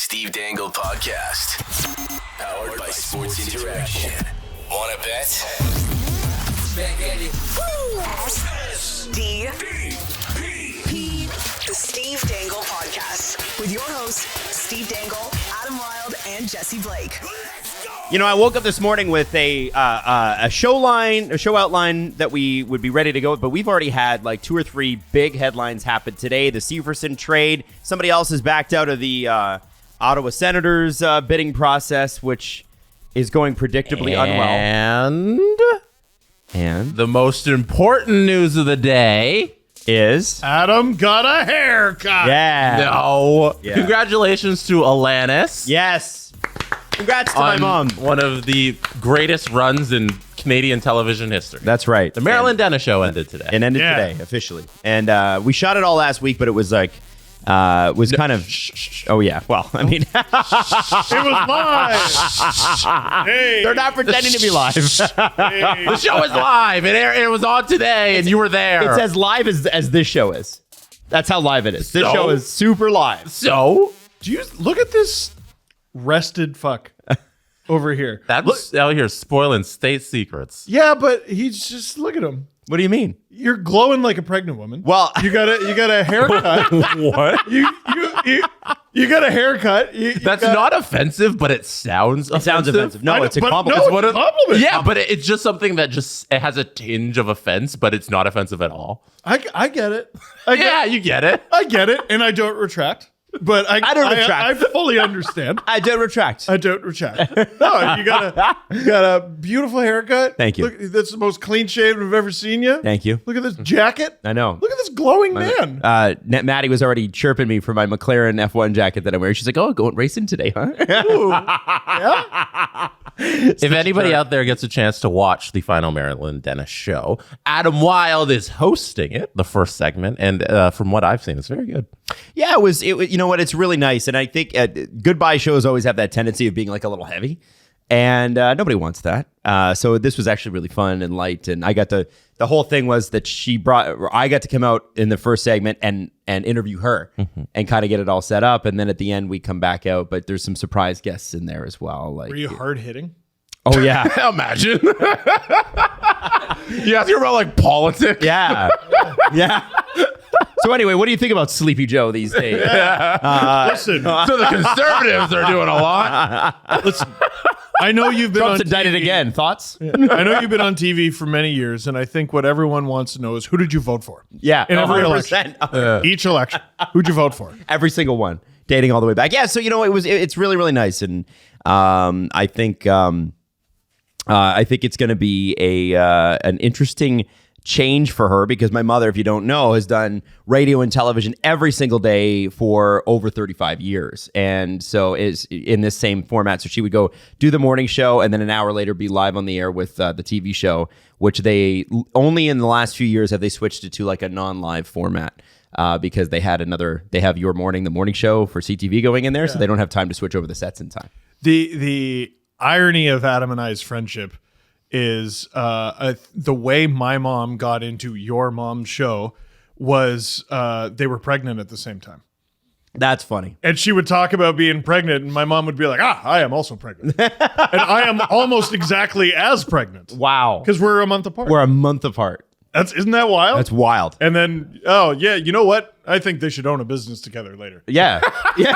Steve Dangle Podcast. Powered by Sports Interaction. Wanna bet? The Steve Dangle Podcast with your hosts, Steve Dangle, Adam Wilde, and Jesse Blake. You know, I woke up this morning with a show outline that we would be ready to go, but we've already had like 2 or 3 big headlines happen today. The Severson trade. Somebody else has backed out of the Ottawa Senators bidding process, which is going predictably unwell. And the most important news of the day is Adam got a haircut. Yeah. No. Yeah. Congratulations to Alanis. Yes. Congrats to my mom. One of the greatest runs in Canadian television history. That's right. The Marilyn Dennis show ended today. It ended today, officially. And we shot it all last week, but it was like, kind of... Oh, yeah. Well, I mean... It was live. Hey. They're not pretending to be live. The show is live. It was on today, and you were there. It's as live as this show is. That's how live it is. This show is super live. So? Do you look at this rested fuck over here? That's out here spoiling state secrets. Yeah, but he's just, look at him. What do you mean? You're glowing like a pregnant woman. Well, you got a haircut. What? You got a haircut. That's not offensive, but it sounds offensive. It sounds offensive. No, it's a but compliment. No, it's a compliment. Yeah, but it's just something that it has a tinge of offense, but it's not offensive at all. I get it. You get it. I get it, and I don't retract. But I don't retract. I fully understand. I don't retract. I don't retract. No, you got a beautiful haircut. Thank you. Look, that's the most clean shaven I've ever seen you. Thank you. Look at this jacket. I know. Look at this glowing man. Maddie was already chirping me for my McLaren F1 jacket that I'm wearing. She's like, "Oh, going racing today, huh?" Ooh. Yeah. If anybody out there gets a chance to watch the final Marilyn Dennis show, Adam Wilde is hosting it, the first segment, and from what I've seen, it's very good. Yeah, it was. You know what? It's really nice, and I think goodbye shows always have that tendency of being like a little heavy, and nobody wants that. So this was actually really fun and light, and I got the whole thing was that I got to come out in the first segment and interview her and kind of get it all set up, and then at the end we come back out, but there's some surprise guests in there as well. Like, Were you hard hitting? Oh yeah, imagine. You ask her about like politics. Yeah. So anyway, what do you think about Sleepy Joe these days? Listen, So the conservatives are doing a lot. listen. I know you've been Trump's on indicted TV. again. Thoughts? I know you've been on TV for many years, and I think what everyone wants to know is who did you vote for? Yeah, In every 100%. Each election, who'd you vote for? Every single one, dating all the way back. Yeah, so you know, it's really really nice, and I think it's going to be an interesting change for her because my mother, if you don't know, has done radio and television every single day for over 35 years. And so is in this same format. So she would go do the morning show and then an hour later be live on the air with the TV show, which they only in the last few years have they switched it to like a non-live format. Because they have the morning show for CTV going in there. So they don't have time to switch over the sets in time. The irony of Adam and I's friendship is the way my mom got into your mom's show was they were pregnant at the same time. That's funny. And she would talk about being pregnant, and my mom would be like, I am also pregnant. And I am almost exactly as pregnant. Wow. Because we're a month apart. We're a month apart. Isn't that wild? That's wild. And then, oh, yeah, you know what? I think they should own a business together later. Yeah. Your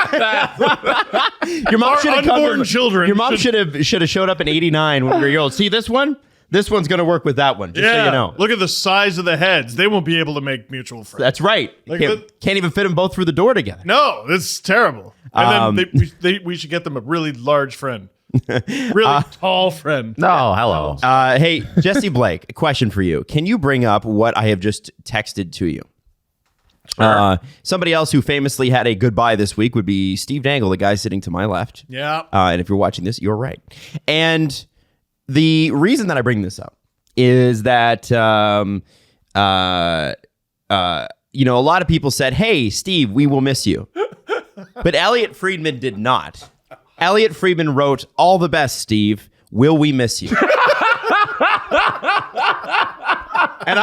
mom Our should have unborn children Your mom should- should have showed up in 89 when we were year old. See this one? This one's going to work with that one, just so you know. Look at the size of the heads. They won't be able to make mutual friends. That's right. Like Can't even fit them both through the door together. No, this is terrible. And then we should get them a really large friend. Really tall friend. No, hello. Hey, Jesse Blake, a question for you. Can you bring up what I have just texted to you? Sure. Somebody else who famously had a goodbye this week would be Steve Dangle, the guy sitting to my left. Yeah. And if you're watching this, you're right. And the reason that I bring this up is that, a lot of people said, "Hey, Steve, we will miss you." But Elliot Friedman did not. Elliot Friedman wrote, "All the best, Steve. Will we miss you?" And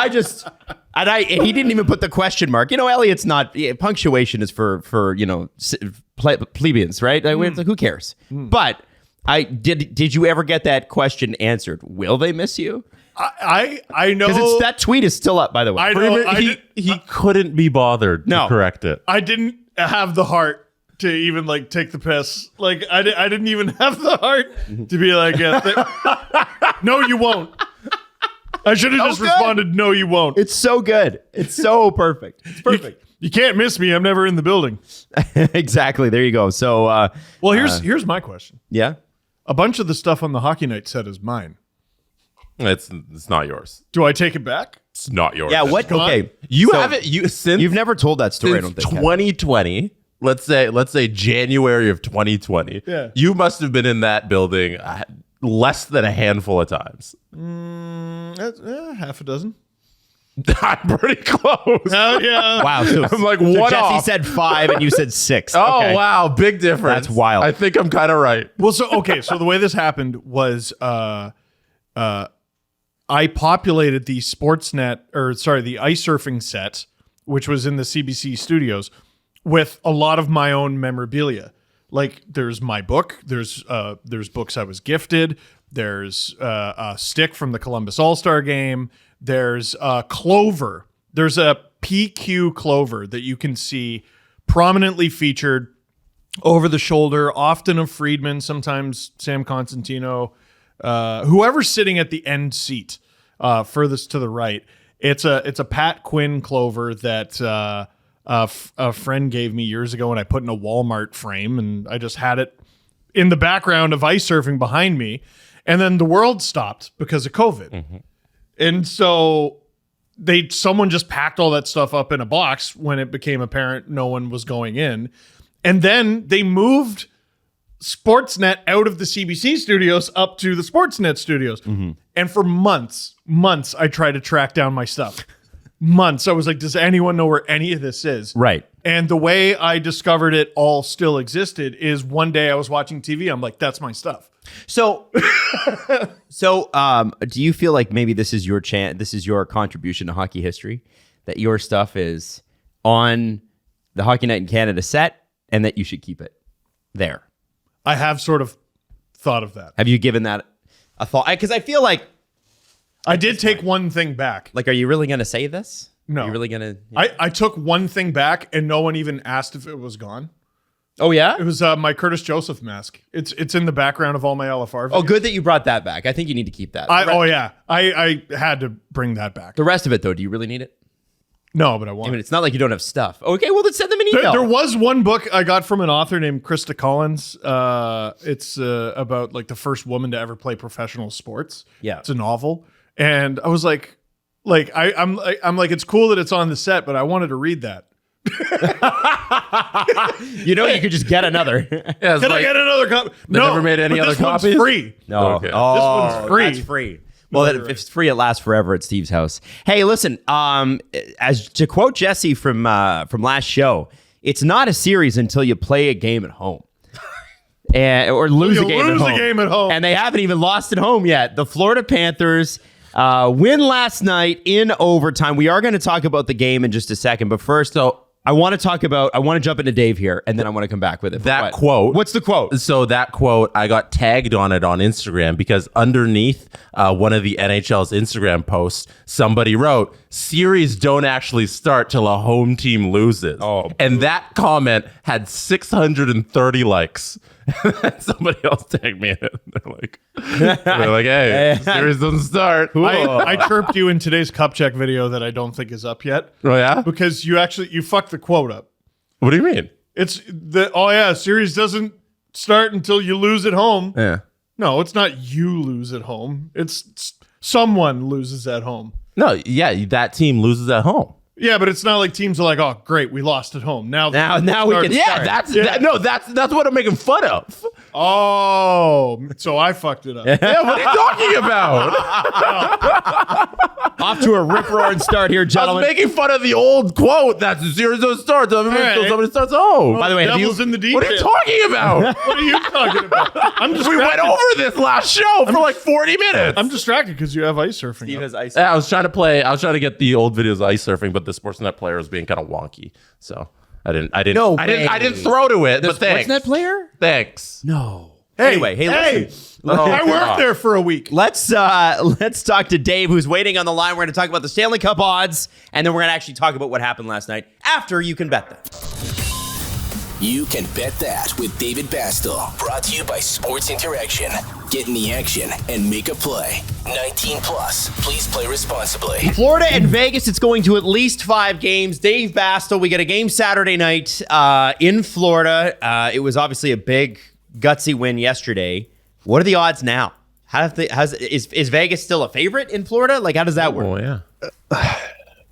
And he didn't even put the question mark. Elliot's not punctuation is for plebeians, right? Like, who cares? But did you ever get that question answered? Will they miss you? I know because that tweet is still up, by the way. I know He couldn't be bothered to correct it. I didn't have the heart to even like take the piss. Like I didn't even have the heart to be like, no, you won't. I should have just responded, no, you won't. It's so good. It's so perfect. It's perfect. You can't miss me. I'm never in the building. Exactly. There you go. So, well, here's my question. Yeah. A bunch of the stuff on the Hockey Night set is mine. It's not yours. Do I take it back? It's not yours. Yeah. What? Okay. You haven't. You've never told that story. I don't think. 2020. Let's say January of 2020. Yeah. You must have been in that building less than a handful of times. Half a dozen. I'm pretty close. Oh yeah. Wow. So, I'm like, so what Jesse off? said 5 and you said 6. Oh, Okay. wow. Big difference. That's wild. I think I'm kind of right. Well, so the way this happened was I populated the the ice surfing set, which was in the CBC studios, with a lot of my own memorabilia. Like there's my book, there's books I was gifted, there's a stick from the Columbus All-Star game, there's a clover. There's a PQ clover that you can see prominently featured over the shoulder, often of Friedman, sometimes Sam Constantino, whoever's sitting at the end seat, furthest to the right. It's a Pat Quinn clover that a friend gave me years ago, and I put in a Walmart frame, and I just had it in the background of ice surfing behind me. And then the world stopped because of COVID. Mm-hmm. And so someone just packed all that stuff up in a box when it became apparent no one was going in. And then they moved Sportsnet out of the CBC studios up to the Sportsnet studios. Mm-hmm. And for months, I tried to track down my stuff. Months. I was like, does anyone know where any of this is? Right. And the way I discovered it all still existed is one day I was watching TV. I'm like, that's my stuff. So, do you feel like maybe this is your this is your contribution to hockey history, that your stuff is on the Hockey Night in Canada set and that you should keep it there? I have sort of thought of that. Have you given that a thought? Because I feel like I did take one thing back. Like, are you really going to say this? No. Are you really going to? I took one thing back and no one even asked if it was gone. Oh, yeah? It was my Curtis Joseph mask. It's in the background of all my LFR videos. Oh, good that you brought that back. I think you need to keep that. I had to bring that back. The rest of it, though, do you really need it? No, but I want I mean, it's not like you don't have stuff. Okay, well, then send them an email. There was one book I got from an author named Krista Collins. It's about like the first woman to ever play professional sports. Yeah. It's a novel. And I was like I'm like, it's cool that it's on the set, but I wanted to read that. You could just get another. Yeah, Can I get another copy? They never made any other copies? One's free. No. Okay. This one's free. That's free. Well, if it's free, it lasts forever at Steve's house. Hey, listen, as to quote Jesse from last show, it's not a series until you play a game at home. Or lose a game at home. And they haven't even lost at home yet. The Florida Panthers win last night in overtime. We are going to talk about the game in just a second, but first, I want to jump into Dave here, and then I want to come back with it. That quote. What's the quote? So that quote, I got tagged on it on Instagram because underneath one of the NHL's Instagram posts, somebody wrote, "Series don't actually start till a home team loses." Oh, and that comment had 630 likes. Somebody else tagged me in it. They're like, hey, the series doesn't start. I chirped you in today's Cup Check video that I don't think is up yet. Oh, yeah? Because you fucked the quote up. What do you mean? It's series doesn't start until you lose at home. Yeah. No, it's not you lose at home. It's someone loses at home. No, yeah, that team loses at home. Yeah, but it's not like teams are like, oh, great, we lost at home. Now we can start. Yeah, that's what I'm making fun of. Oh, so I fucked it up. Yeah, what are you talking about? Off to a rip-roaring start here, I was gentlemen. making fun of the old quote that the series don't start until somebody starts home. By the way, have you, Devil's in the details. What are you talking about? What are you talking about? I'm We distracted. went over this last show for like 40 minutes. I'm distracted because you have ice surfing. Steve up. has ice. Yeah, I was trying to get the old videos of ice surfing, but the Sportsnet player was being kind of wonky. So I didn't throw to it, but thanks. Sportsnet player? Thanks. No. Anyway, listen. I worked there for a week. Let's talk to Dave, who's waiting on the line. We're going to talk about the Stanley Cup odds, and then we're going to actually talk about what happened last night after You Can Bet That. You Can Bet That with David Bastel. Brought to you by Sports Interaction. Get in the action and make a play. 19 plus. Please play responsibly. Florida and Vegas, it's going to at least 5 games. Dave Bastel, we get a game Saturday night in Florida. It was obviously a big, gutsy win yesterday. What are the odds now? Is Vegas still a favorite in Florida? Like, how does that work? Oh, yeah.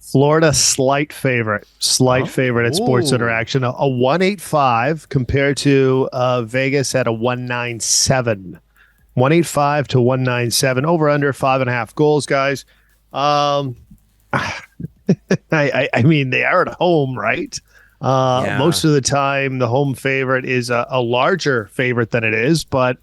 Florida, slight favorite at Sports Interaction. A 185 compared to Vegas at a 197. 185 to 197. Over under 5.5 goals, guys. I mean, they are at home, right? Yeah. Most of the time, the home favorite is a larger favorite than it is, but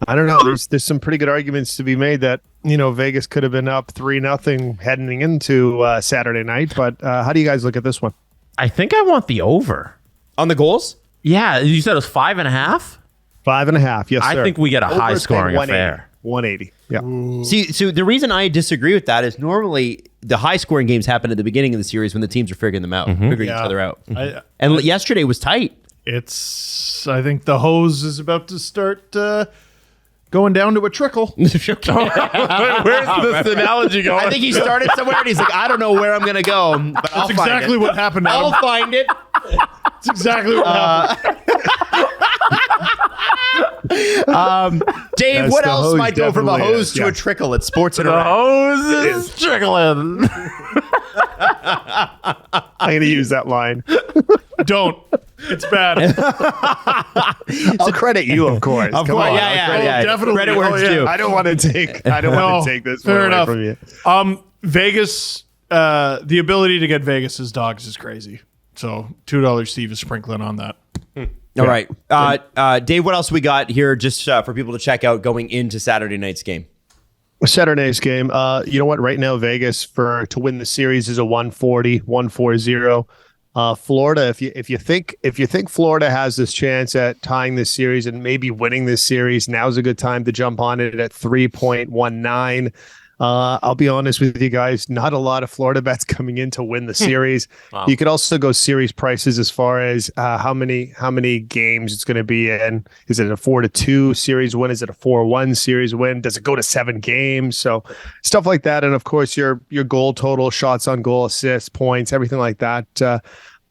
I don't know. There's some pretty good arguments to be made that, you know, Vegas could have been up 3-0 heading into Saturday night. But how do you guys look at this one? I think I want the over. On the goals? Yeah, you said it was 5.5? 5.5. Yes, sir. I think we get a Over high scoring 180. affair. 180. Yeah. See, so the reason I disagree with that is normally the high scoring games happen at the beginning of the series when the teams are figuring them out, figuring each other out. And yesterday was tight. I think the hose is about to start going down to a trickle. Where's this analogy going? I think he started somewhere and he's like, I don't know where I'm going to go. But I'll That's find exactly it. what happened. I'll Adam. find it. That's exactly what happened. Dave, Yes, what the else hose might go from a definitely hose is, to a yes. trickle at Sports The Interaction? hose is trickling. I'm going to use that line. Don't. It's bad. I'll credit you, of course. Of Come course, on. yeah. definitely. Credit where it's Oh, yeah. due. I don't want to take. I don't want to take this one fair away enough. from you. Vegas, the ability to get Vegas's dogs is crazy. So $2 Steve is sprinkling on that. All right. Dave, what else we got here just for people to check out going into Saturday night's game? Saturday's game. You know what? Right now, Vegas to win the series is a 140. Florida, if you think Florida has this chance at tying this series and maybe winning this series, now's a good time to jump on it at 3.19. I'll be honest with you guys, not a lot of Florida bets coming in to win the series. Wow. You could also go series prices as far as how many games it's going to be in. Is it a 4-2 series win? Is it a 4-1 series win? Does it go to 7 games? So stuff like that. And of course, your goal total, shots on goal, assists, points, everything like that.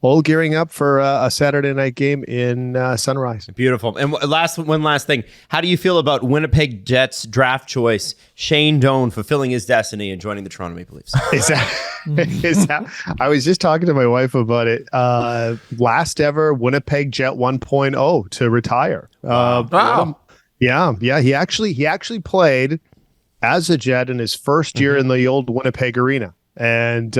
All gearing up for a Saturday night game in Sunrise. Beautiful. And one last thing. How do you feel about Winnipeg Jets draft choice, Shane Doan fulfilling his destiny and joining the Toronto Maple Leafs? Is that, I was just talking to my wife about it. Last ever Winnipeg Jet 1.0 to retire. Wow. Yeah. He actually played as a Jet in his first year in the old Winnipeg Arena. And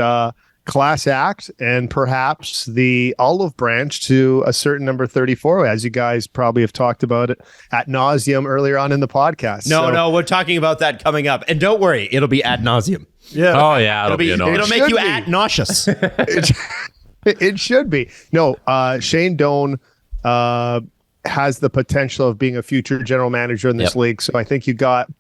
class act and perhaps the olive branch to a certain number 34, as you guys probably have talked about it ad nauseum earlier on in the podcast. No, we're talking about that coming up. And don't worry, it'll be ad nauseum. Yeah. Oh, yeah. It'll be annoying. It'll make should you be. ad nauseous. It should be. No, Shane Doan has the potential of being a future general manager in this league. So I think you got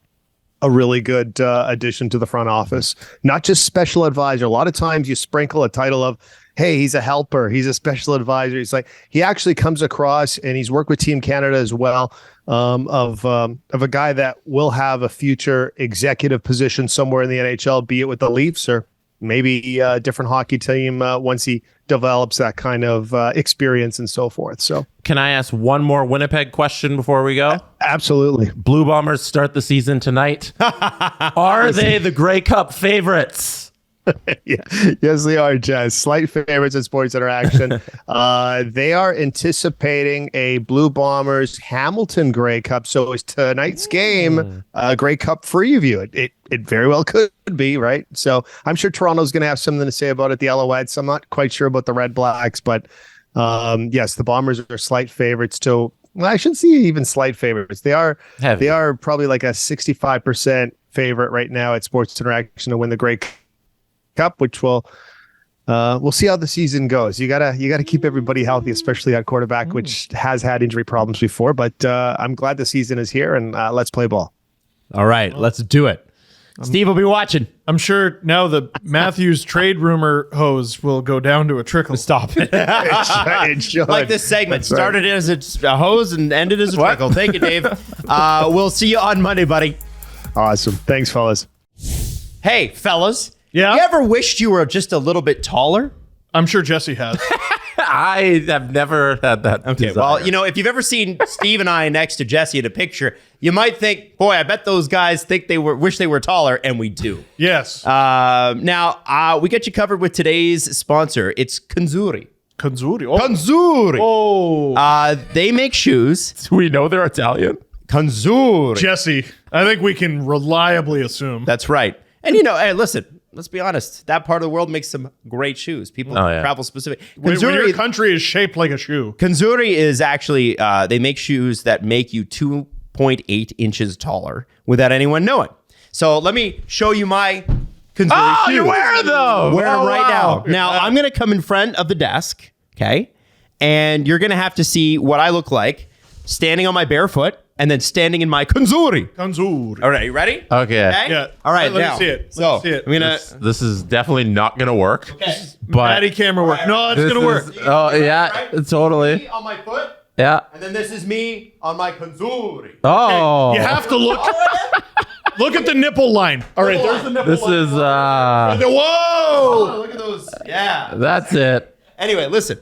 a really good addition to the front office, not just special advisor. A lot of times you sprinkle a title of, hey, he's a helper, he's a special advisor. He's like, he actually comes across, and he's worked with Team Canada as well, of a guy that will have a future executive position somewhere in the NHL, be it with the Leafs or maybe a different hockey team once he develops that kind of experience and so forth. So Can I ask one more Winnipeg question before we go? absolutely. Blue Bombers start the season tonight. Are they the Grey Cup favorites? Yeah. Yes, they are, Jess. Slight favorites at Sports Interaction. They are anticipating a Blue Bombers Hamilton Grey Cup. So is tonight's game a Grey Cup preview? It very well could be, right? So I'm sure Toronto's going to have something to say about it. The Alouettes, I'm not quite sure about the Red Blacks, but yes, the Bombers are slight favorites to. Well, I shouldn't say even slight favorites. They are Heavy. They are probably like a 65% favorite right now at Sports Interaction to win the Grey Cup, which we'll see how the season goes. You gotta keep everybody healthy, especially at quarterback, which has had injury problems before. But I'm glad the season is here, and let's play ball. All right, let's do it. Steve will be watching. I'm sure now the Matthews trade rumor hose will go down to a trickle. Stop it. It should. Like this segment. That's right. Started as a hose and ended as a trickle. Thank you, Dave. We'll see you on Monday, buddy. Awesome. Thanks, fellas. Hey, fellas. Yeah? You ever wished you were just a little bit taller? I'm sure Jesse has. I have never had that. Okay, desire. well, if you've ever seen Steve and I next to Jesse in a picture, you might think, boy, I bet those guys wish they were taller, and we do. Yes. Now, we got you covered with today's sponsor. It's Kanzuri. Kanzuri. Oh. Kanzuri. Oh. They make shoes. Do we know they're Italian? Kanzuri. Jesse, I think we can reliably assume. That's right. And hey, listen, let's be honest. That part of the world makes some great shoes. People travel specific. When your country is shaped like a shoe. Kanzuri is actually, they make shoes that make you 2.8 inches taller without anyone knowing. So let me show you my Kanzuri shoes. You're wearing those. Wear them right now. Now, I'm going to come in front of the desk, okay? And you're going to have to see what I look like standing on my bare foot and then standing in my Kanzuri. Kanzuri. All right, you ready? Okay. Yeah. All right, Let now. me see it. So, Let me see it. I'm going to... This is definitely not going to work. Okay. But Patty camera work. No, it's this going to work. is- Oh, yeah, totally. Me on my foot, Yeah. and then this is me on my Kanzuri. Oh. You have to look. Look at the nipple line. All right, there's the nipple This line. is, Whoa! Look at those. Yeah. that's it. Anyway, listen.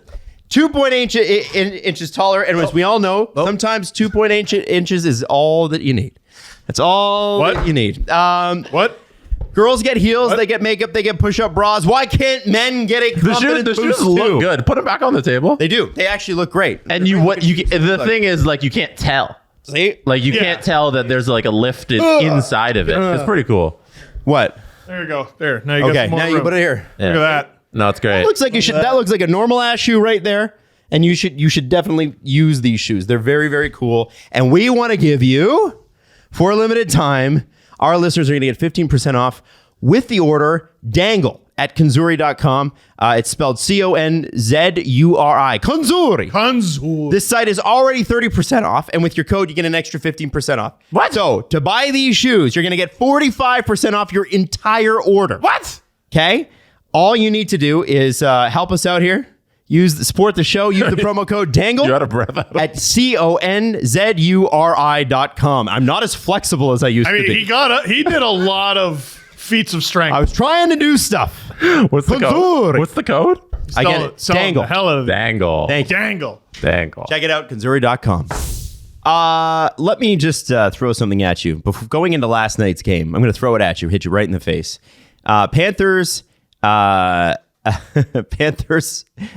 2.8 inches taller, and as we all know, sometimes 2.8 inches is all that you need. That's all What? that you need. What? Girls get heels, they get makeup, they get push-up bras. Why can't men get a The confidence shoes boost look too? good. Put them back on the table. They do. They actually look great. And the thing is, like, you can't tell. See? Like, you Yeah. can't tell that there's like a lifted inside of it. It's pretty cool. What? There you go. There. Now you got Okay, some more now you room. put it here. Yeah. Look at that. No, it's great. Looks like you should. That looks like a normal ass shoe right there, and you should definitely use these shoes. They're very, very cool, and we want to give you, for a limited time, our listeners are going to get 15% off with the order Dangle at Kanzuri.com. It's spelled Conzuri. Kanzuri. Kanzuri. This site is already 30% off, and with your code, you get an extra 15% off. What? So to buy these shoes, you're going to get 45% off your entire order. What? Okay? All you need to do is help us out here. Support the show. Use the promo code DANGLE You're out of breath. at Conzuri.com. I'm not as flexible as I used I to mean, be. he did a lot of feats of strength. I was trying to do stuff. What's the Kanzuri. code? What's the code? I get it. Dangle. The hell out of it. Dangle. Thank you. Dangle. Dangle. Check it out, Conzuri.com. Let me just throw something at you. Before going into last night's game, I'm going to throw it at you, hit you right in the face. Panthers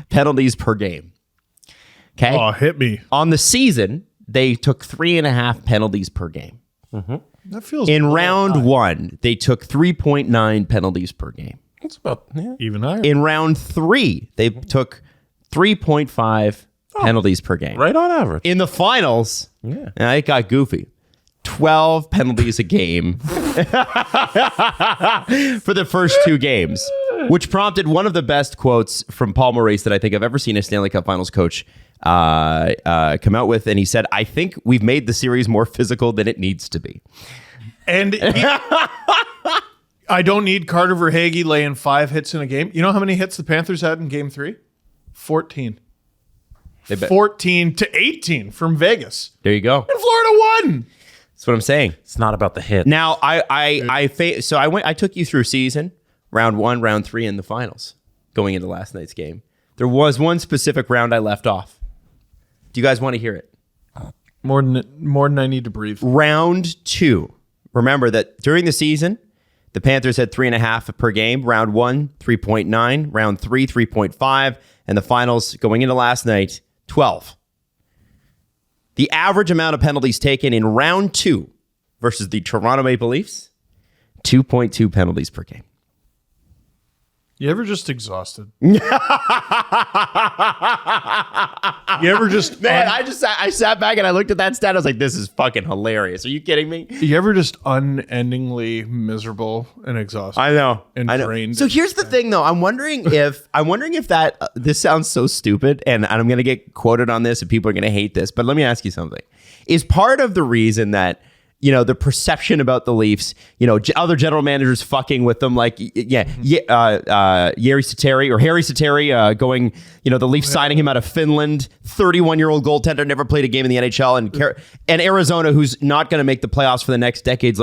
penalties per game. Okay. Oh, hit me. On the season, they took 3.5 penalties per game. That feels In low. round one, they took 3.9 penalties per game. It's about even higher. In round three, they took 3.5 penalties per game. right on average. In the finals, it got goofy. 12 penalties a game for the first two games, which prompted one of the best quotes from Paul Maurice that I think I've ever seen a Stanley Cup Finals coach come out with. And he said, I think we've made the series more physical than it needs to be. And I don't need Carter Verhaeghe laying 5 hits in a game. You know how many hits the Panthers had in game 3? 14. They bet. 14 to 18 from Vegas. There you go. And Florida won. That's what I'm saying. It's not about the hit. Now, I took you through season, round 1, round 3, and the finals going into last night's game. There was one specific round I left off. Do you guys want to hear it? More than I need to breathe. Round 2. Remember that during the season, The Panthers had 3.5 per game. Round 1, 3.9. Round 3, 3.5. And the finals going into last night, 12. The average amount of penalties taken in round 2 versus the Toronto Maple Leafs, 2.2 penalties per game. You ever just exhausted? You ever just Man, I sat back and I looked at that stat. I was like, this is fucking hilarious. Are you kidding me? You ever just unendingly miserable and exhausted? I know. And I know. drained. So here's the thing, though. I'm wondering if that this sounds so stupid, and I'm going to get quoted on this, and people are going to hate this. But let me ask you something: is part of the reason that the perception about the Leafs, other general managers fucking with them, like Harry Sateri going, the Leafs signing him out of Finland, 31-year-old goaltender, never played a game in the NHL, and Arizona, who's not going to make the playoffs for the next decades,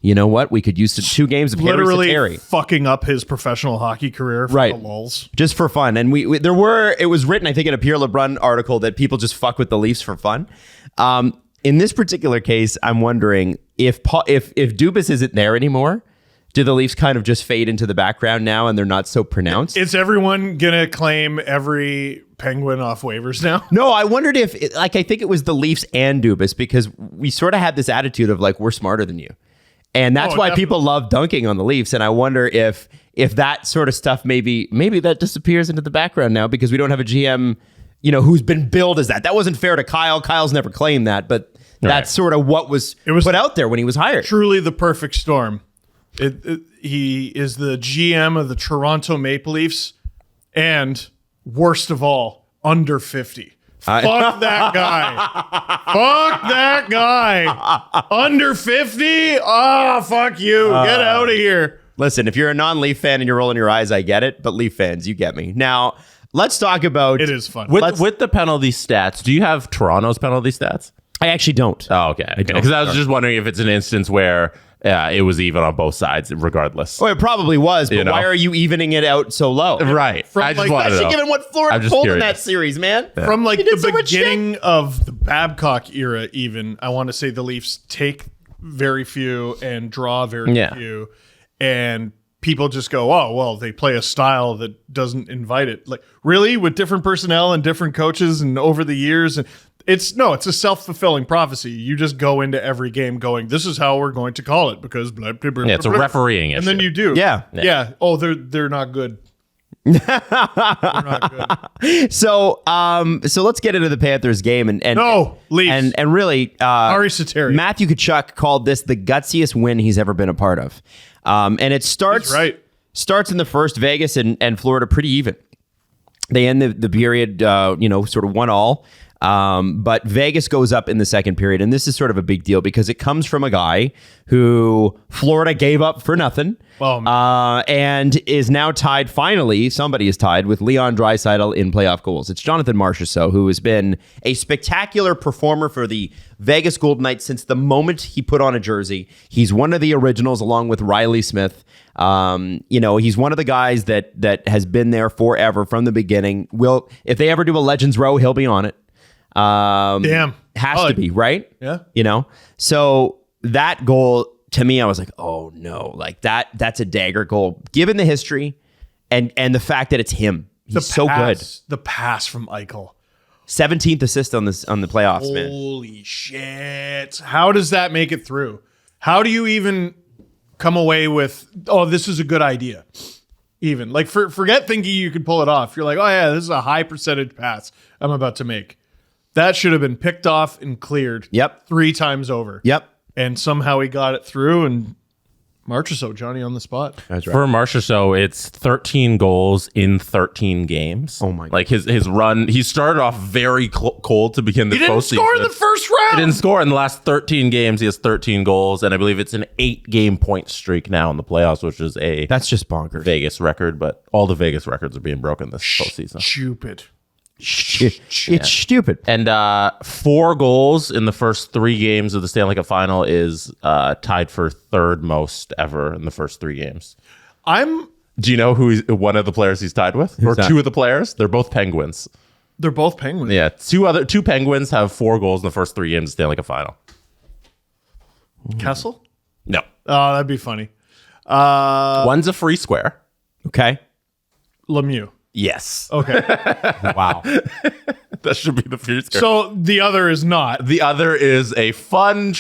you know what? We could use 2 games of literally Harry Sateri fucking up his professional hockey career for the lulz. Just for fun. And it was written, I think, in a Pierre LeBrun article that people just fuck with the Leafs for fun. In this particular case, I'm wondering if Dubas isn't there anymore, do the Leafs kind of just fade into the background now and they're not so pronounced? Is everyone going to claim every Penguin off waivers now? No, I wondered if, I think it was the Leafs and Dubas, because we sort of had this attitude of we're smarter than you. And that's why people love dunking on the Leafs. And I wonder if that sort of stuff, maybe that disappears into the background now because we don't have a GM who's been billed as that. That wasn't fair to Kyle. Kyle's never claimed that, but that's sort of what was put out there when he was hired. Truly the perfect storm. He is the GM of the Toronto Maple Leafs, and worst of all, under 50. Fuck that guy. Fuck that guy. Under 50? Oh, fuck you. Get out of here. Listen, if you're a non-Leaf fan and you're rolling your eyes, I get it. But Leaf fans, you get me. Now, let's talk about... It is fun. With the penalty stats, do you have Toronto's penalty stats? I actually don't. Oh, okay. Because I was just wondering if it's an instance where it was even on both sides, regardless. Well, it probably was, but why are you evening it out so low? Right. Especially given what Florida pulled in that series, man. Yeah. From the beginning of the Babcock era, even, I want to say the Leafs take very few and draw very few. And people just go, oh, well, they play a style that doesn't invite it. Really? With different personnel and different coaches and over the years? And it's a self-fulfilling prophecy. You just go into every game going, this is how we're going to call it because blah, blah, blah, it's a refereeing issue. And then you do. Yeah. Oh, they're not good. They're not good. So let's get into the Panthers game and Leafs. And really Harry Sateri. Matthew Tkachuk called this the gutsiest win he's ever been a part of. And it starts in the first. Vegas and Florida pretty even. They end the period sort of 1-1. But Vegas goes up in the second period, and this is sort of a big deal because it comes from a guy who Florida gave up for nothing, and is now tied. Finally, somebody is tied with Leon Draisaitl in playoff goals. It's Jonathan Marchessault, who has been a spectacular performer for the Vegas Golden Knights since the moment he put on a jersey. He's one of the originals, along with Riley Smith. He's one of the guys that has been there forever from the beginning. If they ever do a Legends Row, he'll be on it. Has to be, right? Yeah. So that goal, to me, I was like, oh no, that's a dagger goal given the history and the fact that it's him. He's so good. The pass from Eichel, 17th assist on the playoffs. Holy shit. How does that make it through? How do you even come away with, oh, this is a good idea? Even forget thinking you could pull it off. You're like, oh yeah, this is a high percentage pass I'm about to make. That should have been picked off and cleared 3 times over. Yep. And somehow he got it through, and Marchessault, Johnny on the spot. That's right. For Marchessault, it's 13 goals in 13 games. Oh my God. His run, he started off very cold to begin the postseason. He didn't score in the first round. He didn't score in the last 13 games. He has 13 goals, and I believe it's an 8-game point streak now in the playoffs, which is that's just bonkers. Vegas record, but all the Vegas records are being broken this postseason. Stupid. It's stupid. And 4 goals in the first 3 games of the Stanley Cup Final is tied for 3rd most ever in the first 3 games. Do you know who one of the players he's tied with? Or 2 of the players? They're both Penguins. They're both Penguins. Yeah, 2 Penguins have 4 goals in the first 3 games of the Stanley Cup Final. Kessel? No. Oh, that'd be funny. One's a free square. Okay. Lemieux. Yes. Okay. Wow. That should be the free square. So the other is not. The other is a fun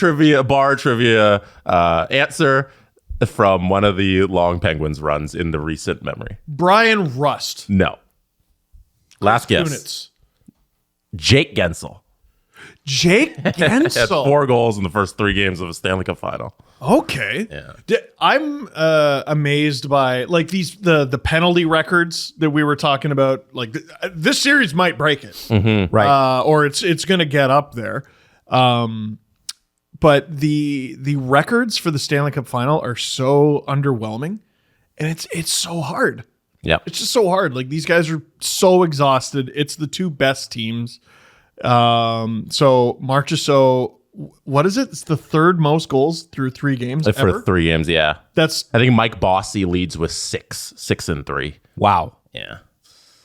bar trivia answer from one of the Long Penguins runs in the recent memory. Brian Rust. No. Last guess. Kunitz. Jake Gensel. Jake Had Gensel. 4 goals in the first 3 games of a Stanley Cup Final. Okay. Yeah. I'm amazed by like the penalty records that we were talking about. Like this series might break it, Right. or it's going to get up there. But the records for the Stanley Cup Final are so underwhelming, and it's so hard. Yeah. It's just so hard. Like these guys are so exhausted. It's the 2 best teams. So Marchessault, what is it? It's the 3rd most goals through 3 games For ever. 3 games, yeah. That's I think Mike Bossy leads with 6 and 3. Wow. Yeah.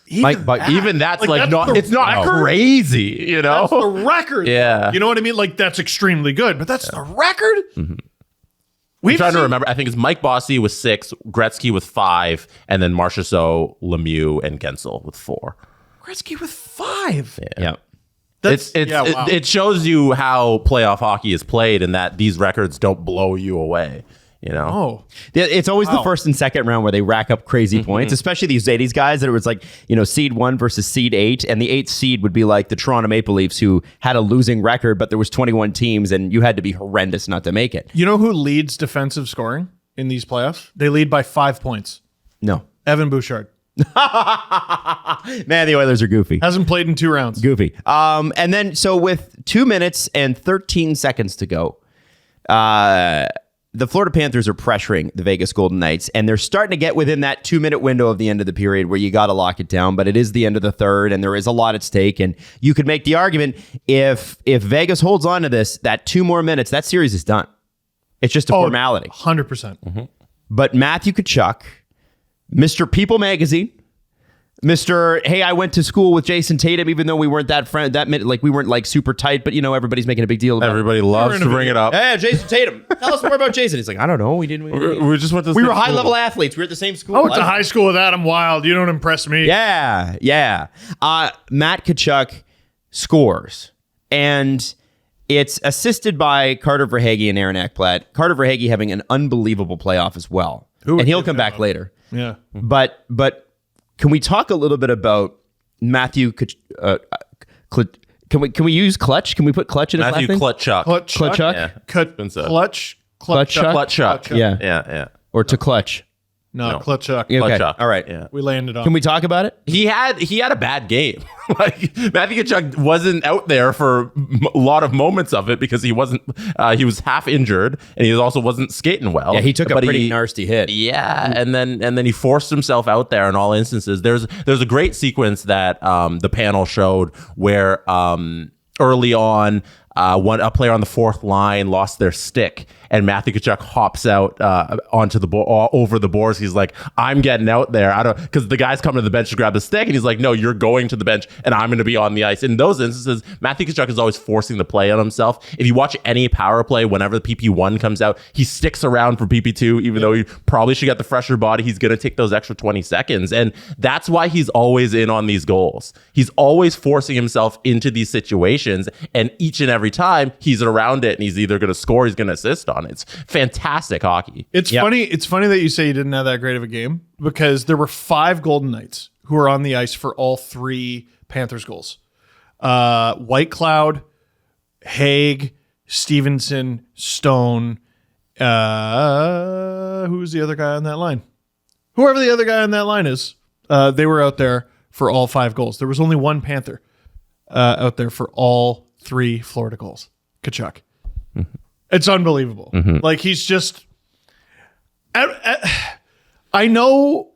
even That's Like, like that's not the it's not record? crazy, you know? That's the record. Yeah. You know what I mean? Like that's extremely good, but that's the record. We've I'm trying to seen- remember. I think it's Mike Bossy with 6, Gretzky with 5, and then Marchessault, Lemieux, and Gensel with 4. Gretzky with 5. Yeah. That's, Wow. It shows you how playoff hockey is played, and that these records don't blow you away. You know, Oh, It's always the first and second round where they rack up crazy points, especially these 80s guys that it was like, seed 1 versus seed 8. And the 8th seed would be like the Toronto Maple Leafs, who had a losing record, but there was 21 teams and you had to be horrendous not to make it. you know who leads defensive scoring in these playoffs? They lead by 5 points. No. Evan Bouchard Man, the Oilers are goofy. hasn't played in 2 rounds. Goofy. And then, so with 2 minutes and 13 seconds to go, the Florida Panthers are pressuring the Vegas Golden Knights, and they're starting to get within that 2-minute window of the end of the period where you got to lock it down. But it is the end of the third, and there is a lot at stake. And you could make the argument if Vegas holds on to this, that 2 more minutes, that series is done. It's just a formality. 100%. But Matthew Tkachuk, Mr. People Magazine, Mr. Hey, I went to school with Jason Tatum, even though we weren't we weren't like super tight, but everybody's making a big deal about everybody loves to bring it up. Hey, Jason Tatum. Tell us more about Jason. He's like, I don't know. We didn't. We just went to. We were high level athletes. We were at the same school. I went to high school with Adam Wilde. You don't impress me. Yeah. Matt Tkachuk scores, and it's assisted by Carter Verhaeghe and Aaron Ekblad. Carter Verhaeghe having an unbelievable playoff as well, and he'll come back later. Yeah. But can we talk a little bit about Matthew? Can we use clutch? Can we put clutch in his Matthew last name? Clutchuck. Clutchuck? Yeah. Clutchuck. Clutchuck. Yeah. Yeah. Or to clutch? No, Clutchuck. Okay. Clutchuck. All right. Yeah. We landed on. Can we talk about it? He had a bad game. Like Matthew Tkachuk wasn't out there for a lot of moments of it because he wasn't. He was half injured and he also wasn't skating well. Yeah, he took a But pretty nasty hit. Yeah, and then he forced himself out there in all instances. There's a great sequence that the panel showed where early on. A player on the 4th line lost their stick, and Matthew Tkachuk hops out onto the over the boards. He's like, "I'm getting out there." Because the guy's coming to the bench to grab the stick, and he's like, "No, you're going to the bench, and I'm going to be on the ice." In those instances, Matthew Tkachuk is always forcing the play on himself. If you watch any power play, whenever the PP1 comes out, he sticks around for PP2, even though he probably should get the fresher body. He's going to take those extra 20 seconds, and that's why he's always in on these goals. He's always forcing himself into these situations, and each and every time he's around it and he's either going to score, he's going to assist on it. It's fantastic hockey. It's funny. It's funny that you say you didn't have that great of a game because there were 5 Golden Knights who were on the ice for all 3 Panthers goals. White Cloud, Haig, Stevenson, Stone. Who's the other guy on that line? Whoever the other guy on that line is, they were out there for all 5 goals. There was only one Panther out there for all 3 Florida goals. Tkachuk. It's unbelievable. Like he's just. I know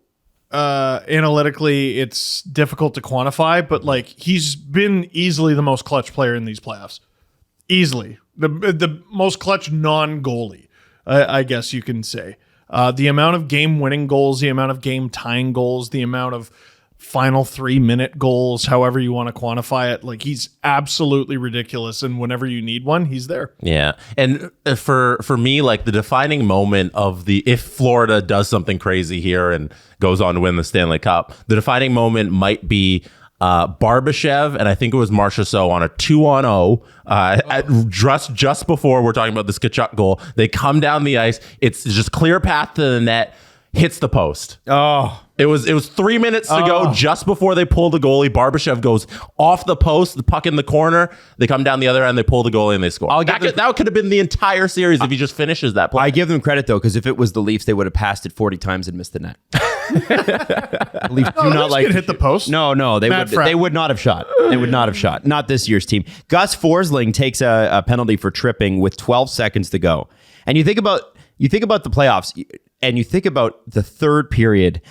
analytically it's difficult to quantify, but like he's been easily the most clutch player in these playoffs. Easily the most clutch non-goalie, I guess you can say. The amount of game-winning goals, the amount of game-tying goals, the amount of final 3-minute goals, however you want to quantify it. Like, he's absolutely ridiculous. And whenever you need one, he's there. Yeah. And for me, like the defining moment of if Florida does something crazy here and goes on to win the Stanley Cup, the defining moment might be Barbashev and I think it was Marchessault on a 2-on-0 just before we're talking about this Tkachuk goal. They come down the ice. It's just clear path to the net, hits the post. Oh, it was 3 minutes to go just before they pull the goalie. Barbashev goes off the post, the puck in the corner. They come down the other end, they pull the goalie and they score. That could have been the entire series if he just finishes that play. I give them credit though, because if it was the Leafs, they would have passed it 40 times and missed the net. Leafs do not like to hit the post. No, they would not have shot. They would not have shot. Not this year's team. Gus Forsling takes a penalty for tripping with 12 seconds to go. And you think about the playoffs, and you think about the third period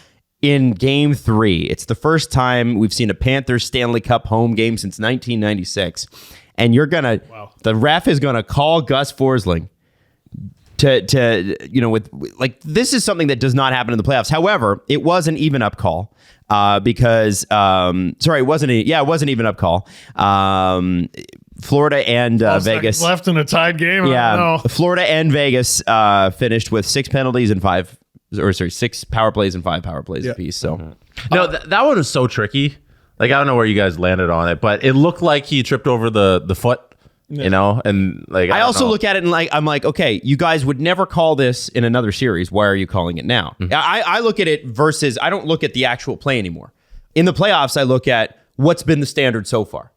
in Game 3. It's the first time we've seen a Panthers Stanley Cup home game since 1996, and the ref is gonna call Gus Forsling this is something that does not happen in the playoffs. However, it was an even up call because it wasn't an even up call. Florida and Vegas left in a tied game. Yeah, I don't know. Florida and Vegas finished with 6 penalties and 6 power plays and 5 power plays apiece. So no, that one was so tricky. Like I don't know where you guys landed on it, but it looked like he tripped over the foot. You know, and like I also look at it and I'm like, okay, you guys would never call this in another series. Why are you calling it now? Mm-hmm. I look at it versus I don't look at the actual play anymore. In the playoffs, I look at what's been the standard so far.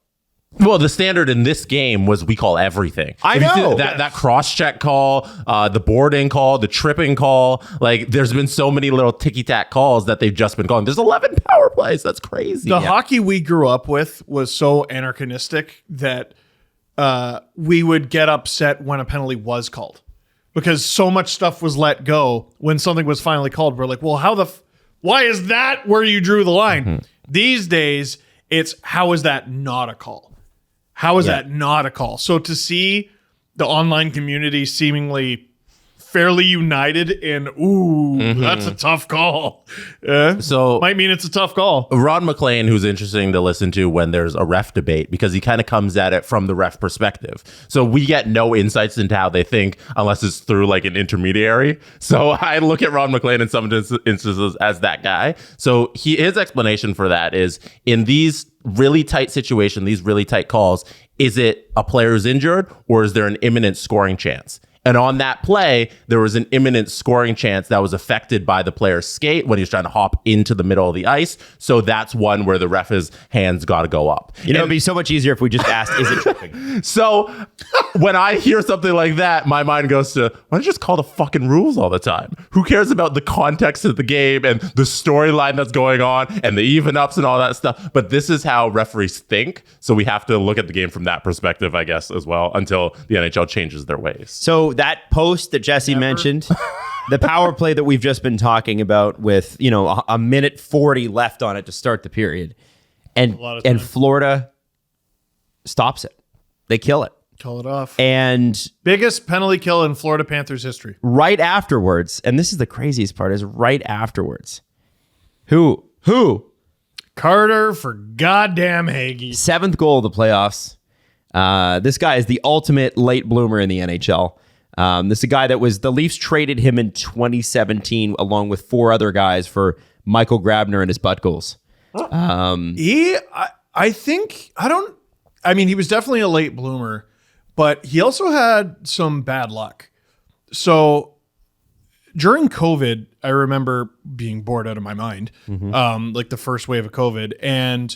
Well, the standard in this game was we call everything. I know that cross-check call, the boarding call, the tripping call. Like, there's been so many little ticky-tack calls that they've just been calling. There's 11 power plays. That's crazy. The hockey we grew up with was so anachronistic that we would get upset when a penalty was called because so much stuff was let go when something was finally called. We're like, well, why is that where you drew the line? Mm-hmm. These days, it's how is that not a call? How is that not a call? So to see the online community seemingly fairly united in, that's a tough call. So might mean it's a tough call. Ron McLean, who's interesting to listen to when there's a ref debate, because he kind of comes at it from the ref perspective. So we get no insights into how they think unless it's through like an intermediary. So I look at Ron McLean in some instances as that guy. So his explanation for that is in these really tight situation, these really tight calls, is it a player who's injured or is there an imminent scoring chance? And on that play, there was an imminent scoring chance that was affected by the player's skate when he was trying to hop into the middle of the ice. So that's one where the ref's hands got to go up. It'd be so much easier if we just asked, is it tripping? So when I hear something like that, my mind goes to, why don't you just call the fucking rules all the time? Who cares about the context of the game and the storyline that's going on and the even ups and all that stuff? But this is how referees think. So we have to look at the game from that perspective, I guess, as well, until the NHL changes their ways. So that post that Jesse mentioned, the power play that we've just been talking about with, a minute 40 left on it to start the period. And Florida stops it. They kill it. Call it off. And biggest penalty kill in Florida Panthers history. Right afterwards, and this is the craziest part, is right afterwards. Who? Carter for goddamn Hagee. 7th goal of the playoffs. This guy is the ultimate late bloomer in the NHL. This is a guy that the Leafs traded him in 2017 along with 4 other guys for Michael Grabner and his butt goals. He was definitely a late bloomer, but he also had some bad luck. So during COVID, I remember being bored out of my mind, like the first wave of COVID, and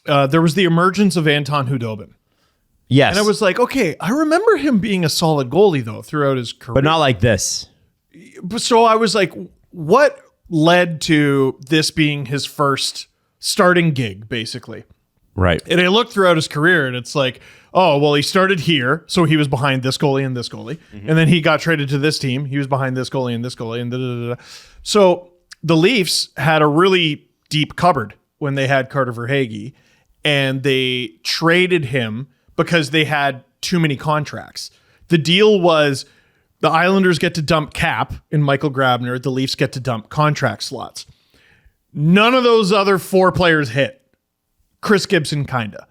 there was the emergence of Anton Hudobin. Yes. And I was like, okay, I remember him being a solid goalie, though, throughout his career. But not like this. So I was like, what led to this being his first starting gig, basically? Right. And I looked throughout his career, and it's like, oh, well, he started here, so he was behind this goalie and this goalie. Mm-hmm. And then he got traded to this team. He was behind this goalie and this goalie. And da-da-da-da. So the Leafs had a really deep cupboard when they had Carter Verhaeghe, and they traded him because they had too many contracts. The deal was the Islanders get to dump cap in Michael Grabner. The Leafs get to dump contract slots. None of those other 4 players hit. Chris Gibson kinda.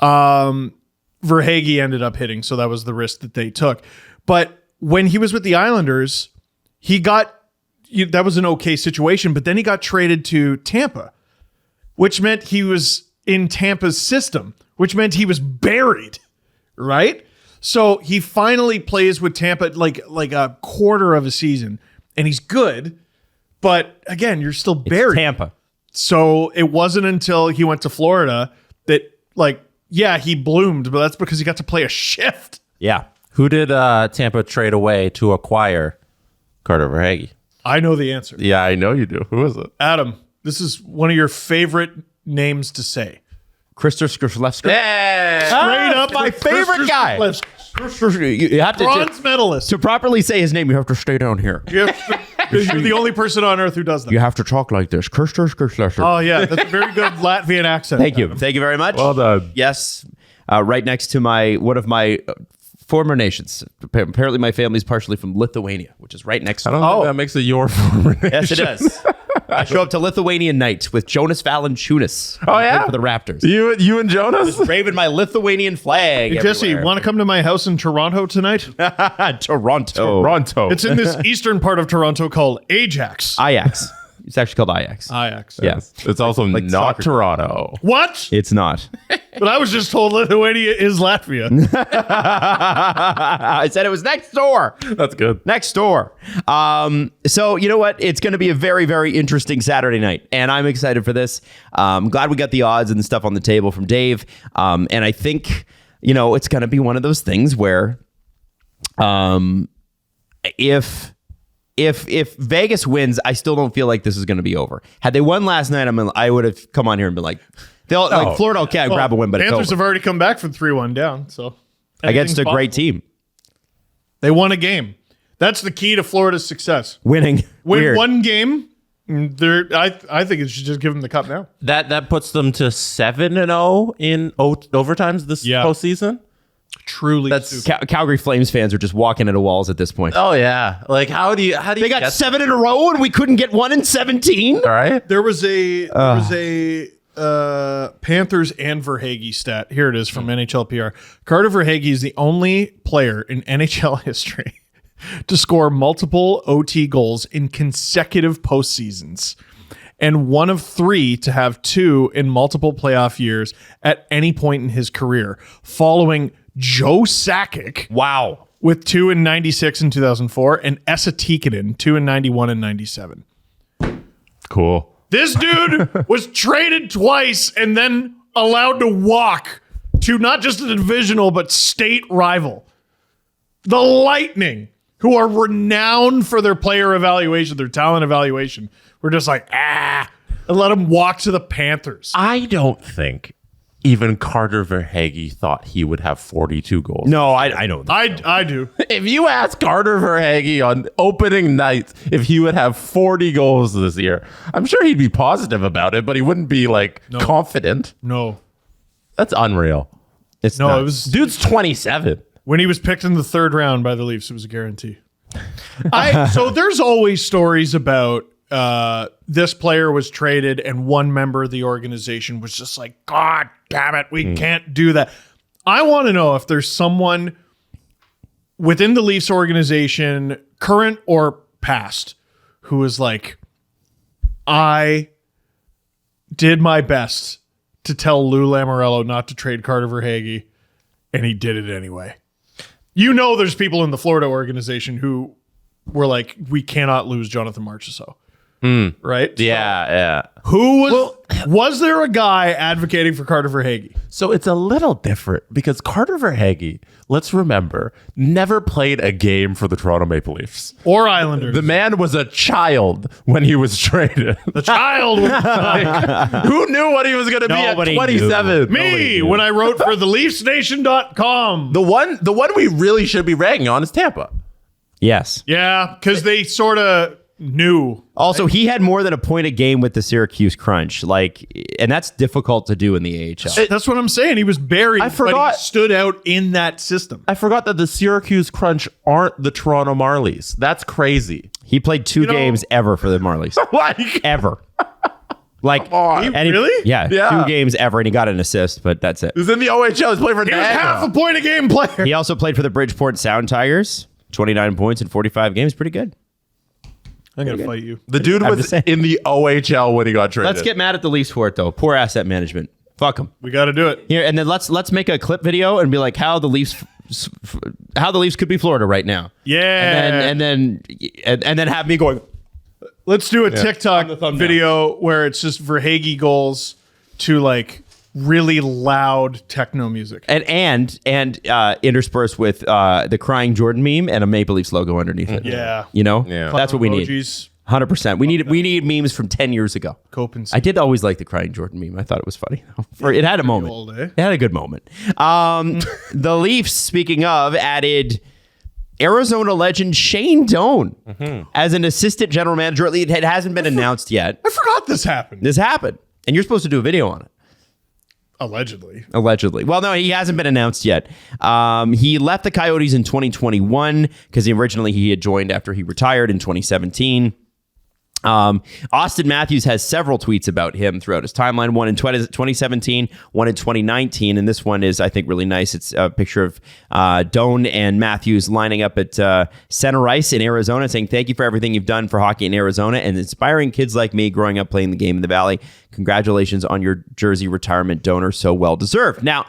Verhaeghe ended up hitting, so that was the risk that they took. But when he was with the Islanders, that was an okay situation, but then he got traded to Tampa, which meant he was in Tampa's system, which meant he was buried, right? So he finally plays with Tampa like a quarter of a season, and he's good, but again, you're still buried. It's Tampa. So it wasn't until he went to Florida that, he bloomed, but that's because he got to play a shift. Yeah. Who did Tampa trade away to acquire Carter Verhaeghe? I know the answer. Yeah, I know you do. Who is it? Adam, this is one of your favorite names to say. Krista Skrzyszewski. Straight up, my favorite guy. You have Bronze medalist. to properly say his name, you have to stay down here. You're the only person on earth who does that. You have to talk like this. Krista Skrzyszewski. Oh, yeah. That's a very good Latvian accent. Thank you. Thank you very much. Well done. Yes. Right next to one of my former nations. Apparently my family's partially from Lithuania, which is right next to I don't think that makes it your former nation. Yes, it does. I show up to Lithuanian night with Jonas Valanciunas. Oh, yeah? For the Raptors. You and Jonas? Waving my Lithuanian flag. Hey, Jesse, everywhere. want to come to my house in Toronto tonight? Toronto. It's in this eastern part of Toronto called Ajax. Ajax. It's actually called Ajax. Ajax. Yes. It's also Like not soccer. Toronto. What? It's not. But I was just told Lithuania is Latvia. I said it was next door. That's good. Next door. So you know what? It's going to be a very, very interesting Saturday night, and I'm excited for this. I'm glad we got the odds and stuff on the table from Dave. And I think, it's going to be one of those things where if Vegas wins, I still don't feel like this is going to be over. Had they won last night, I would have come on here and been like, Florida can't grab a win, but Panthers it's over. have already come back from 3-1 down, so Against a anything's great possible. team. They won a game. That's the key to Florida's success. Winning. Win Weird. one game. I think it should just give them the cup now. That puts them to 7-0 in overtimes this postseason. Truly, That's Calgary Flames fans are just walking into walls at this point. Oh yeah. Like how do you They got 7 in a row and we couldn't get 1 in 17. all right? There was a Panthers and Verhaeghe stat. Here it is from NHL PR. Carter Verhaeghe is the only player in NHL history to score multiple OT goals in consecutive postseasons, and one of 3 to have 2 in multiple playoff years at any point in his career, following Joe Sakic. Wow. With 2 in 96 and 2004, and Esa Tikkanen, 2 in 91 and 97. Cool. This dude was traded twice and then allowed to walk to not just a divisional, but state rival. The Lightning, who are renowned for their player evaluation, their talent evaluation, were just like, and let him walk to the Panthers. I don't think even Carter Verhaeghe thought he would have 42 goals. No, I know. I do. If you ask Carter Verhaeghe on opening night if he would have 40 goals this year, I'm sure he'd be positive about it, but he wouldn't be confident. No. That's unreal. It's No, not. it was Dude's 27. when he was picked in the 3rd round by the Leafs, it was a guarantee. So there's always stories about this player was traded and one member of the organization was just like, God damn it, we can't do that. I want to know if there's someone within the Leafs organization, current or past, who is like, I did my best to tell Lou Lamoriello not to trade Carter Verhaeghe, and he did it anyway. There's people in the Florida organization who were like, we cannot lose Jonathan Marchessault. Right? Yeah. Who was there a guy advocating for Carter Verhaeghe? So it's a little different because Carter Verhaeghe, let's remember, never played a game for the Toronto Maple Leafs. Or Islanders? The man was a child when he was traded. The child. Who knew what he was going to be at Nobody 27? Me, when I wrote for theleafsnation.com. The one we really should be ragging on is Tampa. Yes. Yeah, because they sort of knew. Also, he had more than a point a game with the Syracuse Crunch. And that's difficult to do in the AHL. That's what I'm saying. He was buried, I forgot- but he stood out in that system. I forgot that the Syracuse Crunch aren't the Toronto Marlies. That's crazy. He played 2 games ever for the Marlies. Like, Ever. Like, Really? Yeah, Yeah. 2 games ever, and he got an assist, but that's it. He was in the OHL. He's playing for He was half a Niagara. point a game player. He also played for the Bridgeport Sound Tigers. 29 points in 45 games. Pretty good. I'm going to fight you. The dude I'm was just saying. in the OHL when he got traded. Let's get mad at the Leafs for it, though. Poor asset management. Fuck them. We got to do it. Here, and then let's make a clip video and be like how the Leafs could be Florida right now. Yeah. And then have me going. Let's do a TikTok thumbnail. video where it's just Verhaeghe goals to like really loud techno music. And interspersed with the crying Jordan meme and a Maple Leafs logo underneath it. Yeah. You know? Yeah. That's what we need. Emojis. 100%. We need memes from 10 years ago. Copenhagen. I did always like the crying Jordan meme. I thought it was funny. It had a moment. old, eh? It had a good moment. The Leafs, speaking of, added Arizona legend Shane Doan as an assistant general manager. It hasn't been announced yet. I forgot this happened. This happened. And you're supposed to do a video on it. Allegedly. Well, no, he hasn't been announced yet. He left the Coyotes in 2021 because originally he had joined after he retired in 2017. Austin Matthews has several tweets about him throughout his timeline. One in 2017, one in 2019, and this one is, I think, really nice. It's a picture of Doan and Matthews lining up at center ice in Arizona, saying, "Thank you for everything you've done for hockey in Arizona and inspiring kids like me growing up playing the game in the Valley. Congratulations on your jersey retirement, Donor. So well deserved." Now,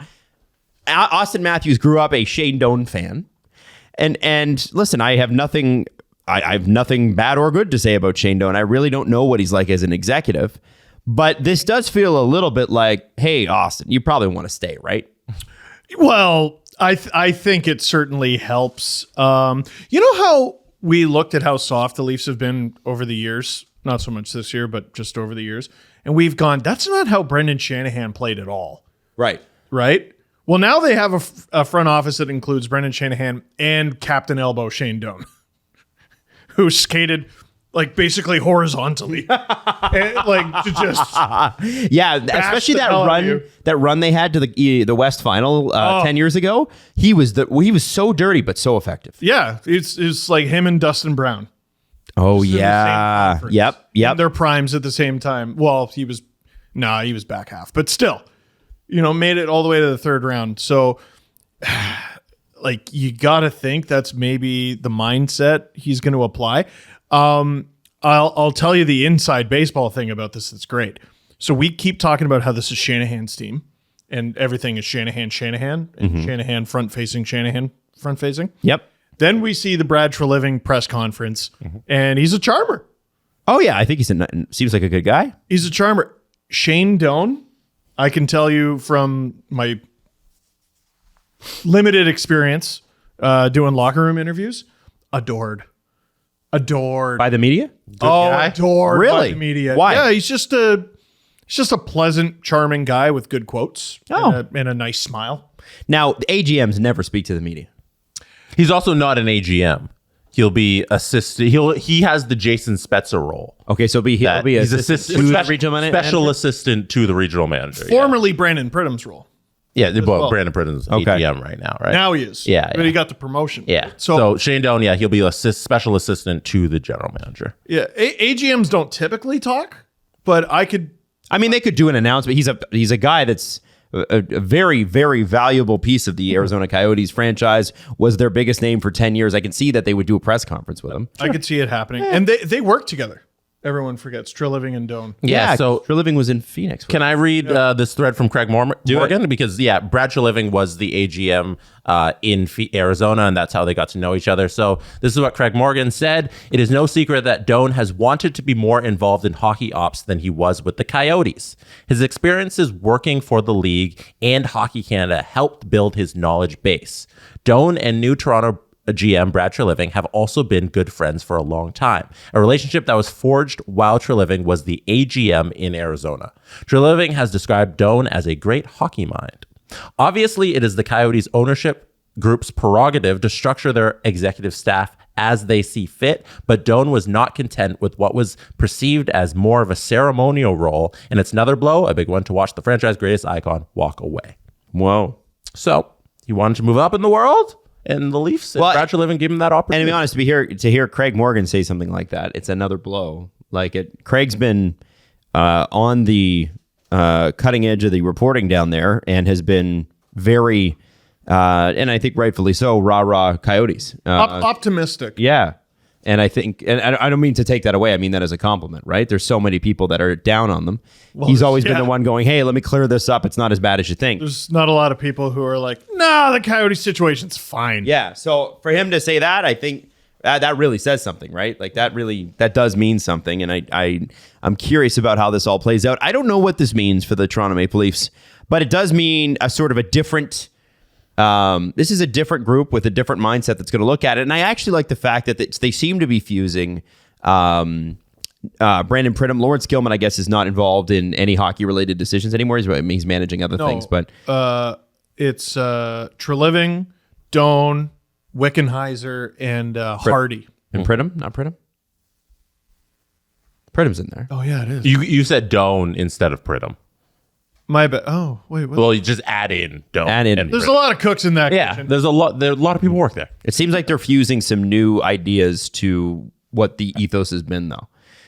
Austin Matthews grew up a Shane Doan fan, and listen, I have nothing bad or good to say about Shane Doan. I really don't know what he's like as an executive, but this does feel a little bit like, hey, Austin, you probably want to stay, right? Well, I think it certainly helps. You know how we looked at how soft the Leafs have been over the years? Not so much this year, but just over the years. And we've gone, that's not how Brendan Shanahan played at all. Right. Right? Well, now they have a front office that includes Brendan Shanahan and Captain Elbow Shane Doan, who skated like basically horizontally, and, like to just Yeah, especially the hell out of that run they had to the West Final 10 years ago. He was so dirty but so effective. yeah, it's like him and Dustin Brown. Oh in the same yeah, conference. yep. In their primes at the same time. Well, he was back half, but still, made it all the way to the third round. So, like, you got to think that's maybe the mindset he's going to apply. I'll tell you the inside baseball thing about this that's great. So we keep talking about how this is Shanahan's team and everything is Shanahan, and Shanahan front facing. Yep. Then we see the Brad Treliving press conference, and he's a charmer. Oh yeah, I think seems like a good guy. He's a charmer. Shane Doan, I can tell you from my limited experience doing locker room interviews, adored By the media? adored Really? by the media. Why? Yeah, he's just a pleasant, charming guy with good quotes and a nice smile. Now, the AGMs never speak to the media. He's also not an AGM. He'll be assistant. He has the Jason Spezza role. Okay, so he'll be He's assistant assistant, to the regional manager? special assistant to the regional manager. Formerly Brandon Pridham's role. Yeah, well. Brandon Pridham's Okay. AGM right now, right? Now he is. Yeah, But yeah. he got the promotion. Yeah. So, So Shane Doan, he'll be a special assistant to the general manager. yeah, AGMs don't typically talk, but I could. I mean, they could do an announcement. He's a guy that's a very, very valuable piece of the Arizona Coyotes franchise, was their biggest name for 10 years. I can see that they would do a press conference with him. I could see it happening. And they work together. Everyone forgets Treliving and Doan. Yeah. So Treliving was in Phoenix. can I read this thread from Craig Morgan? Because, Brad Treliving was the AGM in Arizona, and that's how they got to know each other. So this is what Craig Morgan said. It is no secret that Doan has wanted to be more involved in hockey ops than he was with the Coyotes. His experiences working for the league and Hockey Canada helped build his knowledge base. Doan and new Toronto GM Brad Treliving have also been good friends for a long time, a relationship that was forged while Treliving was the AGM in Arizona. Treliving has described Doan as a great hockey mind. Obviously, it is the Coyotes ownership group's prerogative to structure their executive staff as they see fit, but Doan was not content with what was perceived as more of a ceremonial role, and it's another blow, a big one, to watch the franchise greatest icon walk away. Whoa. So, he wanted to move up in the world, and the Leafs and Brad Treliving gave him that opportunity. And to be honest, to hear Craig Morgan say something like that, it's another blow. Craig's been on the cutting edge of the reporting down there and has been very, and I think rightfully so, rah-rah Coyotes. Optimistic. Yeah. And I think, and I don't mean to take that away. I mean that as a compliment, right? There's so many people that are down on them. Well, he's always been the one going, hey, let me clear this up. It's not as bad as you think. There's not a lot of people who are like, nah, the Coyote situation's fine. Yeah. So for him to say that, I think that really says something, right? Like that does mean something. And I'm curious about how this all plays out. I don't know what this means for the Toronto Maple Leafs, but it does mean a sort of a different, this is a different group with a different mindset that's going to look at it. And I actually like the fact that they seem to be fusing Brandon Pridham. Lawrence Gilman, I guess, is not involved in any hockey-related decisions anymore. He's managing other things. But it's Treliving, Doan, Wickenheiser, and Hardy. And Pridham? Not Pridham? Pridham's in there. Oh, yeah, it is. You said Doan instead of Pridham. My bad. Oh, wait. What? Well, you just add in Doan. There's a lot of cooks in that kitchen. There's a lot of people work there. It seems like they're fusing some new ideas to what the ethos has been, though.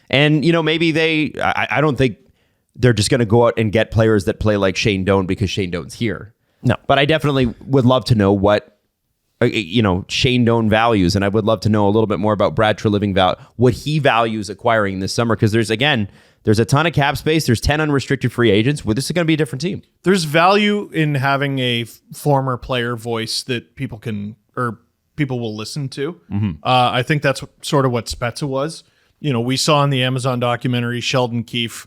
And, maybe I don't think they're just going to go out and get players that play like Shane Doan because Shane Doan's here. No. But I definitely would love to know what, Shane Doan values. And I would love to know a little bit more about Brad Treliving, what he values acquiring this summer. Because there's a ton of cap space. There's 10 unrestricted free agents. Well, this is going to be a different team. There's value in having a former player voice that people will listen to. Mm-hmm. I think that's sort of what Spezza was. We saw in the Amazon documentary, Sheldon Keefe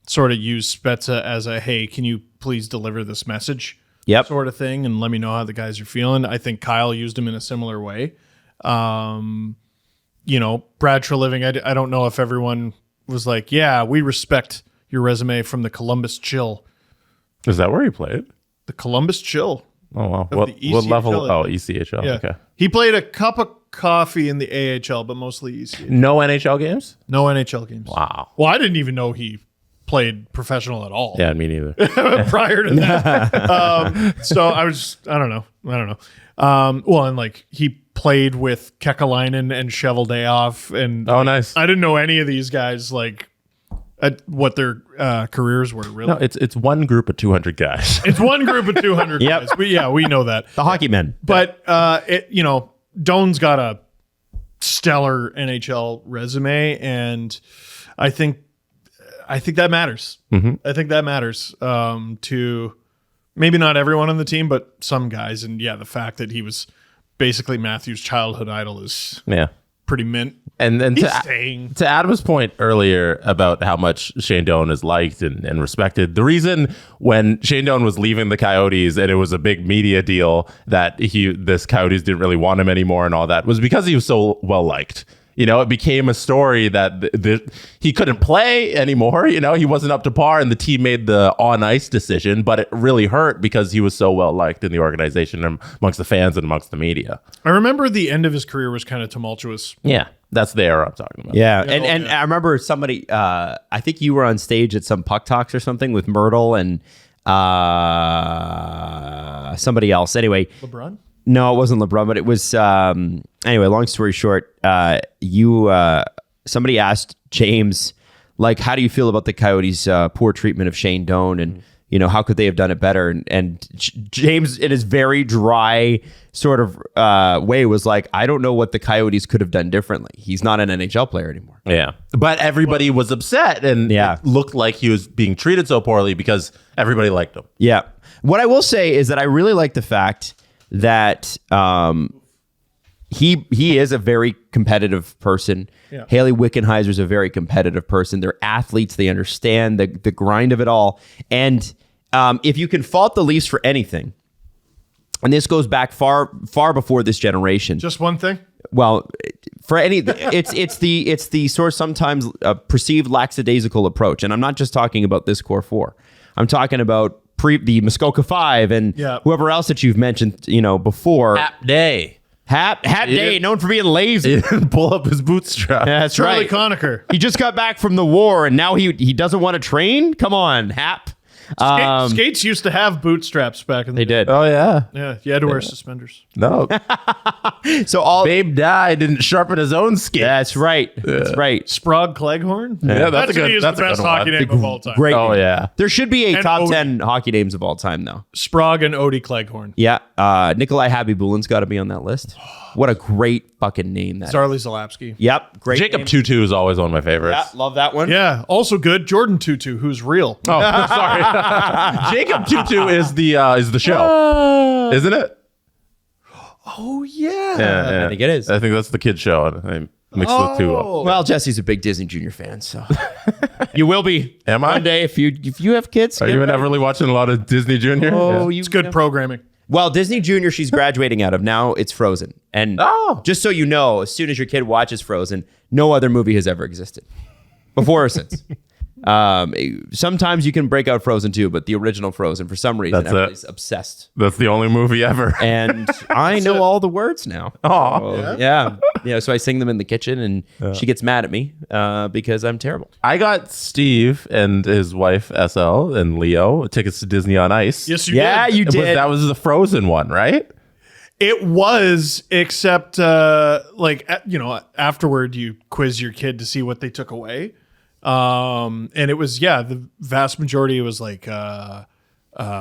sort of used Spezza as a, hey, can you please deliver this message? Yep. Sort of thing, and let me know how the guys are feeling. I think Kyle used him in a similar way. Brad Treliving, I don't know if everyone was like, yeah, we respect your resume from the Columbus Chill. Is that where he played? The Columbus Chill. Oh, wow. What level? Oh, ECHL. Yeah. Okay. He played a cup of coffee in the AHL, but mostly ECHL. No NHL games? No NHL games. Wow. Well, I didn't even know he played professional at all. Yeah, me neither. Prior to that. So I don't know. And he played with Kekalainen and Cheveldayoff. And oh, nice. I didn't know any of these guys, what their careers were, really. No, it's one group of 200 guys. It's one group of 200 guys. We know that. The hockey men. But, Doan's got a stellar NHL resume, and I think that matters. Mm-hmm. I think that matters to maybe not everyone on the team, but some guys. And the fact that he was basically Matthew's childhood idol is pretty mint. And then to Adam's point earlier about how much Shane Doan is liked and respected, the reason when Shane Doan was leaving the Coyotes and it was a big media deal that this Coyotes didn't really want him anymore and all that was because he was so well liked. It became a story that he couldn't play anymore. He wasn't up to par, and the team made the on-ice decision, but it really hurt because he was so well-liked in the organization and amongst the fans and amongst the media. I remember the end of his career was kind of tumultuous. Yeah, that's the era I'm talking about. Yeah, and I remember somebody, I think you were on stage at some Puck Talks or something with Myrtle and somebody else. Anyway. LeBron? No, it wasn't LeBron, but it was anyway, long story short, somebody asked James, how do you feel about the Coyotes' poor treatment of Shane Doan, and how could they have done it better? And James, in his very dry sort of way, was like, I don't know what the Coyotes could have done differently. He's not an NHL player anymore. Yeah, but everybody was upset, and it looked like he was being treated so poorly because everybody liked him. Yeah. What I will say is that I really like the fact that he is a very competitive person. Yeah. Haley Wickenheiser's a very competitive person. They're athletes. They understand the grind of it all. And if you can fault the Leafs for anything, and this goes back far before this generation. Just one thing? Well, for any, it's the sort of sometimes perceived lackadaisical approach. And I'm not just talking about this core four. I'm talking about the Muskoka Five and whoever else that you've mentioned, before. Hap Day. Hap Day, known for being lazy. He didn't pull up his bootstrap. That's Charlie right. Conacher. He just got back from the war and now he doesn't want to train? Come on, Hap. Skates used to have bootstraps back in the They day. did. Oh yeah. Yeah, you had to wear suspenders. No. So all Babe died, didn't sharpen his own skin. that's right. That's right. Sprague Cleghorn? Yeah, that's That a to me good. is That's the a best good hockey one. name of all time. Great. Oh name. yeah. There should be a And top Odie. 10 hockey names of all time, though. Sprague and Odie Cleghorn. Yeah. Nikolai Habibulin's got to be on that list. What a great fucking name that is. Zarly Zalapsky. Yep. Great. Jacob name. Tutu is always one of my favorites. Yeah, love that one. Yeah, also good. Jordan Tutu, who's real. Oh, sorry. Jacob Tutu is the show, isn't it? Oh, yeah. Yeah, I think it is. I think that's the kid show, and I mixed the two up. Well, Jesse's a big Disney Junior fan, so you will be. Am I? One day if you have kids. Are get you and ready. Everly watching a lot of Disney Junior? Oh, Yeah. you It's good programming. Well, Disney Junior, she's graduating out of now. It's Frozen, and just so you know, as soon as your kid watches Frozen, no other movie has ever existed, before or since. Sometimes you can break out Frozen too, but the original Frozen, for some reason, That's it. everybody's obsessed. That's the only movie ever. And I know all the words now. Aw. Yeah. So I sing them in the kitchen, and she gets mad at me because I'm terrible. I got Steve and his wife SL and Leo tickets to Disney on Ice. Yes, you Yeah, did. you did. That was the Frozen one, right? It was, except afterward you quiz your kid to see what they took away. And it was, the vast majority was like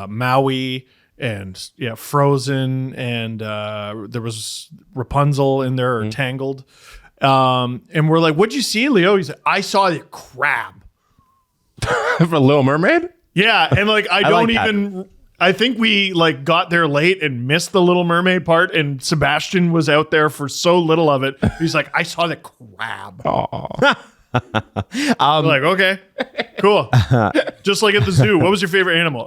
Maui and Frozen, and there was Rapunzel in there, or Tangled. And we're like, what'd you see, Leo? He said, I saw the crab. For Little Mermaid? Yeah, and like I think we like got there late and missed the Little Mermaid part, and Sebastian was out there for so little of it. He's like, I saw the crab. We're like, okay, cool. Just like at the zoo. What was your favorite animal?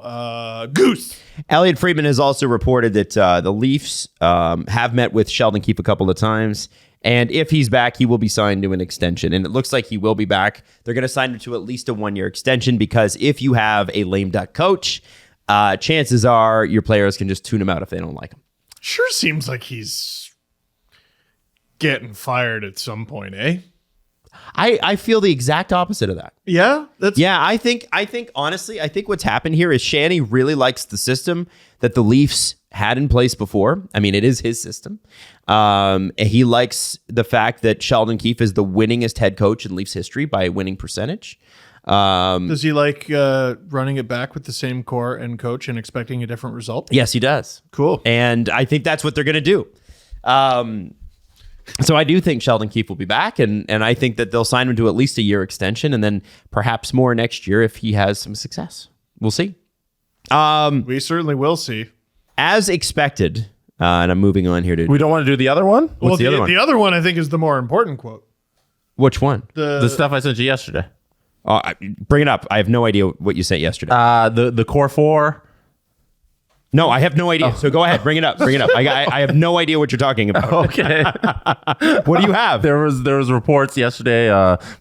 Goose. Elliot Friedman has also reported that the Leafs have met with Sheldon Keefe a couple of times. And if he's back, he will be signed to an extension. And it looks like he will be back. They're going to sign him to at least a 1-year extension, because if you have a lame duck coach, chances are your players can just tune him out if they don't like him. Sure seems like he's getting fired at some point, eh? I feel the exact opposite of that. Yeah, I think honestly, I think what's happened here is Shanny really likes the system that the Leafs had in place before. I mean, it is his system. He likes the fact that Sheldon Keefe is the winningest head coach in Leafs history by winning percentage. Does he like running it back with the same core and coach and expecting a different result? Yes, he does. Cool. And I think that's what they're going to do. So I do think Sheldon Keefe will be back, and I think that they'll sign him to at least a year extension, and then perhaps more next year if he has some success. We'll see. We certainly will see. As expected, and I'm moving on here to We don't want to do the other one? What's the other one? The other one I think is the more important quote. Which one? The stuff I sent you yesterday. Bring it up. I have no idea what you sent yesterday. The core four. No, I have no idea. So go ahead, bring it up. Bring it up. I have no idea what you're talking about. Okay. What do you have? There was reports yesterday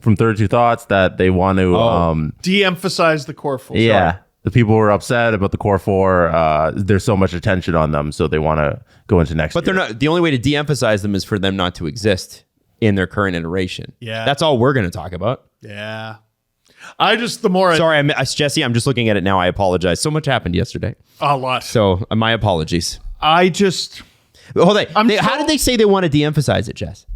from 32 Thoughts that they want to De-emphasize the core full. yeah. The people were upset about the core four. There's so much attention on them, so they want to go into next But year. they're not. The only way to de-emphasize them is for them not to exist in their current iteration. Yeah. That's all we're going to talk about. Yeah. The more Sorry, Jesse. I'm just looking at it now. I apologize. So much happened yesterday. a lot. So my apologies. I'm Hold on. How did they say they want to de-emphasize it, Jess?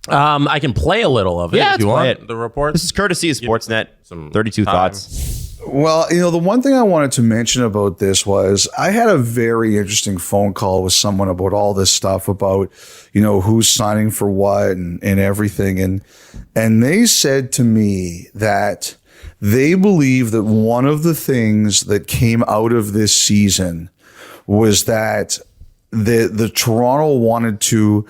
I can play a little of it Yeah, if you let's play want. it. The reports. This is courtesy of Sportsnet. 32 time. Thoughts. Well, the one thing I wanted to mention about this was I had a very interesting phone call with someone about all this stuff about, who's signing for what and everything. And they said to me that they believe that one of the things that came out of this season was that the Toronto wanted to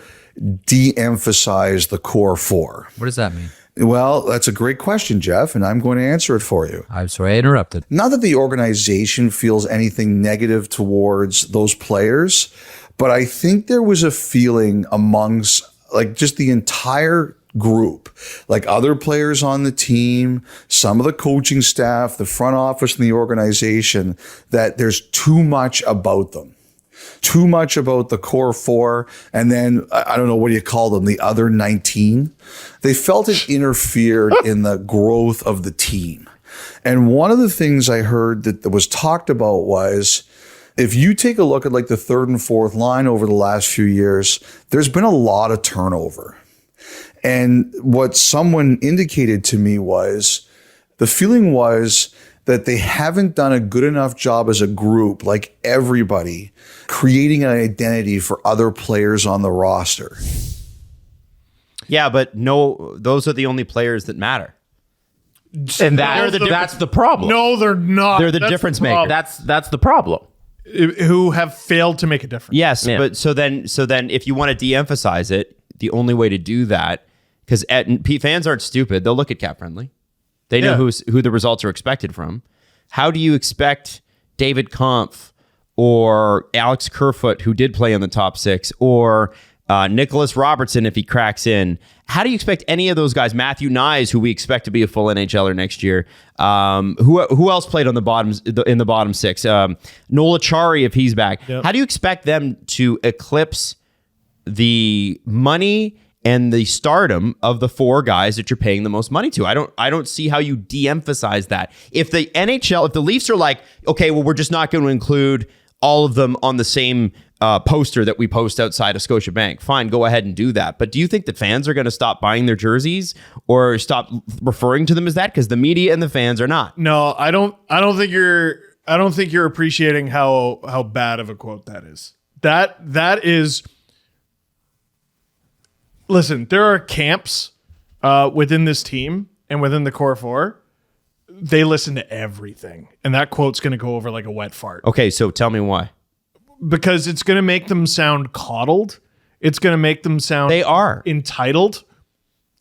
de-emphasize the core four. What does that mean? Well, that's a great question, Jeff, and I'm going to answer it for you. I'm sorry I interrupted. Not that the organization feels anything negative towards those players, but I think there was a feeling amongst just the entire group, like other players on the team, some of the coaching staff, the front office and the organization, that there's too much about them. Too much about the core four, and then I don't know, what do you call them, the other 19? They felt it interfered in the growth of the team. And one of the things I heard that was talked about was, if you take a look at like the third and fourth line over the last few years, there's been a lot of turnover. And what someone indicated to me was, the feeling was that they haven't done a good enough job as a group, like everybody, creating an identity for other players on the roster. Yeah, but no, those are the only players that matter. And that's the problem. No, they're not. They're the That's difference the problem. maker. That's the problem. Who have failed to make a difference. Yes, but so then if you want to de-emphasize it, the only way to do that, because fans aren't stupid, they'll look at Cap Friendly. They know who the results are expected from. How do you expect David Kampf or Alex Kerfoot, who did play in the top six, or Nicholas Robertson, if he cracks in, how do you expect any of those guys, Matthew Nyes, who we expect to be a full NHLer next year, who else played on in the bottom six, Noel Achari, if he's back, how do you expect them to eclipse the money and the stardom of the four guys that you're paying the most money to? I don't see how you de-emphasize that. If the Leafs are like, okay, well, we're just not going to include all of them on the same poster that we post outside of Scotiabank, fine, go ahead and do that. But do you think that fans are going to stop buying their jerseys or stop referring to them as that? Because the media and the fans are not. No, I don't think you're appreciating how bad of a quote that is. That is. Listen, there are camps within this team and within the core four. They listen to everything, and that quote's going to go over like a wet fart. Okay, so tell me why. Because it's going to make them sound coddled. It's going to make them sound entitled.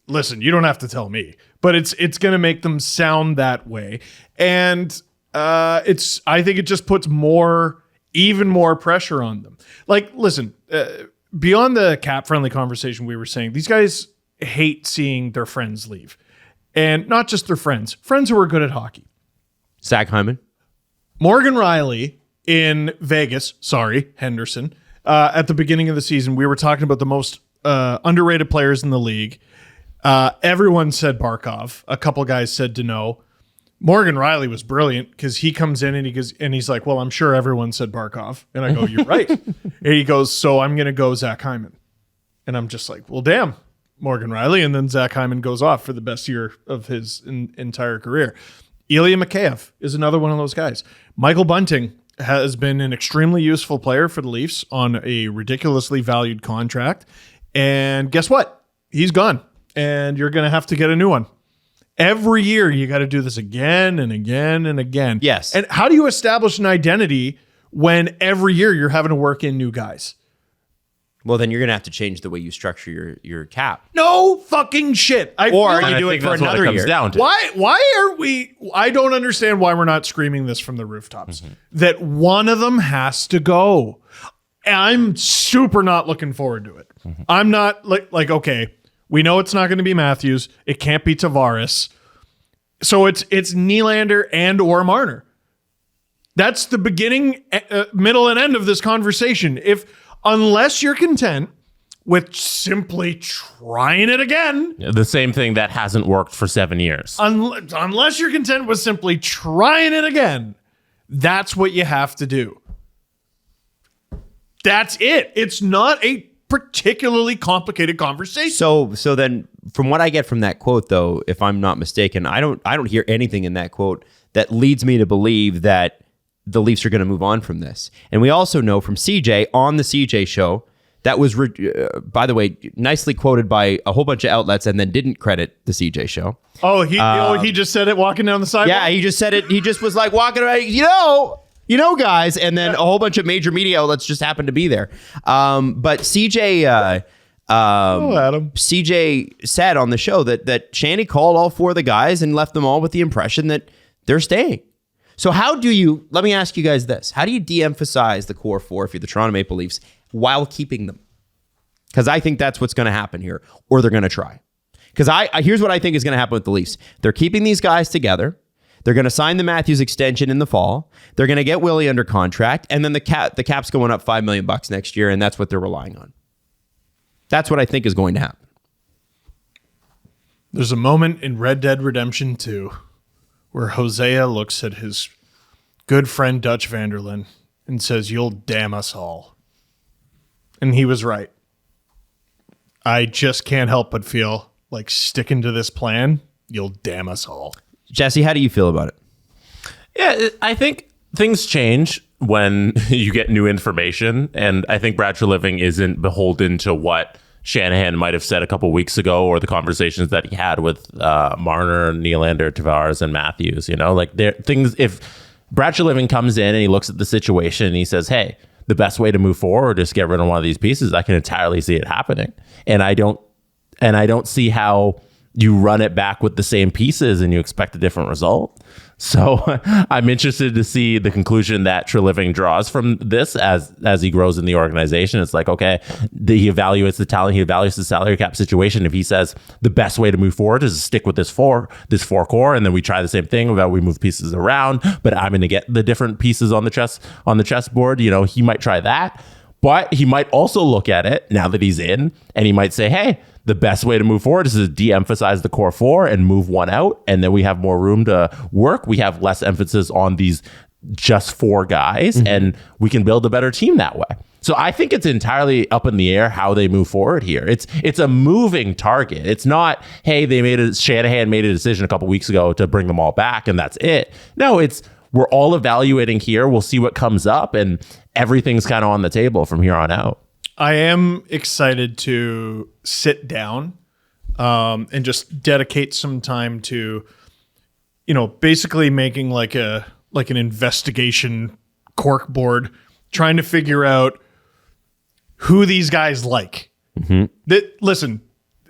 Listen, you don't have to tell me, but it's going to make them sound that way, and I think it just puts even more pressure on them. Like, listen. Beyond the cap-friendly conversation we were saying, these guys hate seeing their friends leave. And not just their friends who are good at hockey. Zach Hyman. Morgan Rielly in Vegas, Henderson, at the beginning of the season, we were talking about the most underrated players in the league. Everyone said Barkov. A couple guys said Deneau. Morgan Rielly was brilliant because he comes in and he's like, well, I'm sure everyone said Barkov. And I go, you're right. And he goes, so I'm going to go Zach Hyman. And I'm just like, well, damn, Morgan Rielly. And then Zach Hyman goes off for the best year of his entire career. Ilya Mikheyev is another one of those guys. Michael Bunting has been an extremely useful player for the Leafs on a ridiculously valued contract. And guess what? He's gone. And you're going to have to get a new one. Every year, you got to do this again and again and again. Yes. And how do you establish an identity when every year you're having to work in new guys? Well, then you're going to have to change the way you structure your cap. No fucking shit. Or you do it for another year. Why aren't we? I don't understand why we're not screaming this from the rooftops. That one of them has to go. I'm super not looking forward to it. I'm not like okay. We know it's not going to be Matthews. It can't be Tavares. So it's Nylander and or Marner. That's the beginning, middle, and end of this conversation. Unless you're content with simply trying it again. The same thing that hasn't worked for 7 years. Unless you're content with simply trying it again, that's what you have to do. That's it. It's not a particularly complicated conversation. So then from what I get from that quote, though, if I'm not mistaken, I don't hear anything in that quote that leads me to believe that the Leafs are going to move on from this. And we also know from CJ on the CJ show, that was, by the way, nicely quoted by a whole bunch of outlets and then didn't credit the CJ show. Oh, he just said it walking down the sidewalk? Yeah, he just said it. He just was like walking around, guys, and then a whole bunch of major media outlets just happened to be there. But CJ, Adam. CJ said on the show that Shanny called all four of the guys and left them all with the impression that they're staying. So let me ask you guys this. How do you de-emphasize the core four if you're the Toronto Maple Leafs while keeping them? Because I think that's what's going to happen here, or they're going to try. Because here's what I think is going to happen with the Leafs. They're keeping these guys together. They're going to sign the Matthews extension in the fall. They're going to get Willie under contract, and then the cap's going up $5 million next year, and that's what they're relying on. That's what I think is going to happen. There's a moment in Red Dead Redemption 2 where Hosea looks at his good friend Dutch Vanderlyn and says, "You'll damn us all." And he was right. I just can't help but feel like sticking to this plan, you'll damn us all. Jesse, how do you feel about it? Yeah, I think things change when you get new information. And I think Brad Treliving isn't beholden to what Shanahan might have said a couple weeks ago or the conversations that he had with Marner, Nylander, Tavares, and Matthews. You know, like things. If Brad Treliving comes in and he looks at the situation and he says, "Hey, the best way to move forward is get rid of one of these pieces," I can entirely see it happening. And I don't see how you run it back with the same pieces and you expect a different result. So I'm interested to see the conclusion that Treliving draws from this as he grows in the organization. It's like, okay, he evaluates the talent, he evaluates the salary cap situation. If he says the best way to move forward is to stick with this four core, and then we try the same thing about we move pieces around, but I'm going to get the different pieces on the chessboard. You know, he might try that, but he might also look at it now that he's in, and he might say, hey, the best way to move forward is to de-emphasize the core four and move one out. And then we have more room to work. We have less emphasis on these just four guys, and we can build a better team that way. So I think it's entirely up in the air how they move forward here. It's a moving target. It's not, hey, Shanahan made a decision a couple weeks ago to bring them all back and that's it. No, we're all evaluating here. We'll see what comes up, and everything's kind of on the table from here on out. I am excited to sit down and just dedicate some time to, basically making like an investigation corkboard, trying to figure out who these guys like. Listen,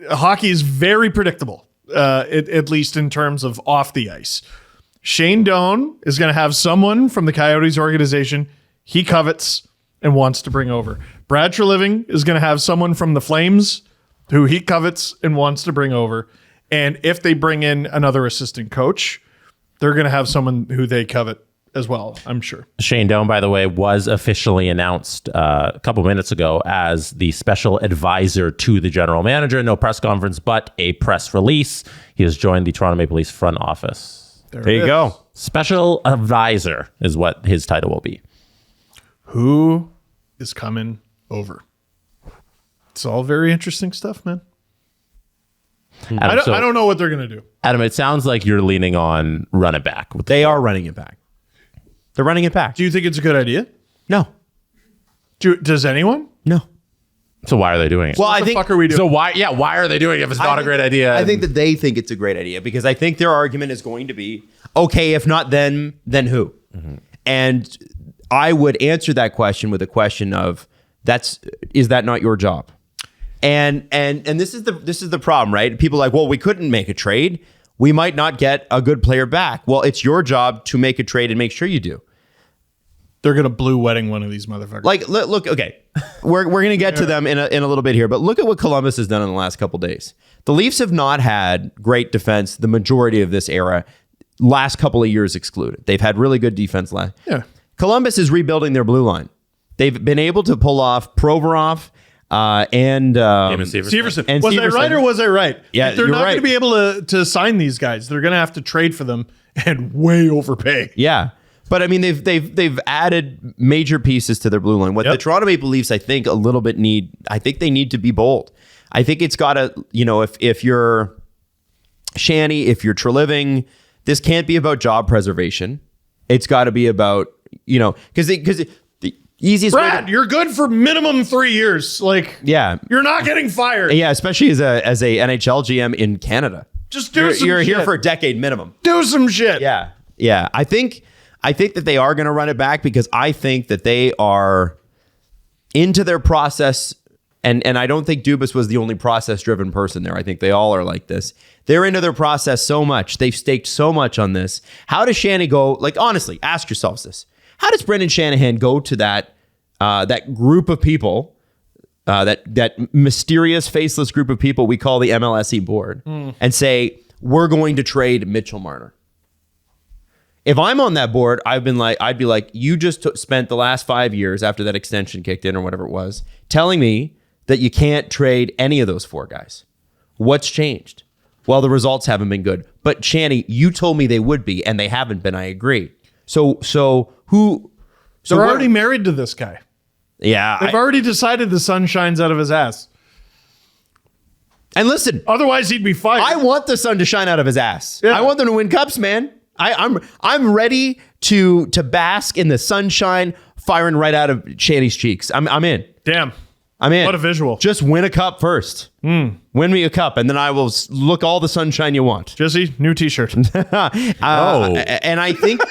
hockey is very predictable, at least in terms of off the ice. Shane Doan is going to have someone from the Coyotes organization he covets and wants to bring over. Brad Treliving is going to have someone from the Flames who he covets and wants to bring over. And if they bring in another assistant coach, they're going to have someone who they covet as well, I'm sure. Shane Doan, by the way, was officially announced a couple minutes ago as the special advisor to the general manager. No press conference, but a press release. He has joined the Toronto Maple Leafs front office. There you go. Special advisor is what his title will be. Who is coming over? It's all very interesting stuff, man. Adam, I don't know what they're going to do. Adam, it sounds like you're leaning on run it back. They are running it back. They're running it back. Do you think it's a good idea? No. Does anyone? No. So why are they doing it? Well, What the fuck are we doing? So why are they doing it if it's not a great idea? I think that they think it's a great idea because I think their argument is going to be, okay, if not then who? And I would answer that question with a question of, is that not your job? And this is the problem, right? People are like, well, we couldn't make a trade. We might not get a good player back. Well, it's your job to make a trade and make sure you do. They're going to blue wedding one of these motherfuckers. Like, look, okay, we're going to get to them in a little bit here, but look at what Columbus has done in the last couple days. The Leafs have not had great defense the majority of this era, last couple of years excluded. They've had really good defense last. Yeah. Columbus is rebuilding their blue line. They've been able to pull off Provorov and Severson. And was Severson. I right or was I right? Yeah, they're not going to be able to sign these guys. They're going to have to trade for them and way overpay. Yeah. But I mean, they've added major pieces to their blue line. What the Toronto Maple Leafs, I think, a little bit they need to be bold. I think it's got to, if you're Shanny, if you're Treliving, this can't be about job preservation. It's got to be about, because the easiest Brad, you're good for minimum 3 years. Like, yeah, you're not getting fired. Yeah, especially as a NHL GM in Canada. Just do some shit. You're here for a decade minimum. Do some shit. Yeah. I think that they are going to run it back because I think that they are into their process. And I don't think Dubas was the only process-driven person there. I think they all are like this. They're into their process so much. They've staked so much on this. How does Shanahan go? Like, honestly, ask yourselves this. How does Brendan Shanahan go to that group of people, that mysterious, faceless group of people we call the MLSE board, and say, we're going to trade Mitchell Marner? If I'm on that board, I'd be like, you just spent the last 5 years after that extension kicked in or whatever it was, telling me that you can't trade any of those four guys. What's changed? Well, the results haven't been good. But Channy, you told me they would be, and they haven't been. I agree. So who? So They're already married to this guy. Yeah. They've already decided the sun shines out of his ass. And listen, Otherwise, he'd be fired. I want the sun to shine out of his ass. Yeah. I want them to win cups, man. I'm ready to bask in the sunshine, firing right out of Channy's cheeks. I'm in. Damn. I'm in. What a visual. Just win a cup first. Win me a cup, and then I will look all the sunshine you want. Jesse, new T-shirt. And I think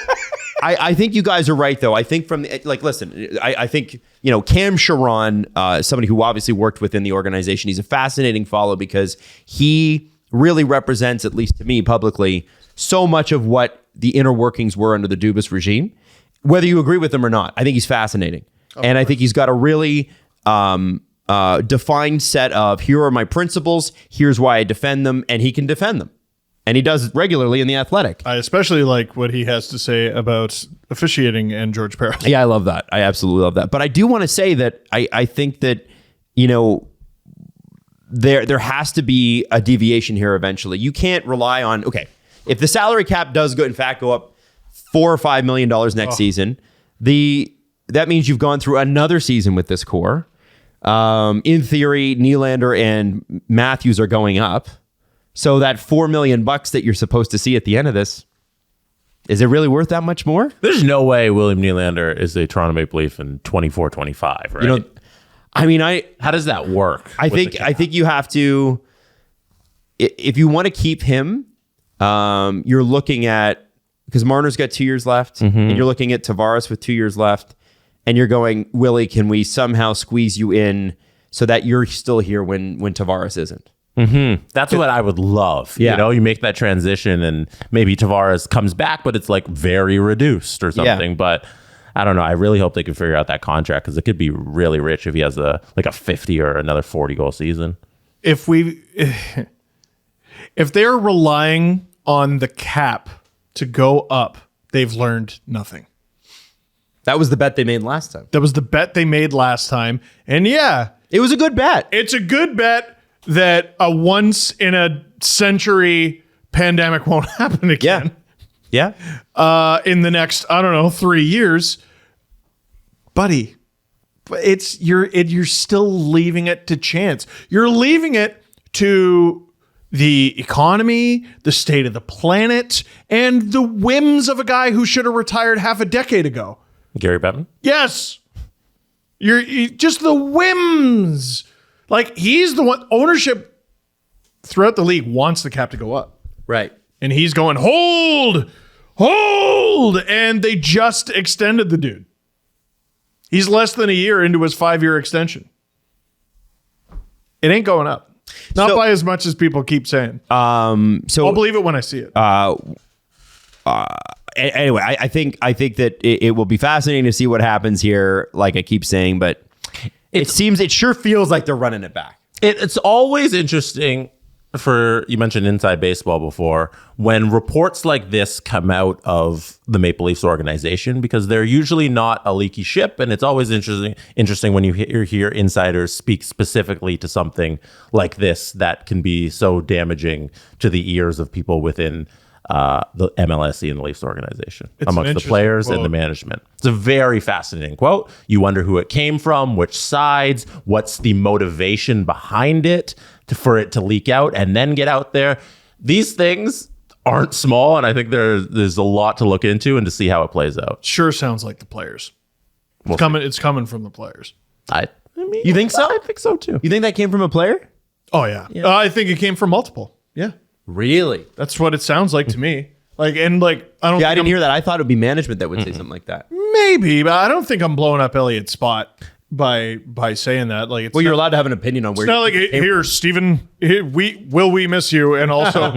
I think you guys are right, though. I think listen, I think, Cam Sharon, somebody who obviously worked within the organization, he's a fascinating follow because he really represents, at least to me publicly, so much of what the inner workings were under the Dubas regime, whether you agree with him or not. I think he's fascinating. And I think he's got a really defined set of, here are my principles, here's why I defend them, and he can defend them. And he does it regularly in The Athletic. I especially like what he has to say about officiating and George Parra. Yeah, I love that. I absolutely love that. But I do want to say that I think that, there has to be a deviation here eventually. You can't rely on, okay, if the salary cap does go up $4 or $5 million next season, that means you've gone through another season with this core. In theory, Nylander and Matthews are going up. So that $4 million that you're supposed to see at the end of this, is it really worth that much more? There's no way William Nylander is a Toronto Maple Leaf in 24-25, right? How does that work? I think you have to, if you want to keep him, you're looking at, because Marner's got 2 years left, and you're looking at Tavares with 2 years left, and you're going, Willie, can we somehow squeeze you in so that you're still here when Tavares isn't? That's what I would love. Yeah. You make that transition and maybe Tavares comes back, but it's like very reduced or something. Yeah. But I don't know. I really hope they can figure out that contract because it could be really rich if he has a 50 or another 40 goal season. If they're relying on the cap to go up, they've learned nothing. That was the bet they made last time. That was the bet they made last time. And yeah, It was a good bet. it's a good bet that a once in a century pandemic won't happen again. Yeah. In the next, 3 years. Buddy, but you're still leaving it to chance. You're leaving it to the economy, the state of the planet, and the whims of a guy who should have retired half a decade ago. Gary Bettman? Yes. You're just the whims. Like, he's the one. Ownership throughout the league wants the cap to go up. Right. And he's going, hold. And they just extended the dude. He's less than a year into his 5-year extension. It ain't going up. Not by as much as people keep saying. So I'll believe it when I see it. Anyway, I think that it will be fascinating to see what happens here, like I keep saying, but it sure feels like they're running it back. It's always interesting you mentioned Inside Baseball before, when reports like this come out of the Maple Leafs organization, because they're usually not a leaky ship. And it's always interesting when you hear insiders speak specifically to something like this that can be so damaging to the ears of people within the MLSE and the Leafs organization, amongst the players and the management. It's a very fascinating quote. You wonder who it came from, which sides, what's the motivation behind it for it to leak out and then get out there. These things aren't small, and I think there's a lot to look into and to see how it plays out. Sure sounds like the players. It's coming from the players. I mean, You think so? I think so too. You think that came from a player? Oh, yeah. I think it came from multiple. Yeah. Really? That's what it sounds like to me. I don't Yeah, I didn't hear that. I thought it would be management that would say something like that. Maybe, but I don't think I'm blowing up Elliott's spot by saying that. Like, it's Well, you're allowed to have an opinion on where. It's not like, here, Stephen, we miss you, and also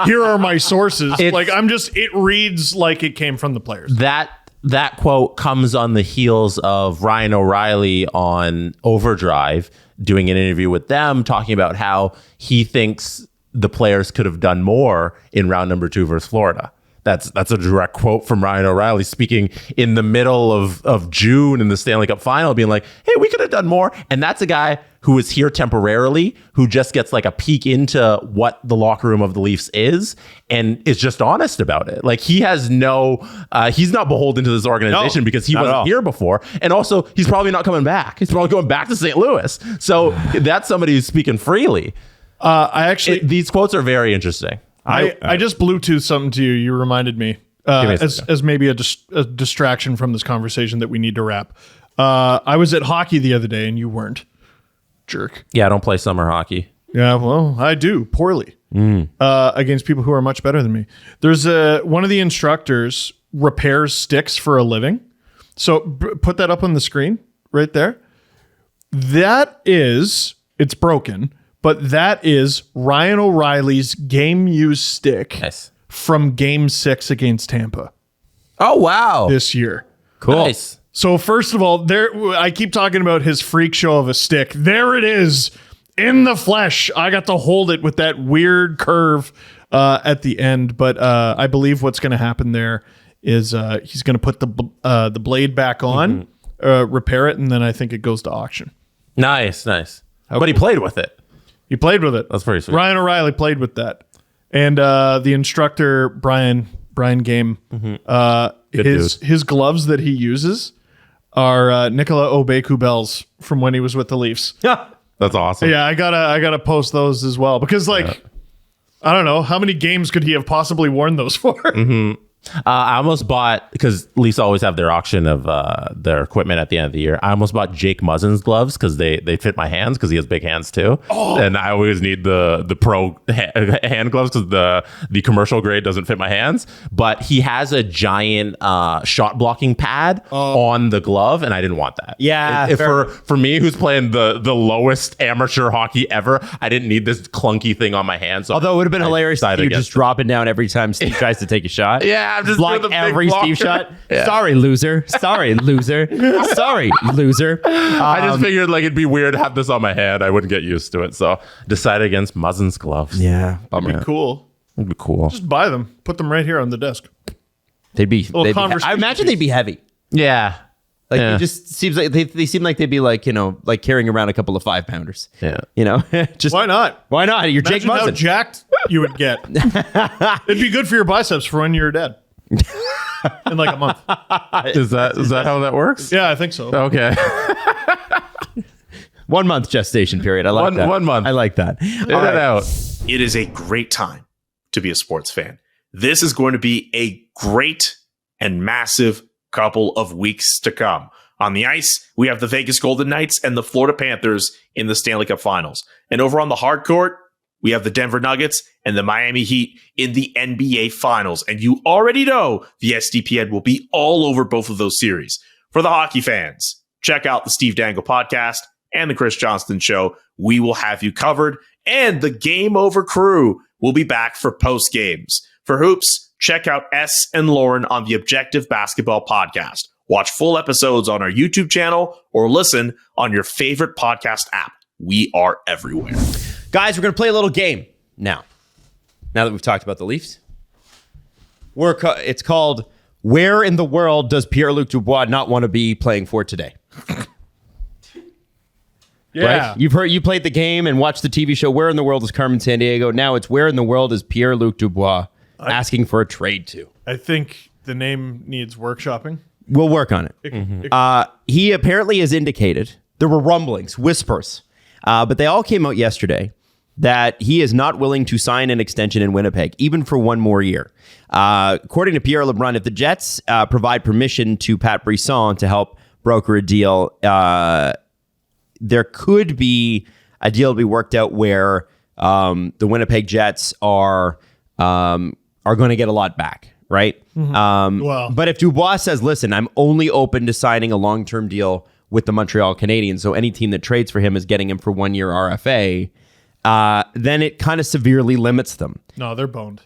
here are my sources. It reads like it came from the players. That quote comes on the heels of Ryan O'Reilly on Overdrive doing an interview with them, talking about how he thinks the players could have done more in round number 2 versus Florida. That's a direct quote from Ryan O'Reilly speaking in the middle of June in the Stanley Cup Final, being like, hey, we could have done more. And that's a guy who is here temporarily, who just gets like a peek into what the locker room of the Leafs is and is just honest about it. Like he has he's not beholden to this organization because he wasn't here before. And also he's probably not coming back. He's probably going back to St. Louis. So that's somebody who's speaking freely. These quotes are very interesting. I just Bluetooth something to you. You reminded me as maybe a distraction from this conversation that we need to wrap. I was at hockey the other day and you weren't. Jerk. Yeah, I don't play summer hockey. Yeah, well, I do poorly against people who are much better than me. There's one of the instructors repairs sticks for a living. So put that up on the screen right there. It's broken, but that is Ryan O'Reilly's game used stick from Game 6 against Tampa. Oh, wow. This year. Cool. Nice. So first of all, I keep talking about his freak show of a stick. There it is in the flesh. I got to hold it with that weird curve at the end. But I believe what's going to happen there is he's going to put the blade back on, repair it, and then I think it goes to auction. Nice. But he played with it. He played with it. That's pretty sweet. Ryan O'Reilly played with that. And the instructor, Brian Game, his gloves that he uses are Nicola Obeku-Bells from when he was with the Leafs. That's awesome. Yeah, I gotta post those as well because I don't know how many games could he have possibly worn those for. I almost bought, because Leafs always have their auction of their equipment at the end of the year. I almost bought Jake Muzzin's gloves because they fit my hands because he has big hands too. And I always need the pro hand gloves because the commercial grade doesn't fit my hands. But he has a giant shot blocking pad on the glove, and I didn't want that. Yeah, for me, who's playing the lowest amateur hockey ever, I didn't need this clunky thing on my hands. So although it would have been hilarious if you just drop it down every time Steve tries to take a shot. Yeah. I'm just block every Steve shot. Yeah. Sorry, loser. Sorry, loser. Sorry, loser. I just figured it'd be weird to have this on my hand. I wouldn't get used to it, so decided against Muzzin's gloves. Yeah, that'd be cool. It'd be cool. Just buy them. Put them right here on the desk. I imagine they'd be heavy. Yeah. It just seems like they seem like they'd be like carrying around a couple of 5-pounders. Yeah. Just why not? Why not? You're Imagine Jake Muzzin. how jacked you would get. It'd be good for your biceps for when you're dead. In like a month. Is that how that works? Yeah, I think so. Okay. 1 month gestation period. I like that. 1 month. I like that. It is a great time to be a sports fan. This is going to be a great and massive couple of weeks to come. On the ice, we have the Vegas Golden Knights and the Florida Panthers in the Stanley Cup Finals. And over on the hard court, we have the Denver Nuggets and the Miami Heat in the NBA Finals. And you already know the SDPN will be all over both of those series. For the hockey fans, check out the Steve Dangle Podcast and the Chris Johnston Show. We will have you covered. And the Game Over crew will be back for post games. For hoops, check out S and Lauren on the Objective Basketball Podcast. Watch full episodes on our YouTube channel or listen on your favorite podcast app. We are everywhere. Guys, we're going to play a little game now that we've talked about the Leafs. It's called Where in the World Does Pierre-Luc Dubois Not Want to Be Playing For Today? Yeah. Right? You played the game and watched the TV show Where in the World is Carmen Sandiego? Now it's Where in the World is Pierre-Luc Dubois asking for a trade to? I think the name needs workshopping. We'll work on it. He apparently has indicated, there were rumblings, whispers, but they all came out yesterday, that he is not willing to sign an extension in Winnipeg, even for one more year. According to Pierre LeBrun, if the Jets provide permission to Pat Brisson to help broker a deal, there could be a deal to be worked out where the Winnipeg Jets are going to get a lot back. Right. But if Dubois says, listen, I'm only open to signing a long-term deal with the Montreal Canadiens, so any team that trades for him is getting him for 1 year RFA, then it kind of severely limits them. No, they're boned.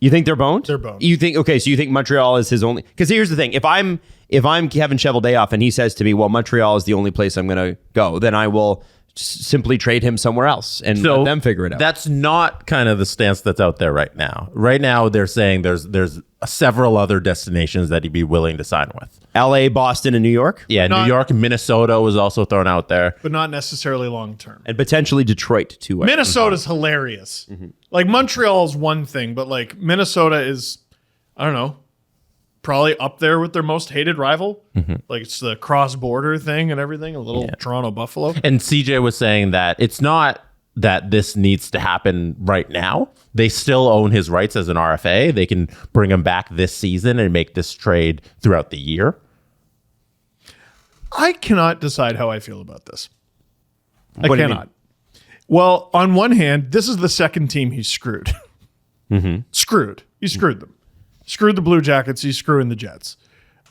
You think they're boned? They're boned. You think, okay, so you think Montreal is his only, because here's the thing. If I'm Kevin Cheveldayoff and he says to me, well, Montreal is the only place I'm going to go, then I will simply trade him somewhere else and let them figure it out. That's not kind of the stance that's out there right now. Right now, they're saying there's several other destinations that he'd be willing to sign with. LA, Boston, and New York? Yeah, New York, Minnesota was also thrown out there. But not necessarily long term. And potentially Detroit, too. Minnesota's hilarious. Like, Montreal's one thing, but, like, Minnesota is, I don't know, probably up there with their most hated rival. Like, it's the cross-border thing and everything, a little Toronto Buffalo. And CJ was saying that it's not that this needs to happen right now. They still own his rights as an RFA. They can bring him back this season and make this trade throughout the year. I cannot decide how I feel about this. I What do you cannot. Well, on one hand, this is the second team he's screwed. Screwed. He screwed them. Screwed the Blue Jackets. He's screwing the Jets.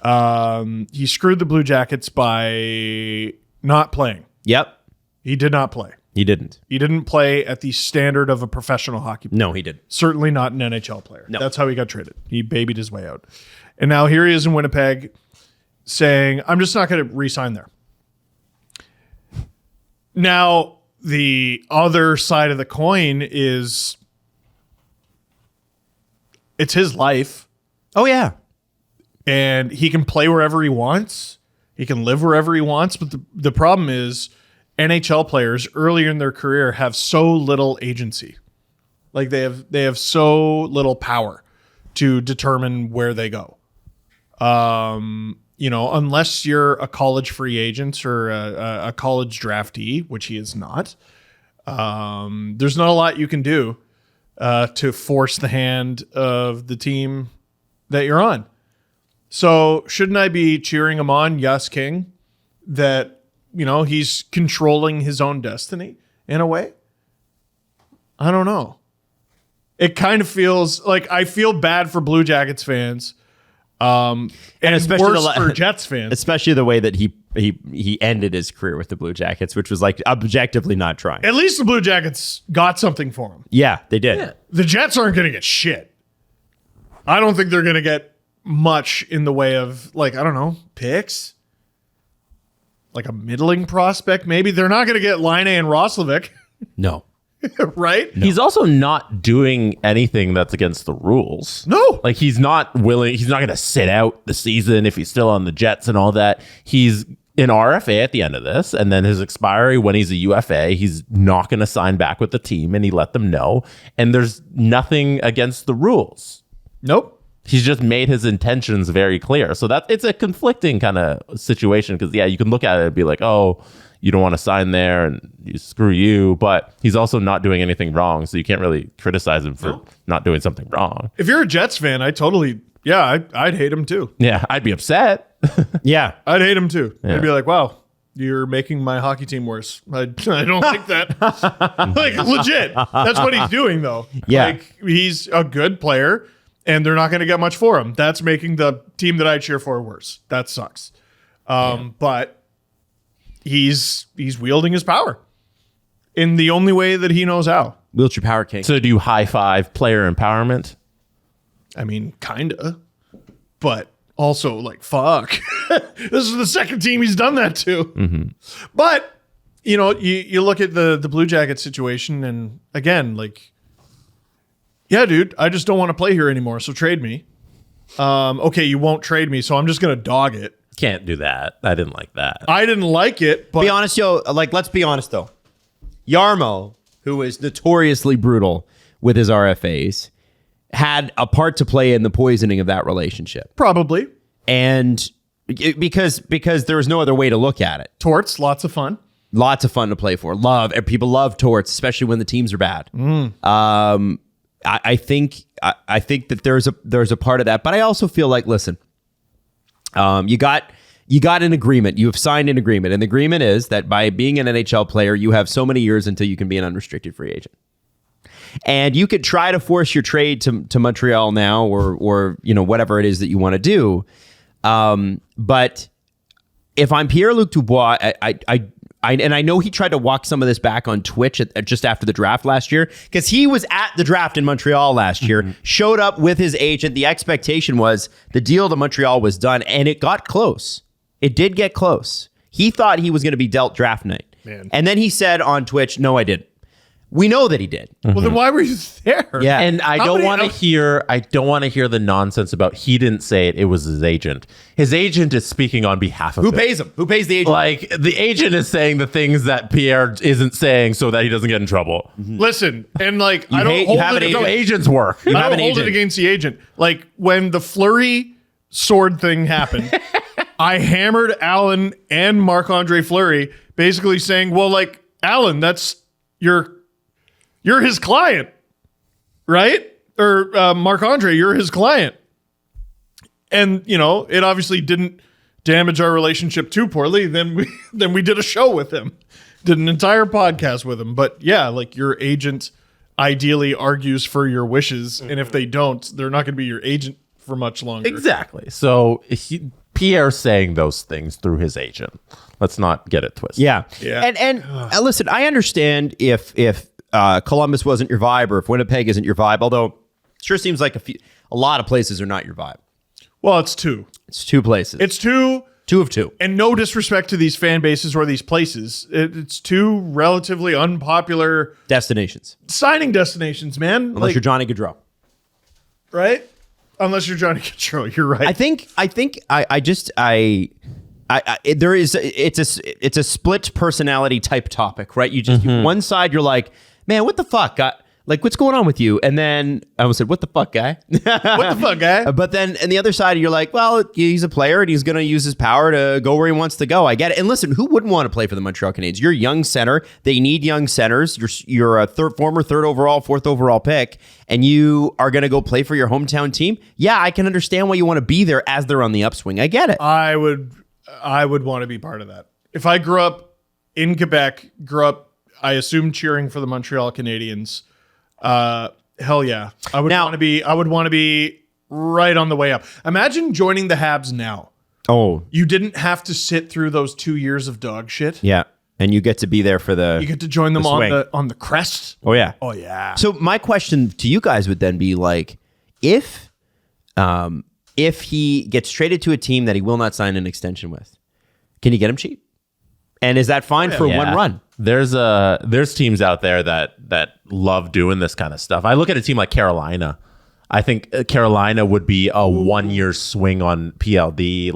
He screwed the Blue Jackets by not playing. Yep. He did not play. He didn't. He didn't play at the standard of a professional hockey player. No, he didn't. Certainly not an NHL player. No. That's how he got traded. He babied his way out. And now here he is in Winnipeg saying, I'm just not going to re-sign there. Now, the other side of the coin is it's his life. Oh, yeah. And he can play wherever he wants. He can live wherever he wants. But the problem is NHL players earlier in their career have so little agency. Like they have so little power to determine where they go. Unless you're a college free agent or a college draftee, which he is not, there's not a lot you can do to force the hand of the team that you're on. So shouldn't I be cheering him on? Yes, King, that, he's controlling his own destiny in a way. I don't know. It kind of feels like I feel bad for Blue Jackets fans. And especially worse for Jets fans. Especially the way that he ended his career with the Blue Jackets, which was like objectively not trying. At least the Blue Jackets got something for him. Yeah, they did. Yeah. The Jets aren't going to get shit. I don't think they're going to get much in the way of, like, I don't know, picks. Like a middling prospect, maybe. They're not going to get Laine and Roslovic. No. Right? No. He's also not doing anything that's against the rules. No. Like he's not going to sit out the season if he's still on the Jets and all that. He's an RFA at the end of this, and then his expiry when he's a UFA, he's not going to sign back with the team, and he let them know. And there's nothing against the rules. Nope. He's just made his intentions very clear. So it's a conflicting kind of situation because, you can look at it and be like, oh, you don't want to sign there and screw you. But he's also not doing anything wrong. So you can't really criticize him for not doing something wrong. If you're a Jets fan, I'd hate him too. Yeah, I'd be upset. Yeah. I'd hate him too. Yeah. I'd be like, wow, you're making my hockey team worse. I don't like that. Like, legit. That's what he's doing, though. Yeah. Like, he's a good player. And they're not going to get much for him. That's making the team that I cheer for worse. That sucks. But he's wielding his power in the only way that he knows how. Wield your power, King. So do you high five player empowerment? I mean, kinda. But also, like, fuck. This is the second team he's done that to. Mm-hmm. But, you look at the Blue Jackets situation, and again, like, yeah, dude, I just don't want to play here anymore, so trade me. Okay, you won't trade me, so I'm just going to dog it. Can't do that. I didn't like that. I didn't like it, but... Be honest, let's be honest, though. Yarmo, who is notoriously brutal with his RFAs, had a part to play in the poisoning of that relationship. Probably. And because there was no other way to look at it. Torts, lots of fun. Lots of fun to play for. People love torts, especially when the teams are bad. I think that there's a part of that, but I also feel like, listen, you got an agreement. You have signed an agreement, and the agreement is that by being an NHL player, you have so many years until you can be an unrestricted free agent. And you could try to force your trade to Montreal now, or whatever it is that you want to do. But if I'm Pierre-Luc Dubois, I know he tried to walk some of this back on Twitch just after the draft last year, because he was at the draft in Montreal last year, showed up with his agent. The expectation was the deal to Montreal was done, and it got close. It did get close. He thought he was going to be dealt draft night. Man. And then he said on Twitch, no, I didn't. We know that he did. Well, then why were you there? Yeah. And I don't want to hear the nonsense about he didn't say it. It was his agent. His agent is speaking on behalf of Who pays him? Who pays the agent? Like the agent is saying the things that Pierre isn't saying so that he doesn't get in trouble. Listen, and like I hate- don't you hold have it an against, Agents work. I have don't an hold it agent. against the agent. Like when the Fleury sword thing happened, I hammered Alan and Marc-Andre Fleury, basically saying, "Well, like Alan, that's you're his client, right? Or Marc-Andre, you're his client." And you know, it obviously didn't damage our relationship too poorly. Then we did a show with him, did an entire podcast with him. But yeah, like your agent ideally argues for your wishes, and if they don't, they're not going to be your agent for much longer. Exactly. So Pierre's saying those things through his agent. Let's not get it twisted. Yeah. Yeah. And listen, I understand if Columbus wasn't your vibe or if Winnipeg isn't your vibe, although it sure seems like a lot of places are not your vibe. Well, it's two. It's two places. It's two. Two of two. And no disrespect to these fan bases or these places. It's two relatively unpopular Destinations. signing destinations, man. Unless you're Johnny Gaudreau. right. Unless you're Johnny Gaudreau, you're right. It's a split personality type topic, right? You just one side you're like, man, what the fuck? Like, what's going on with you? And then I almost said, what the fuck, guy? What the fuck, guy? But then on the other side, you're like, well, he's a player and he's going to use his power to go where he wants to go. I get it. And listen, who wouldn't want to play for the Montreal Canadiens? You're a young center. They need young centers. You're a former third overall, fourth overall pick, and you are going to go play for your hometown team. Yeah, I can understand why you want to be there as they're on the upswing. I get it. I would want to be part of that. If I grew up in Quebec, I assume cheering for the Montreal Canadiens. Hell yeah. I would want to be right on the way up. Imagine joining the Habs now. Oh, You didn't have to sit through those 2 years of dog shit. yeah. And you get to be there for You get to join them swing. on the crest. Oh, yeah. Oh yeah. So my question to you guys would then be like, if he gets traded to a team that he will not sign an extension with, can you get him cheap? And is that fine for one run? There's teams out there that love doing this kind of stuff. I look at a team like Carolina. I think Carolina would be a 1 year swing on PLD,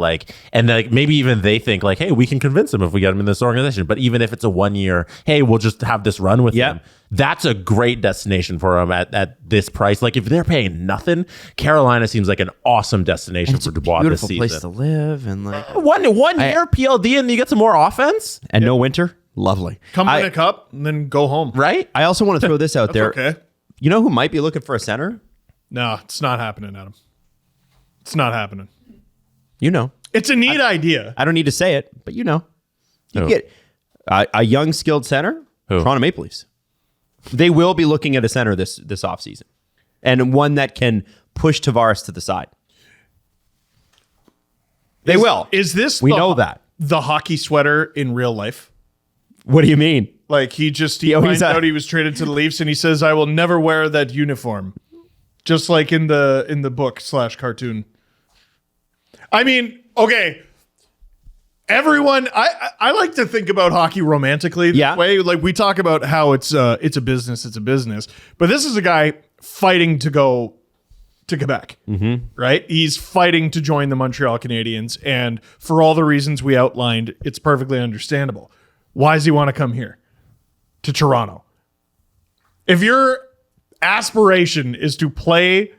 and maybe even they think like, hey, we can convince him if we get him in this organization. But even if it's a 1 year, hey, we'll just have this run with him. That's a great destination for him at this price. Like if they're paying nothing, Carolina seems like an awesome destination for Dubois this Beautiful season. place to live and like One year PLD and you get some more offense, and no winter. Lovely. Come win a cup and then go home. right? I also want to throw this out there. Okay. You know who might be looking for a center? No, it's not happening, Adam. It's not happening. You know. It's a neat idea. I don't need to say it, but you know. You Who? get a young, skilled center, Who? Toronto Maple Leafs. They will be looking at a center this offseason. And one that can push Tavares to the side. They will. Is this We know that. the hockey sweater in real life? What do you mean? Like he he's finds out he was traded to the Leafs and he says, I will never wear that uniform. Just like in the book / cartoon. I mean, okay. Everyone, I like to think about hockey romantically this way. Like we talk about how it's a business, But this is a guy fighting to go to Quebec, right? He's fighting to join the Montreal Canadiens. And for all the reasons we outlined, it's perfectly understandable. Why does he want to come here to Toronto? If your aspiration is to play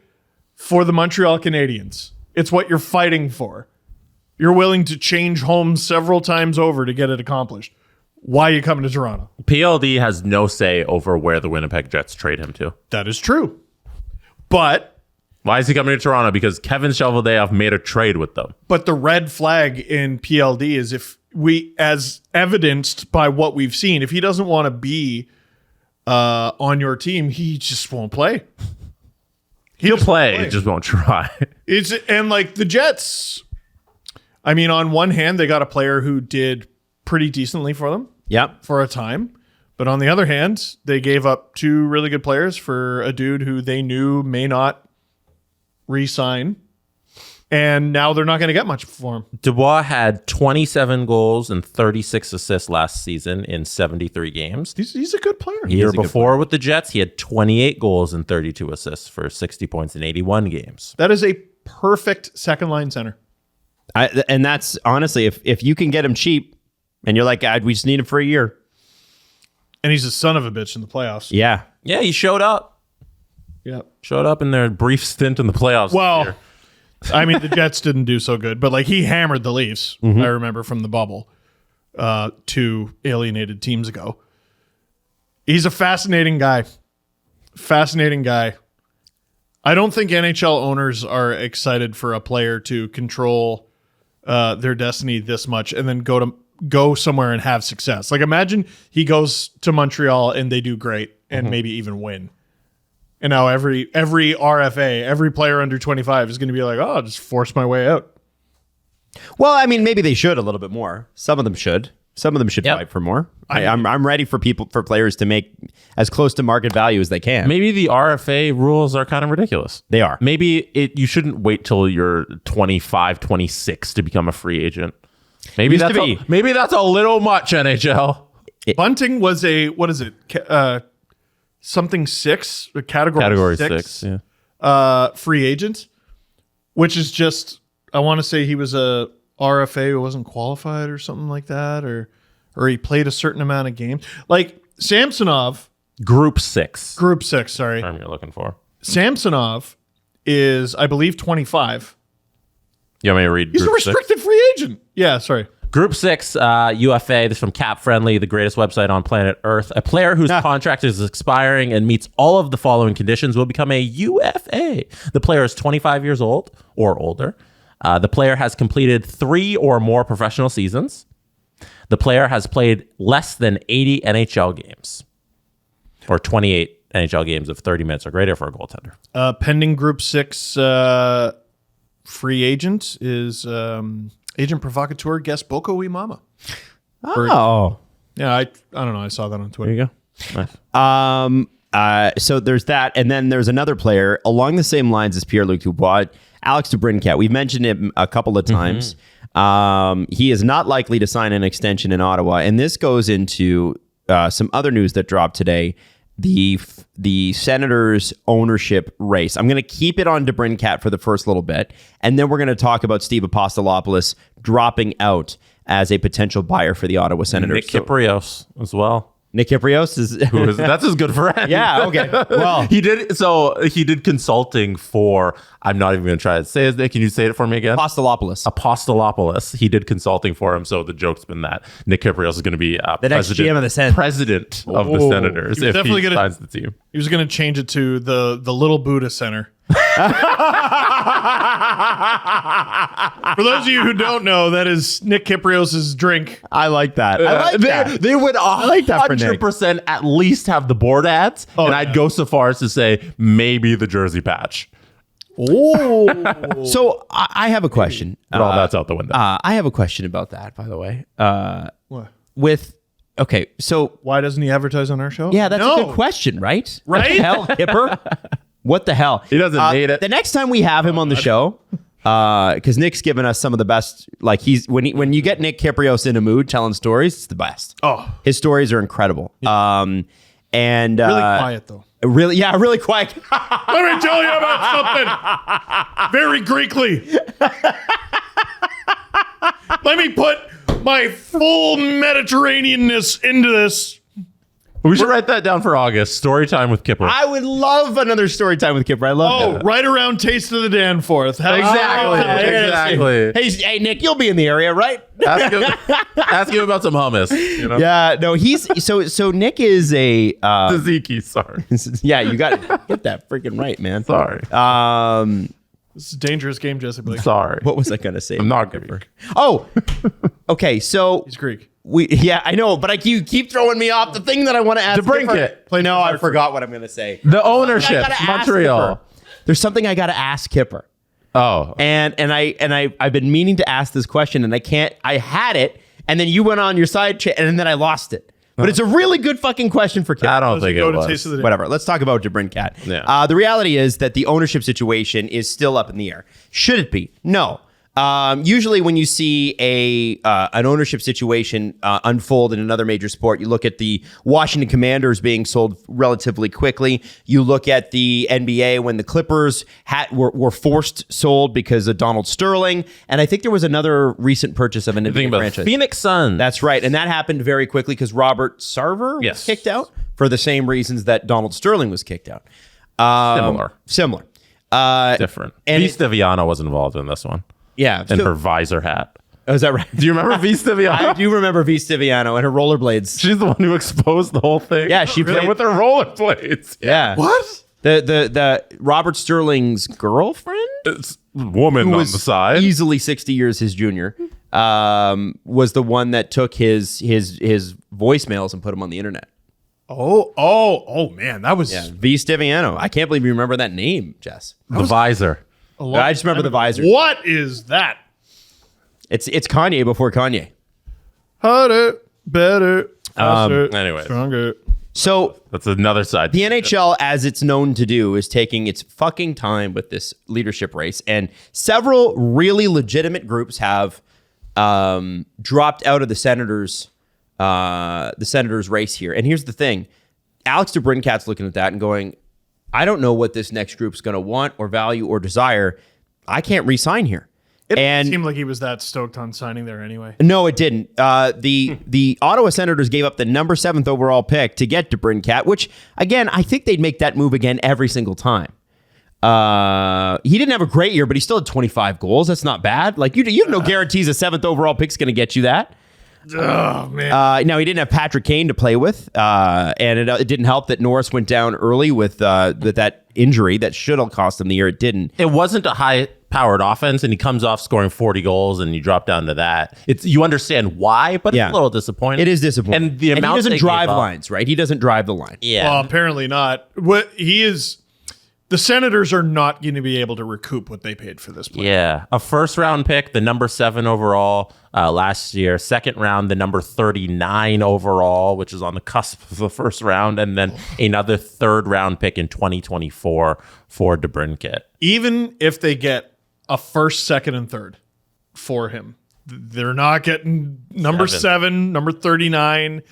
for the Montreal Canadiens, it's what you're fighting for. You're willing to change homes several times over to get it accomplished. Why are you coming to Toronto? PLD has no say over where the Winnipeg Jets trade him to. That is true. But Why is he coming to Toronto? Because Kevin Cheveldayoff made a trade with them. the red flag in PLD is if we, as evidenced by what we've seen, if he doesn't want to be on your team, he just won't play. He'll play, he just won't try. And like the Jets, I mean, on one hand, they got a player who did pretty decently for them for a time. But on the other hand, they gave up 2 really good players for a dude who they knew may not re-sign. And now they're not going to get much for him. Dubois had 27 goals and 36 assists last season in 73 games. He's a good player. The year before with the Jets, he had 28 goals and 32 assists for 60 points in 81 games. That is a perfect second line center. And that's honestly, if you can get him cheap and you're like, God, we just need him for a year. And he's a son of a bitch in the playoffs. Yeah. Yeah, he showed up. Yeah. Showed up in their brief stint in the playoffs. Well, I mean, the Jets didn't do so good, but like he hammered the Leafs. I remember from the bubble 2 alienated teams ago. He's a fascinating guy. Fascinating guy. I don't think NHL owners are excited for a player to control their destiny this much and then go somewhere and have success. Like imagine he goes to Montreal and they do great and maybe even win. And now every RFA, every player under 25 is going to be like, oh, I'll just force my way out. Well, I mean, maybe they should a little bit more. Some of them should. Some of them should fight for more. I'm ready for players to make as close to market value as they can. Maybe the RFA rules are kind of ridiculous. They are. Maybe you shouldn't wait till you're 25, 26 to become a free agent. Maybe that's a little much, NHL. Bunting was a, what is it? Something 6, a category 6 free agent, which is just, I want to say he was a RFA who wasn't qualified or something like that, or he played a certain amount of games. Like Samsonov. Group 6, sorry. Term you're looking for. Samsonov is, I believe, 25. You want me to read He's Group a restricted free agent. Yeah, sorry. Group 6, UFA, this is from Cap Friendly, the greatest website on planet Earth. A player whose contract is expiring and meets all of the following conditions will become a UFA. The player is 25 years old or older. The player has completed 3 or more professional seasons. The player has played less than 80 NHL games or 28 NHL games of 30 minutes or greater for a goaltender. Pending Group 6 free agent is... Agent Provocateur guest Boko Imama. Oh. Yeah, I don't know. I saw that on Twitter. There you go. Nice. So there's that. And then there's another player along the same lines as Pierre-Luc Dubois, Alex DeBrincat. We've mentioned him a couple of times. He is not likely to sign an extension in Ottawa. And this goes into some other news that dropped today. The Senators ownership race. I'm going to keep it on DeBrincat for the first little bit, and then we're going to talk about Steve Apostolopoulos dropping out as a potential buyer for the Ottawa Senators. Nick Kyprios as well. Nick Kyprios is that's his good friend. Yeah, okay. Well, he did consulting for, I'm not even going to try to say his name. Can you say it for me again? Apostolopoulos. He did consulting for him, so the joke's been that Nick Kyprios is going to be the next GM of the Senate. President of the Senators if he signs the team. He was going to change it to the Little Buddha Center. For those of you who don't know, that is Nick Kyprios' drink. I like that. I like that. They would 100% at least have the board ads, and I'd go so far as to say maybe the jersey patch. Oh, so I have a question. Well, that's out the window. I have a question about that, by the way. What? So why doesn't he advertise on our show? Yeah, that's a good question, right? Right? What the hell, Kipper? What the hell? He doesn't need it. The next time we have him on the show, because Nick's given us some of the best. Like when you get Nick Kyprios in a mood telling stories, it's the best. Oh, his stories are incredible. And really quiet though. Really quiet. Let me tell you about something very Greekly. Let me put my full Mediterraneanness into this. We should write that down for August. Story time with Kipper. I would love another story time with Kipper. I love that. Right around Taste of the Danforth. Exactly. Hey, Nick, you'll be in the area, right? Ask him about some hummus. You know? Yeah, no, he's so Nick is a tzatziki. Sorry. Yeah, you got to get that freaking right, man. Sorry. This is a dangerous game, Jesse Blake. Sorry. What was I gonna say? I'm not Greek. Oh, okay. So he's Greek. Yeah, I know, but you keep throwing me off the thing that I want to ask. DeBrincat. No, I forgot what I'm going to say. The ownership, Montreal. There's something I got to ask Kipper. Oh, and I've been meaning to ask this question, and I can't. I had it, and then you went on your side chat, and then I lost it. But it's a really good fucking question for Cat. I don't think it Go to was. Taste of the Day. Whatever. Let's talk about DeBrincat. Yeah. The reality is that the ownership situation is still up in the air. Should it be? No. Usually when you see an ownership situation unfold in another major sport, you look at the Washington Commanders being sold relatively quickly. You look at the NBA when the Clippers were forced sold because of Donald Sterling. And I think there was another recent purchase of an NBA franchise. Phoenix Suns. That's right. And that happened very quickly because Robert Sarver was kicked out for the same reasons that Donald Sterling was kicked out. Similar. Different. And V. Stiviano was involved in this one. Yeah. And her visor hat. Oh, is that right? Do you remember V. Stiviano? I do remember V. Stiviano and her rollerblades. She's the one who exposed the whole thing. Yeah, she played with her rollerblades. Yeah. What? The Robert Sterling's girlfriend, It's woman who on was the side. easily 60 years his junior, was the one that took his voicemails and put them on the internet. Oh, man, that was V. Stiviano. I can't believe you remember that name, Jess. The visor. I just remember the visor. What is that? It's Kanye before Kanye. Harder, better, faster, Anyways. stronger. So That's another side. the NHL, as it's known to do, is taking its fucking time with this leadership race, and several really legitimate groups have dropped out of the Senators' race here. And here's the thing: Alex DeBrincat's looking at that and going, "I don't know what this next group's going to want or value or desire. I can't re-sign here." It And seemed like he was that stoked on signing there anyway. no, it didn't. The Ottawa Senators gave up the number 7th overall pick to get DeBrincat, which, again, I think they'd make that move again every single time. He didn't have a great year, but he still had 25 goals. That's not bad. Like, you have no guarantees a 7th overall pick's going to get you that. Oh, man. Now, he didn't have Patrick Kane to play with, and it didn't help that Norris went down early with that injury that should have cost him the year. It didn't. It wasn't a high-powered offense, and he comes off scoring 40 goals, and you drop down to that. You understand why, but it's a little disappointing. It is disappointing. And the amount he doesn't they drive gave up- lines, right? He doesn't drive the line. Yeah. Well, apparently not. What he is, the Senators are not going to be able to recoup what they paid for this player. Yeah. A first-round pick, the number 7 overall last year. Second round, the number 39 overall, which is on the cusp of the first round. And then another third-round pick in 2024 for DeBrincat. Even if they get a first, second, and third for him, they're not getting number 7, number 39.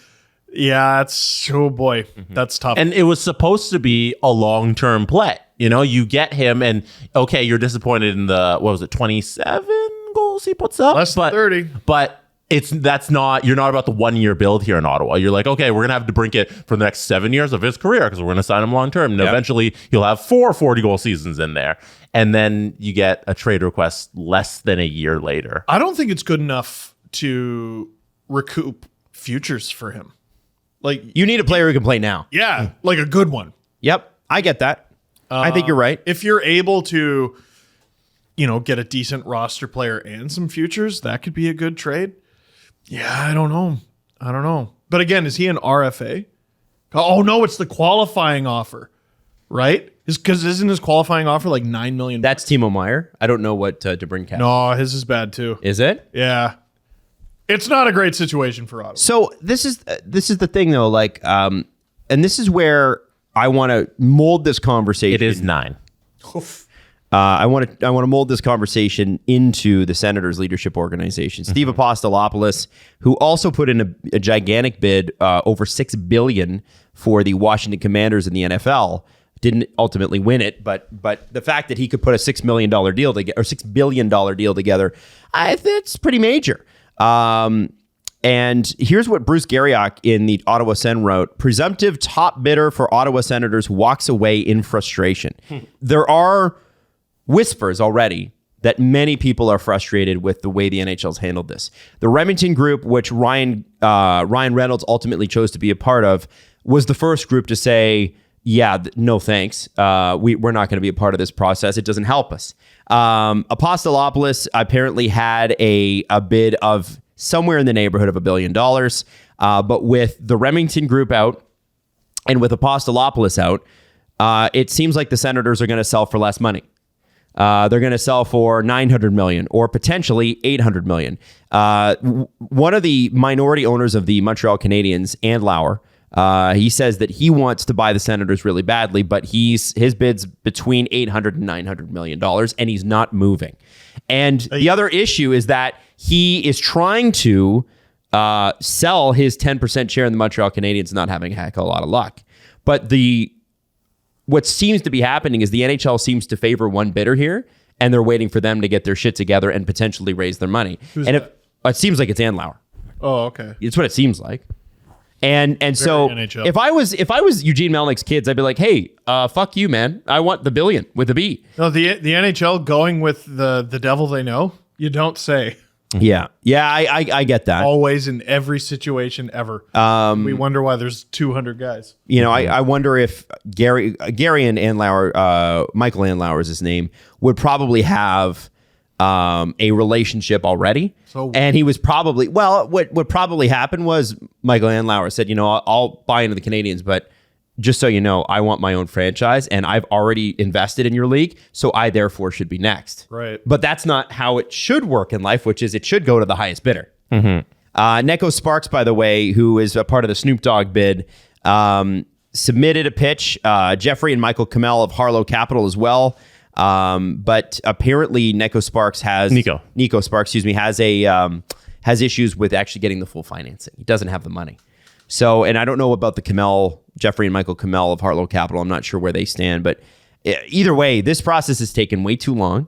Yeah, that's, oh boy, that's tough. And it was supposed to be a long-term play. You know, you get him and, okay, you're disappointed in the, 27 goals he puts up? Less than 30. But you're not about the 1-year build here in Ottawa. You're like, okay, we're going to have DeBrincat for the next 7 years of his career because we're going to sign him long-term. And eventually he'll have 4 40-goal seasons in there. And then you get a trade request less than a year later. I don't think it's good enough to recoup futures for him. Like, You need a player who can play now. yeah, like a good one. Yep, I get that. I think you're right. If you're able to, get a decent roster player and some futures, that could be a good trade. Yeah, I don't know. But again, is he an RFA? Oh, no, it's the qualifying offer, right? Because isn't his qualifying offer like $9 million? That's Timo Meyer. I don't know what DeBrincat. No, his is bad too. Is it? Yeah. It's not a great situation for Ottawa. So this is the thing though, like, and this is where I want to mold this conversation. It is 9. I want to mold this conversation into the Senators' leadership organization. Steve Apostolopoulos, who also put in a gigantic bid over $6 billion for the Washington Commanders in the NFL, didn't ultimately win it. But the fact that he could put a $6 million deal together or $6 billion deal together, it's pretty major. And here's what Bruce Garriock in the Ottawa Sen wrote: presumptive top bidder for Ottawa Senators walks away in frustration. There are whispers already that many people are frustrated with the way the NHL's handled this. The Remington Group, which Ryan Reynolds ultimately chose to be a part of, was the first group to say, yeah, no thanks. We're not going to be a part of this process. It doesn't help us. Apostolopoulos apparently had a bid of somewhere in the neighborhood of $1 billion. But with the Remington Group out and with Apostolopoulos out, it seems like the Senators are going to sell for less money. They're going to sell for $900 million or potentially $800 million. One of the minority owners of the Montreal Canadiens, Andlauer, he says that he wants to buy the Senators really badly, but his bid's between $800 and $900 million, and he's not moving. And the other issue is that he is trying to sell his 10% share in the Montreal Canadiens, not having a heck of a lot of luck. But what seems to be happening is the NHL seems to favor one bidder here, and they're waiting for them to get their shit together and potentially raise their money. It seems like it's Andlauer. Oh, okay. It's what it seems like. And so NHL. if I was Eugene Melnick's kids, I'd be like, hey, fuck you, man. I want the billion with a B. No, the NHL going with the devil they know. You don't say. Yeah, I get that. Always in every situation ever. We wonder why there's 200 guys. You know, I wonder if Gary and Andlauer, Michael Andlauer is his name, would probably have a relationship already. And he was probably, what probably happened was Michael Andlauer said, you know, I'll buy into the Canadiens, but just so you know, I want my own franchise and I've already invested in your league, so I therefore should be next. Right. But that's not how it should work in life, which is it should go to the highest bidder. Neko Sparks, by the way, who is a part of the Snoop Dogg bid, submitted a pitch. Jeffrey and Michael Kamel of Harlow Capital as well. But apparently Nico Sparks has issues with actually getting the full financing. He doesn't have the money. So, and I don't know about the Jeffrey and Michael Kamel of Harlow Capital. I'm not sure where they stand, but either way, this process has taken way too long.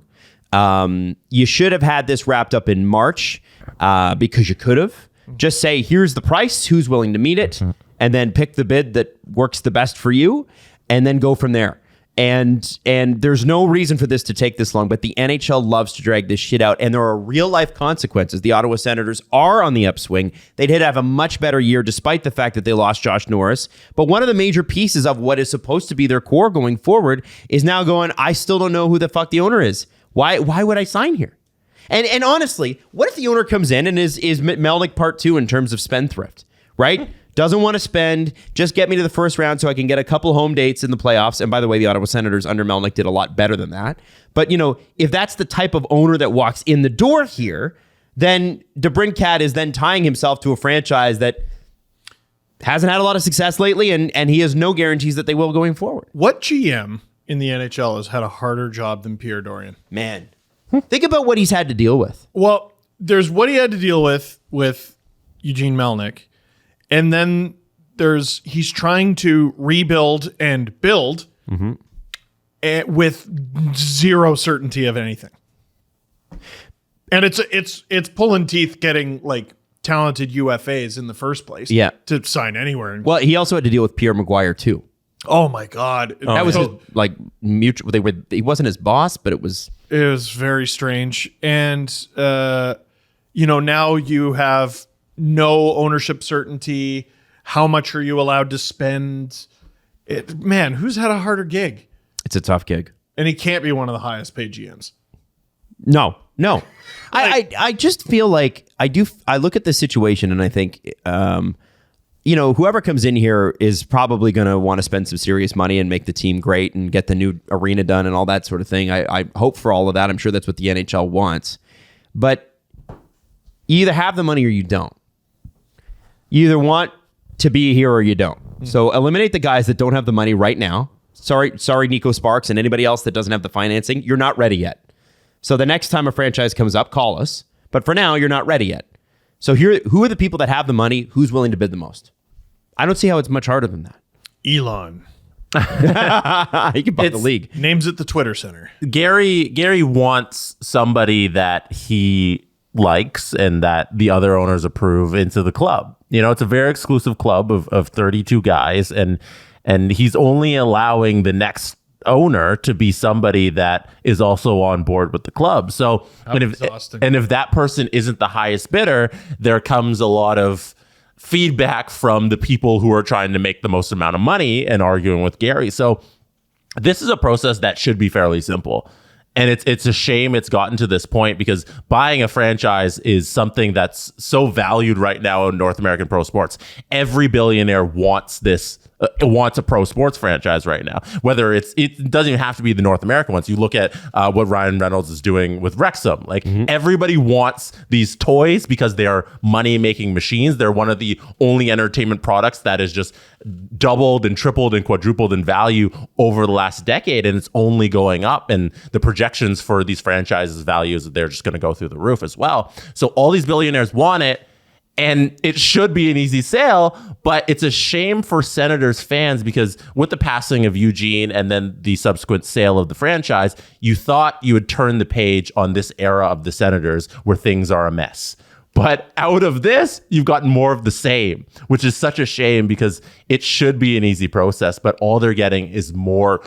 You should have had this wrapped up in March, because you could have just say, here's the price, who's willing to meet it, and then pick the bid that works the best for you, and then go from there. And there's no reason for this to take this long, but the NHL loves to drag this shit out, and there are real life consequences. The Ottawa Senators are on the upswing. They did have a much better year despite the fact that they lost Josh Norris. But one of the major pieces of what is supposed to be their core going forward is now going, I still don't know who the fuck the owner is. Why would I sign here? And honestly, what if the owner comes in and is Melnick part 2 in terms of spendthrift, right? Doesn't want to spend, just get me to the first round so I can get a couple home dates in the playoffs. And by the way, the Ottawa Senators under Melnick did a lot better than that. But, you know, if that's the type of owner that walks in the door here, then DeBrincat is then tying himself to a franchise that hasn't had a lot of success lately, and he has no guarantees that they will going forward. What GM in the NHL has had a harder job than Pierre Dorian? Man, think about what he's had to deal with. Well, there's what he had to deal with Eugene Melnick. And then he's trying to rebuild and build with zero certainty of anything. And it's pulling teeth getting like talented UFAs in the first place. Yeah. To sign anywhere. Well, he also had to deal with Pierre Maguire too. Oh my God. That was his, like, mutual. He wasn't his boss, but it was very strange. And now you have no ownership certainty. How much are you allowed to spend? Man, who's had a harder gig? It's a tough gig. And he can't be one of the highest paid GMs. No. I just feel like I look at this situation and I think, whoever comes in here is probably going to want to spend some serious money and make the team great and get the new arena done and all that sort of thing. I hope for all of that. I'm sure that's what the NHL wants. But you either have the money or you don't. You either want to be here or you don't. So eliminate the guys that don't have the money right now. Sorry, Nico Sparks and anybody else that doesn't have the financing. You're not ready yet. So the next time a franchise comes up, call us. But for now, you're not ready yet. So who are the people that have the money? Who's willing to bid the most? I don't see how it's much harder than that. Elon. He can buy the league. Names at the Twitter Center. Gary wants somebody that he likes and that the other owners approve into the club. You know, it's a very exclusive club of 32 guys, and he's only allowing the next owner to be somebody that is also on board with the club. So, and if that person isn't the highest bidder, there comes a lot of feedback from the people who are trying to make the most amount of money and arguing with Gary. So this is a process that should be fairly simple. And it's a shame it's gotten to this point, because buying a franchise is something that's so valued right now in North American pro sports. Every billionaire wants this wants a pro sports franchise right now. Whether it doesn't even have to be the North American ones. You look at what Ryan Reynolds is doing with Wrexham. Like everybody wants these toys because they are money making machines. They're one of the only entertainment products that is just doubled and tripled and quadrupled in value over the last decade, and it's only going up. And the projections for these franchises' values, they're just going to go through the roof as well. So all these billionaires want it. And it should be an easy sale, but it's a shame for Senators fans because with the passing of Eugene and then the subsequent sale of the franchise, you thought you would turn the page on this era of the Senators where things are a mess. But out of this, you've gotten more of the same, which is such a shame because it should be an easy process, but all they're getting is more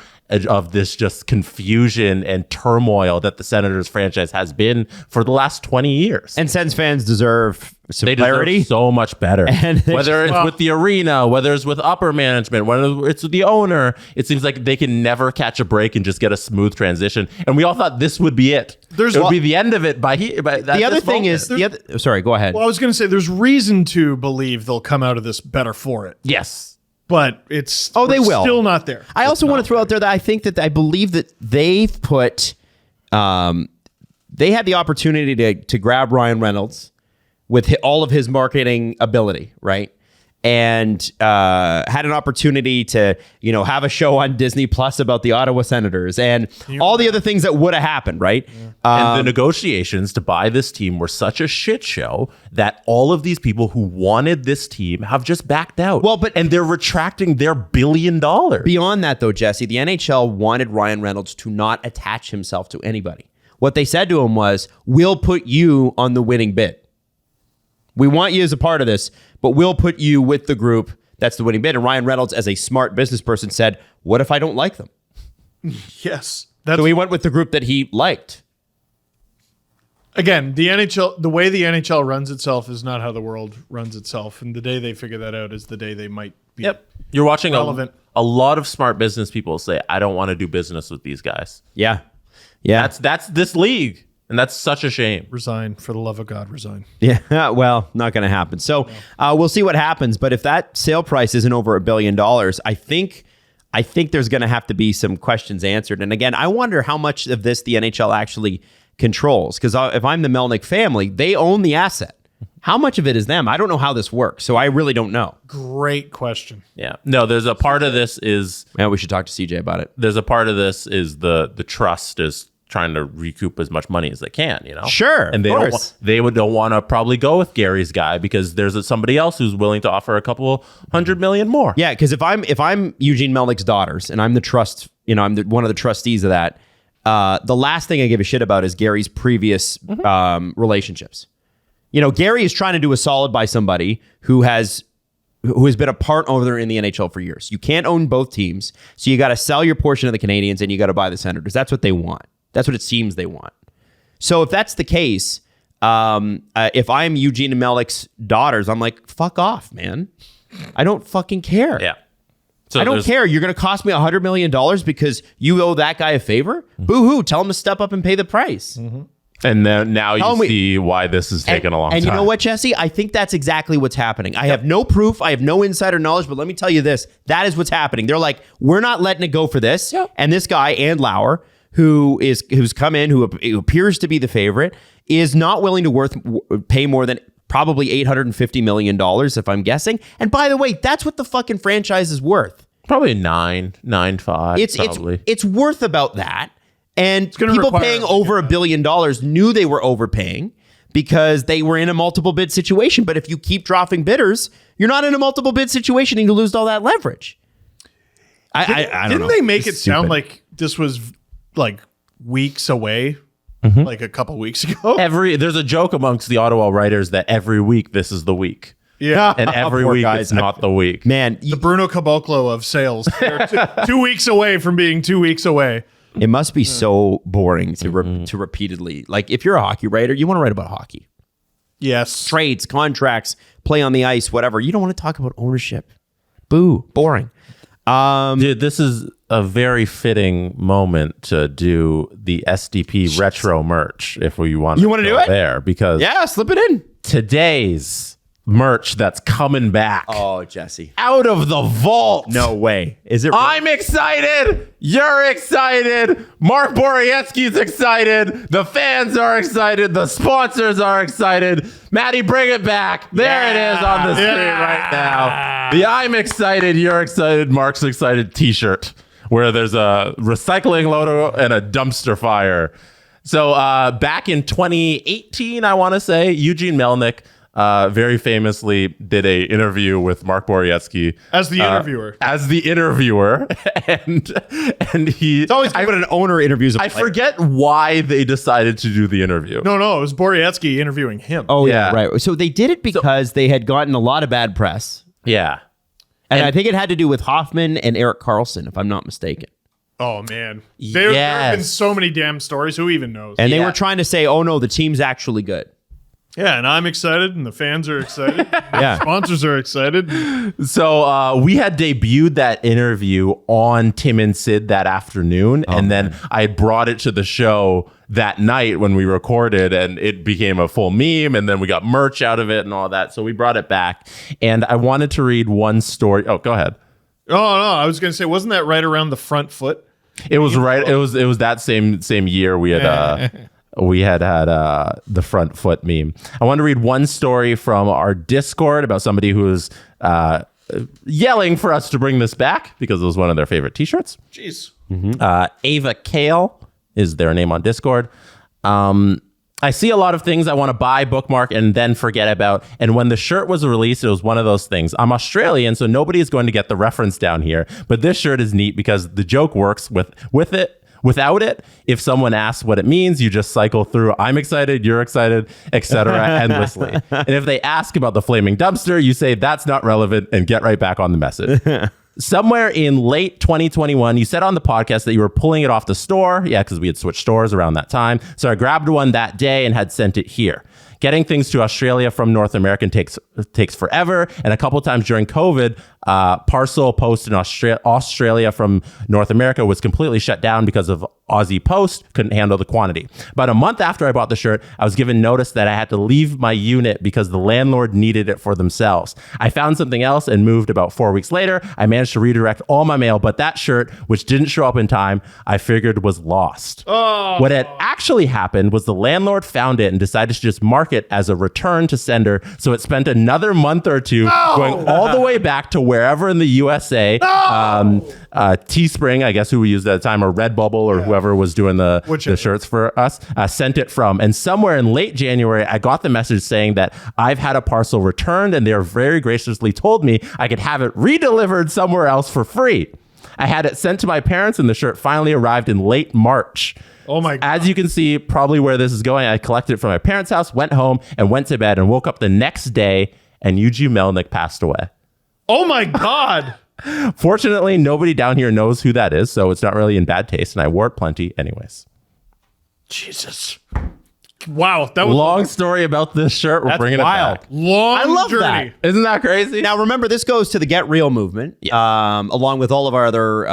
of this just confusion and turmoil that the Senators franchise has been for the last 20 years. And Sens fans deserve some They clarity. deserve so much better. And whether it's with the arena, whether it's with upper management, whether it's with the owner, it seems like they can never catch a break and just get a smooth transition. And we all thought this would be it. It would be the end of it by the other thing is, sorry, go ahead. Well, I was going to say there's reason to believe they'll come out of this better for it. Yes. But it's they will. Still not there. I also want to throw out there that I believe that they've put, they had the opportunity to grab Ryan Reynolds with all of his marketing ability, right? And had an opportunity to, have a show on Disney Plus about the Ottawa Senators and all the other things that would have happened, right? Yeah. And the negotiations to buy this team were such a shit show that all of these people who wanted this team have just backed out. And they're retracting their $1 billion. Beyond that, though, Jesse, the NHL wanted Ryan Reynolds to not attach himself to anybody. What they said to him was, we'll put you on the winning bid. We want you as a part of this, but we'll put you with the group that's the winning bid. And Ryan Reynolds, as a smart business person, said, what if I don't like them? Yes. So he went with the group that he liked. Again, the NHL, the way the NHL runs itself is not how the world runs itself. And the day they figure that out is the day they might be You're watching relevant. A lot of smart business people say, I don't want to do business with these guys. Yeah. That's this league. And that's such a shame. Resign. For the love of God, resign. Yeah, well, not going to happen. So we'll see what happens. But if that sale price isn't over $1 billion, I think there's going to have to be some questions answered. And again, I wonder how much of this the NHL actually controls. Because if I'm the Melnyk family, they own the asset. How much of it is them? I don't know how this works. So I really don't know. Great question. Yeah. No, there's a part of this is... Yeah, we should talk to CJ about it. There's a part of this is the trust is trying to recoup as much money as they can, Sure, and they don't want to probably go with Gary's guy because there's somebody else who's willing to offer a couple $100 million more. Yeah, because if I'm Eugene Melnyk's daughters and I'm the trust, I'm one of the trustees of that. The last thing I give a shit about is Gary's previous relationships. Gary is trying to do a solid by somebody who has been a part owner in the NHL for years. You can't own both teams, so you got to sell your portion of the Canadians and you got to buy the Senators. That's what they want. That's what it seems they want. So if that's the case, if I'm Eugene and Melnyk's daughters, I'm like, fuck off, man. I don't fucking care. Yeah. So I don't care. You're going to cost me $100 million because you owe that guy a favor? Boo-hoo. Tell him to step up and pay the price. Mm-hmm. And then now you see why this is taking a long time. And you know what, Jesse? I think that's exactly what's happening. I have no proof. I have no insider knowledge, but let me tell you this. That is what's happening. They're like, we're not letting it go for this. Yep. And this guy, and Lauer, who's come in, who appears to be the favorite, is not willing to pay more than probably $850 million, if I'm guessing. And by the way, that's what the fucking franchise is worth. Probably 9.5. It's worth about that. And people paying over $1 billion knew they were overpaying because they were in a multiple bid situation. But if you keep dropping bidders, you're not in a multiple bid situation and you lose all that leverage. I don't know. Didn't they make it sound like this was like weeks away, like a couple weeks ago? There's a joke amongst the Ottawa writers that every week this is the week. Yeah. And every week it's not the week. Man. The Bruno Caboclo of sales. They're 2 weeks away from being 2 weeks away. It must be so boring to repeatedly, like if you're a hockey writer, you want to write about hockey. Yes. Trades, contracts, play on the ice, whatever. You don't want to talk about ownership. Boo, boring. Dude, this is a very fitting moment to do the SDP retro merch if we want to do it there, because slip it in. Today's merch that's coming back. Oh, Jesse. Out of the vault. No way. Is it? I'm excited. You're excited. Mark Borowiecki's excited. The fans are excited. The sponsors are excited. Maddie, bring it back. There it is on the screen right now. The I'm excited, you're excited, Mark's excited t-shirt where there's a recycling logo and a dumpster fire. So back in 2018, I want to say, Eugene Melnick very famously did a interview with Mark Borowiecki As the interviewer. and he It's always good when an owner interviews a I player. forget why they decided to do the interview. No, it was Borowiecki interviewing him. Oh, Yeah. yeah, right. So they did it because they had gotten a lot of bad press. Yeah. And I think it had to do with Hoffman and Erik Karlsson, if I'm not mistaken. Oh, man. There have been Yes. so many damn stories. Who even knows? And they Yeah. were trying to say, oh, no, the team's actually good. Yeah, and I'm excited, and the fans are excited. Yeah. Sponsors are excited. So we had debuted that interview on Tim and Sid that afternoon, and then I brought it to the show that night when we recorded, and it became a full meme, and then we got merch out of it and all that. So we brought it back, and I wanted to read one story. Oh, go ahead. Oh, no, I was going to say, wasn't that right around the front foot? It was right. It was that same year we had the front foot meme. I want to read one story from our Discord about somebody who was yelling for us to bring this back because it was one of their favorite t-shirts. Jeez. Ava Kale is their name on Discord. I see a lot of things I want to buy, bookmark, and then forget about. And when the shirt was released, it was one of those things. I'm Australian, so nobody is going to get the reference down here. But this shirt is neat because the joke works with it. Without it, if someone asks what it means, you just cycle through I'm excited, you're excited, etc. endlessly. And if they ask about the flaming dumpster, you say that's not relevant and get right back on the message. Somewhere in late 2021, you said on the podcast that you were pulling it off the store. Yeah, because we had switched stores around that time. So I grabbed one that day and had sent it here. Getting things to Australia from North America takes forever. And a couple times during COVID, parcel post in Australia from North America was completely shut down because of Aussie Post couldn't handle the quantity. About a month after I bought the shirt, I was given notice that I had to leave my unit because the landlord needed it for themselves. I found something else and moved about 4 weeks later. I managed to redirect all my mail, but that shirt, which didn't show up in time, I figured was lost. What had actually happened was the landlord found it and decided to just mark it as a return to sender. So it spent another month or two going all the way back to wherever in the USA. Teespring, I guess who we used at the time, or Redbubble, or whoever was doing the shirts for us, sent it from. And somewhere in late January, I got the message saying that I've had a parcel returned, and they very graciously told me I could have it redelivered somewhere else for free. I had it sent to my parents, and the shirt finally arrived in late March. Oh my God. As you can see, probably where this is going, I collected it from my parents' house, went home, and went to bed, and woke up the next day, and Eugene Melnick passed away. Oh my God. Fortunately, nobody down here knows who that is, so it's not really in bad taste, and I wore it plenty anyways. Jesus. Wow. That was Long story about this shirt. We're bringing wild. it back. long I love journey. that. Isn't that crazy? Now, remember, this goes to the Get Real movement, along with all of our other,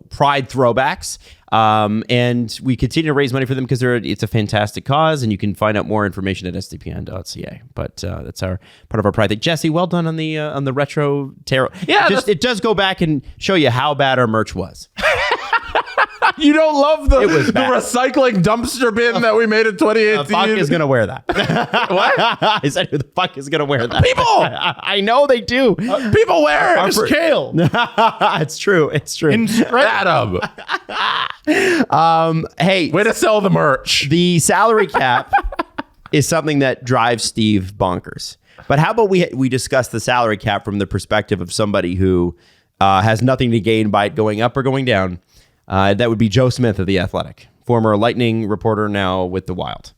Pride throwbacks. And we continue to raise money for them because it's a fantastic cause, and you can find out more information at sdpn.ca. But that's our part of our Pride thing. Jesse, well done on the retro tarot. Yeah, it does go back and show you how bad our merch was. You don't love the bad. recycling dumpster bin that we made in 2018? The fuck is gonna wear that? What? I said, who the fuck is gonna wear that? People! I know they do. People wear it. It's kale. It's true. It's true. Adam. Hey, Way to sell the merch. the salary cap is something that drives Steve bonkers. But how about we discuss the salary cap from the perspective of somebody who has nothing to gain by it going up or going down? That would be Joe Smith of The Athletic, former Lightning reporter, now with the Wild.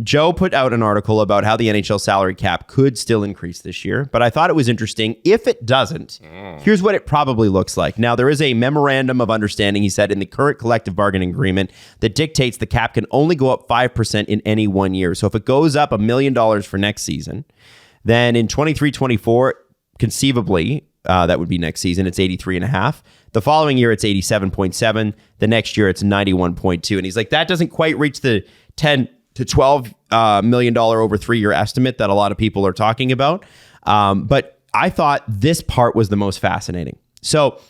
Joe put out an article about how the NHL salary cap could still increase this year, but I thought it was interesting. If it doesn't, here's what it probably looks like. Now, there is a memorandum of understanding, he said, in the current collective bargaining agreement that dictates the cap can only go up 5% in any 1 year. So if it goes up $1 million for next season, then in 23-24, conceivably, that would be next season, it's 83.5. The following year, it's 87.7. The next year, it's 91.2. And he's like, that doesn't quite reach the 10 to $12 million over 3-year estimate that a lot of people are talking about. But I thought this part was the most fascinating. So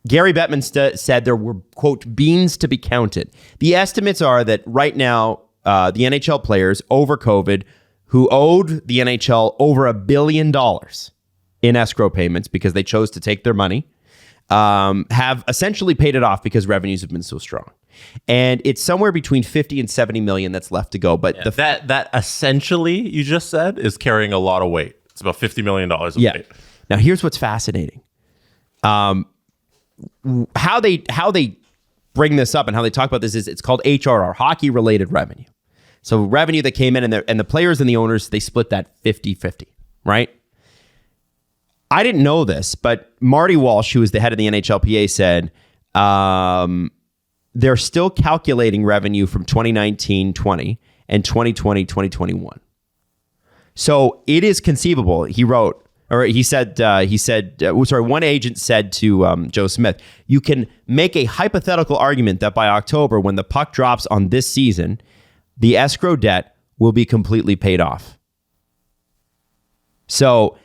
Gary Bettman said there were, quote, beans to be counted. The estimates are that right now, the NHL players over COVID who owed the NHL over $1 billion in escrow payments because they chose to take their money, have essentially paid it off because revenues have been so strong. And it's somewhere between 50 and 70 million that's left to go. But that essentially you just said is carrying a lot of weight. It's about $50 million of weight. Now here's what's fascinating. How they bring this up and how they talk about this is it's called HRR, hockey related revenue. So revenue that came in and the players and the owners, they split that 50-50, right? I didn't know this, but Marty Walsh, who is the head of the NHLPA, said they're still calculating revenue from 2019-20 and 2020-2021. So it is conceivable. One agent said to Joe Smith, you can make a hypothetical argument that by October, when the puck drops on this season, the escrow debt will be completely paid off. So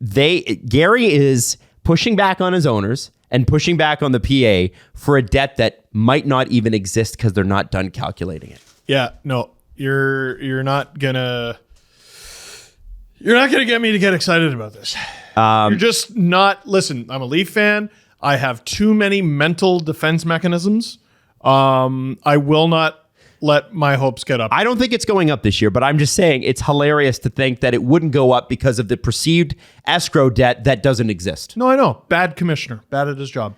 Gary is pushing back on his owners and pushing back on the PA for a debt that might not even exist because they're not done calculating it. Yeah, no, you're not gonna get me to get excited about this. You're just not. Listen, I'm a Leaf fan. I have too many mental defense mechanisms. I will not let my hopes get up. I don't think it's going up this year, but I'm just saying it's hilarious to think that it wouldn't go up because of the perceived escrow debt that doesn't exist. No, I know. Bad commissioner. Bad at his job.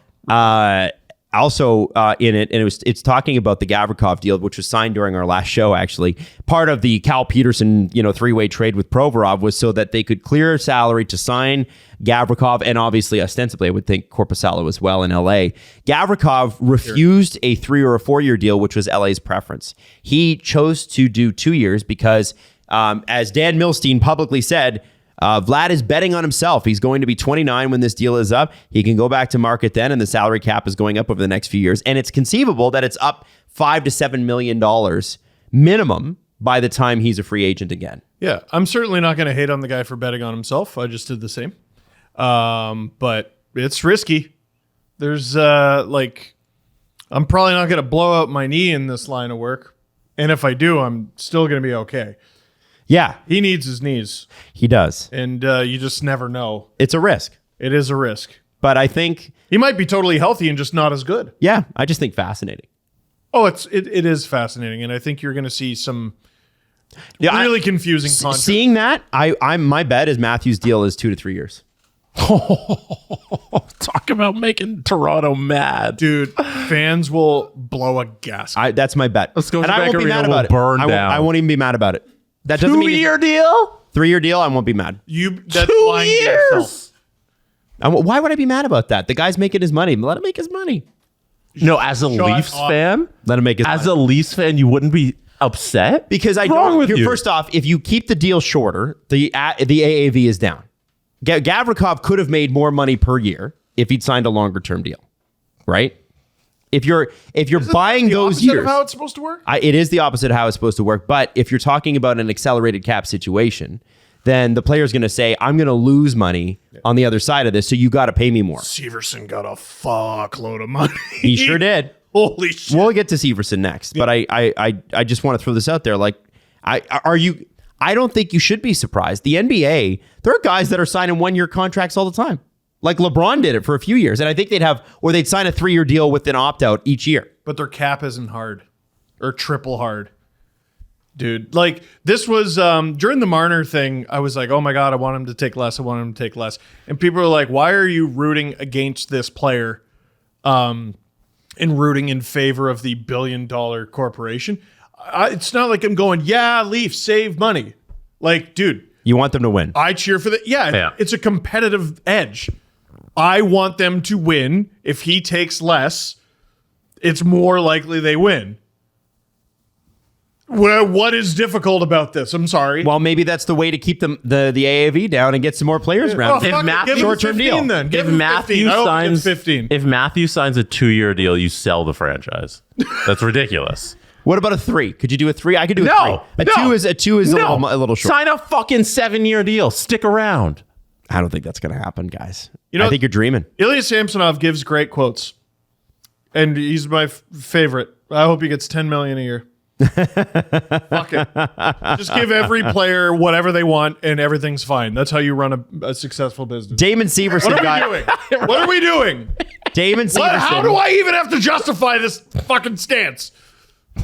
Also in it, and it's talking about the Gavrikov deal, which was signed during our last show, actually. Part of the Cal Peterson, three-way trade with Provorov was so that they could clear salary to sign Gavrikov, and obviously, ostensibly, I would think Korpisalo as well in LA. Gavrikov refused a 3 or a 4-year deal, which was LA's preference. He chose to do 2 years because, as Dan Milstein publicly said, Vlad is betting on himself. He's going to be 29 when this deal is up. He can go back to market then, and the salary cap is going up over the next few years. And it's conceivable that it's up $5 to $7 million minimum by the time he's a free agent again. Yeah, I'm certainly not going to hate on the guy for betting on himself. I just did the same. But it's risky. There's I'm probably not going to blow out my knee in this line of work. And if I do, I'm still going to be okay. Yeah. He needs his knees. He does. And you just never know. It's a risk. It is a risk. But I think he might be totally healthy and just not as good. Yeah, I just think fascinating. Oh, it is fascinating. And I think you're going to see some really confusing content. Seeing that, my bet is Matthews' deal is 2 to 3 years. Talk about making Toronto mad, dude. Fans will blow a gasket. That's my bet. Let's go. And I won't be mad about it. I won't even be mad about it. That doesn't mean 2-year deal, 3-year deal. I won't be mad. That's 2 years. Why would I be mad about that? The guy's making his money. Let him make his money. No, as a Leafs fan, let him make his money. As a Leafs fan, you wouldn't be upset because I don't. First off, if you keep the deal shorter, the AAV is down. Gavrikov could have made more money per year if he'd signed a longer term deal, right? If you're buying those years, of how it's supposed to work? It is the opposite of how it's supposed to work. But if you're talking about an accelerated cap situation, then the player's going to say, "I'm going to lose money on the other side of this, so you got to pay me more." Severson got a fuckload of money. He sure did. Holy shit! We'll get to Severson next, but I just want to throw this out there. Like, I don't think you should be surprised. The NBA, there are guys that are signing 1-year contracts all the time. Like LeBron did it for a few years. And I think they'd sign a 3-year deal with an opt-out each year. But their cap isn't hard or triple hard. Dude, like this was during the Marner thing, I was like, oh my God, I want him to take less. And people are like, why are you rooting against this player and rooting in favor of the $1 billion corporation? It's not like I'm going, yeah, Leafs, save money. Like, dude. You want them to win. I cheer for that. Yeah, it's a competitive edge. I want them to win. If he takes less, it's more likely they win. Well, what is difficult about this? I'm sorry. Well, maybe that's the way to keep the AAV down and get some more players around. If short-term deal. Then. If Matthew signs a 2-year deal, you sell the franchise. That's ridiculous. What about a 3? Could you do a 3? I could do a No, 3. A 2 is a little short. Sign a fucking 7-year deal. Stick around. I don't think that's going to happen, guys. You know, I think you're dreaming. Ilya Samsonov gives great quotes, and he's my favorite. I hope he gets $10 million a year. Fuck it. Just give every player whatever they want, and everything's fine. That's how you run a successful business. Damon Severson What are we doing? What are we doing? Damon Severson. How do I even have to justify this fucking stance?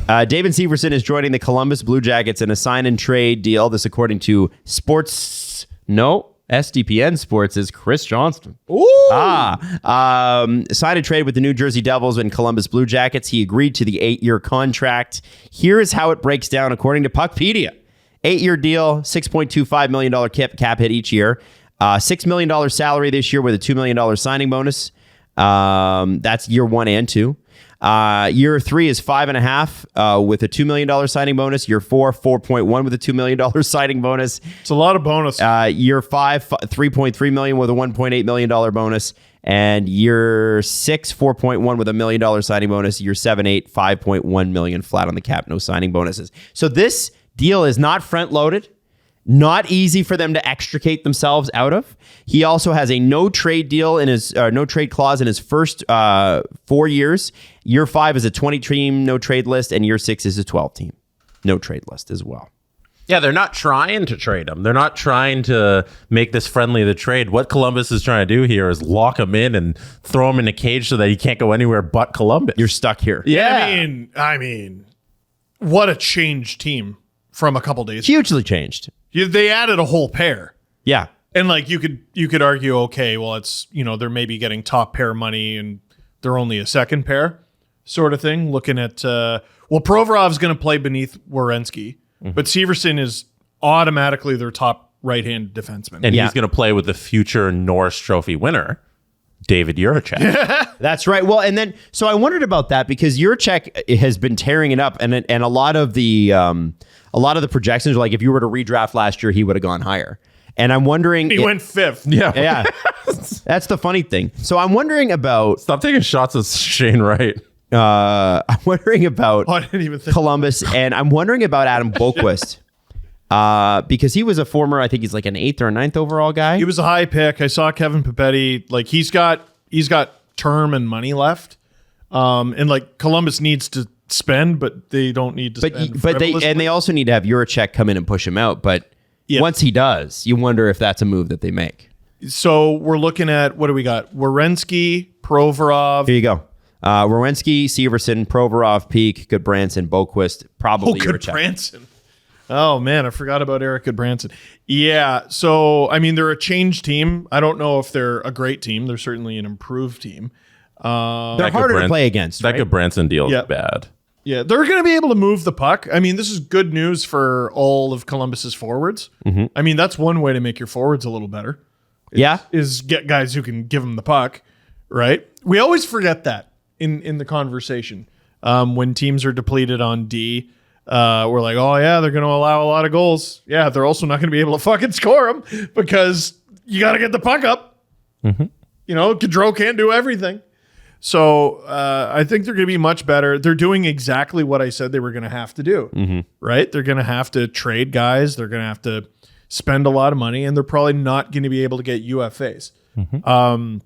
Damon Severson is joining the Columbus Blue Jackets in a sign and trade deal. This according to SDPN Sports is Chris Johnston. Signed a trade with the New Jersey Devils and Columbus Blue Jackets. He agreed to the 8-year contract. Here is how it breaks down according to Puckpedia. 8-year deal, $6.25 million cap hit each year. $6 million salary this year with a $2 million signing bonus. That's year 1 and 2. Year 3 is 5.5 with a $2 million signing bonus. Year 4, 4.1 with a $2 million signing bonus. It's a lot of bonus. Year 5, $3.3 million with a $1.8 million bonus. And year 6, 4.1 with $1 million signing bonus. Year 7, 8, $5.1 million flat on the cap, no signing bonuses. So this deal is not front loaded. Not easy for them to extricate themselves out of. He also has a no trade deal in his no trade clause in his first 4 years. Year 5 is a 20-team no trade list, and year 6 is a 12-team no trade list as well. Yeah, they're not trying to trade him. They're not trying to make this friendly to trade. What Columbus is trying to do here is lock him in and throw him in a cage so that he can't go anywhere but Columbus. You're stuck here. Yeah. I mean, what a changed team from a couple days ago. Hugely changed. They added a whole pair. Yeah. And like you could argue, okay, well, it's, they're maybe getting top pair money and they're only a second pair sort of thing. Looking at, Provorov's going to play beneath Werenski, but Severson is automatically their top right-hand defenseman. And he's going to play with the future Norris Trophy winner, David Jiricek. That's right. Well, and then, so I wondered about that because Jiricek has been tearing it up, and a lot of the projections are like, if you were to redraft last year, he would have gone higher. And I'm wondering, he went 5th. Yeah. That's the funny thing. So I'm wondering about, Stop taking shots at Shane Wright. I'm wondering about I didn't even think Columbus, and I'm wondering about Adam Boquist. Because he was a former, I think he's like an 8th or a 9th overall guy. He was a high pick. I saw Kevin Papetti, like he's got term and money left. And like Columbus needs to spend, but they don't need to spend. But they also need to have Jiricek come in and push him out. But once he does, you wonder if that's a move that they make. So we're looking at, what do we got? Werenski, Provorov. Here you go. Werenski, Severson, Provorov, Peak, Goodbranson, Boquist, probably Jiricek. Goodbranson. Oh, man, I forgot about Eric Goodbranson. Yeah, so, I mean, they're a changed team. I don't know if they're a great team. They're certainly an improved team. They're harder to play against, That right? Goodbranson deal is bad. Yeah, they're going to be able to move the puck. I mean, this is good news for all of Columbus's forwards. Mm-hmm. I mean, that's one way to make your forwards a little better. Is get guys who can give them the puck, right? We always forget that in the conversation. When teams are depleted on D, we're like, oh, yeah, they're going to allow a lot of goals. Yeah, they're also not going to be able to fucking score them because you got to get the puck up. Mm-hmm. Gaudreau can't do everything. So I think they're going to be much better. They're doing exactly what I said they were going to have to do, right? They're going to have to trade guys. They're going to have to spend a lot of money, and they're probably not going to be able to get UFAs. Mm-hmm.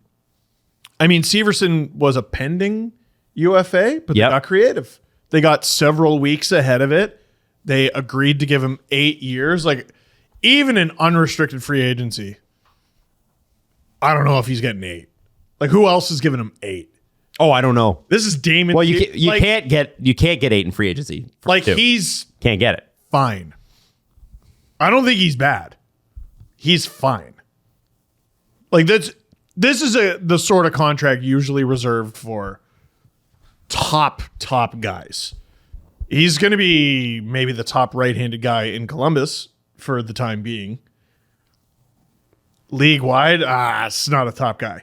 I mean, Severson was a pending UFA, but they got creative. They got several weeks ahead of it. They agreed to give him 8 years. Like, even in unrestricted free agency, I don't know if he's getting 8. Like, who else is giving him 8? Oh, I don't know. This is Damon. Well, you can't get 8 in free agency. Like, he's can't get it. Fine. I don't think he's bad. He's fine. Like, this is the sort of contract usually reserved for top guys. He's going to be maybe the top right-handed guy in Columbus for the time being. League-wide, it's not a top guy.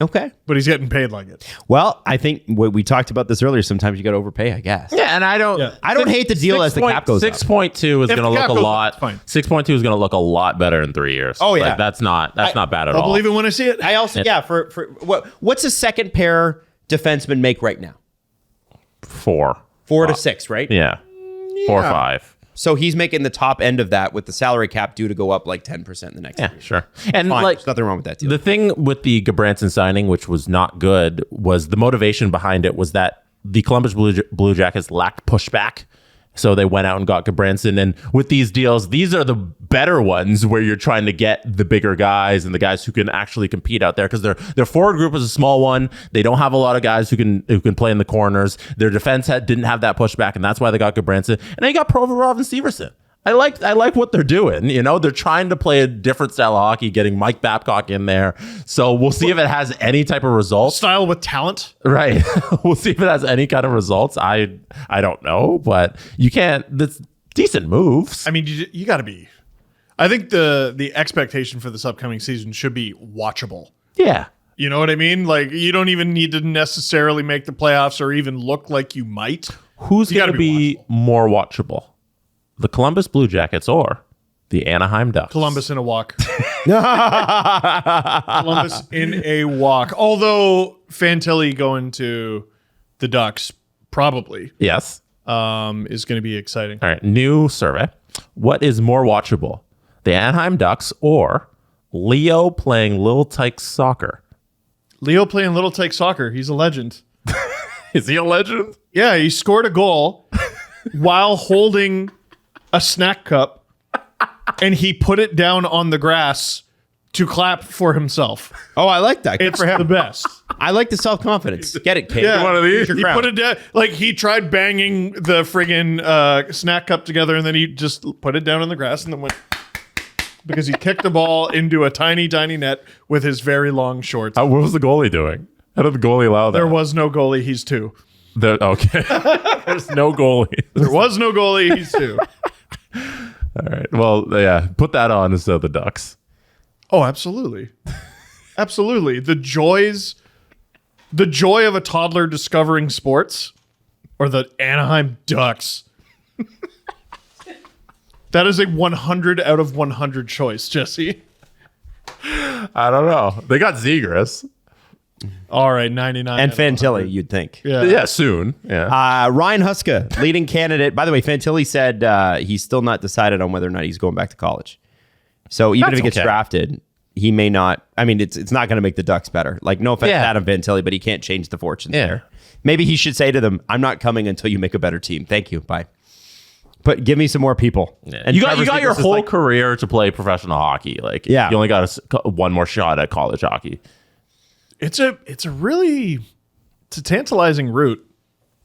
Okay. But he's getting paid like it. Well, I think we talked about this earlier. Sometimes you got to overpay, I guess. Yeah, and I don't hate the deal as the cap goes up. 6.2 is going to look a lot. 6.2 is going to look a lot better in 3 years. Oh yeah, like, that's not bad at all. I'll believe it when I see it. I also for what's a second pair defenseman make right now? 4. 4 to 6, right? Yeah. 4 or 5. So he's making the top end of that with the salary cap due to go up like 10% in the next year. Sure. And Fine, like there's nothing wrong with that deal. The thing with the Gabranson signing, which was not good, was the motivation behind it was that the Columbus Blue Jackets lacked pushback. So they went out and got Gabranson. And with these deals, these are the better ones where you're trying to get the bigger guys and the guys who can actually compete out there, because their forward group is a small one. They don't have a lot of guys who can play in the corners. Their defense didn't have that pushback, and that's why they got Gabranson. And they got Provorov and Severson. I like what they're doing. You know, they're trying to play a different style of hockey, getting Mike Babcock in there. So we'll see if it has any type of results. Style with talent. Right. We'll see if it has any kind of results. I don't know, but you can't. That's decent moves. I mean, you got to be. I think the expectation for this upcoming season should be watchable. Yeah. You know what I mean? Like, you don't even need to necessarily make the playoffs or even look like you might. Who's going to be more watchable? The Columbus Blue Jackets or the Anaheim Ducks? Columbus in a walk. Columbus in a walk. Although Fantilli going to the Ducks probably Yes. is going to be exciting. All right. New survey. What is more watchable? The Anaheim Ducks or Leo playing Little Tykes soccer? Leo playing Little Take Soccer. He's a legend. Is he a legend? Yeah, he scored a goal while holding a snack cup, and he put it down on the grass to clap for himself. Oh, I like that. Good It's for him. the best. I like the self-confidence. Get it, kid. Yeah, one of these? Your he crown. put it down. Like, he tried banging the friggin' snack cup together, and then he just put it down on the grass and then went, because he kicked the ball into a tiny, tiny net with his very long shorts. What was the goalie doing? How did the goalie allow that? There was no goalie. He's 2. Okay. There's no goalie. There was no goalie. He's 2. All right. Well, yeah. Put that on instead of the Ducks. Oh, absolutely. Absolutely. The joy of a toddler discovering sports, or the Anaheim Ducks. That is a 100 out of 100 choice, Jesse. I don't know. They got Zegras. All right, 99. And out of 100. Fantilli, you'd think. Yeah, soon. Yeah. Ryan Huska, leading candidate. By the way, Fantilli said he's still not decided on whether or not he's going back to college. So even if he gets drafted, he may not. I mean, it's not going to make the Ducks better. Like, no offense to Adam Fantilli, but he can't change the fortunes there. Maybe he should say to them, "I'm not coming until you make a better team. Thank you. Bye." But give me some more people. Yeah. And You got your Zegras is whole like, career to play professional hockey. Like, Yeah. you only got one more shot at college hockey. It's a tantalizing route.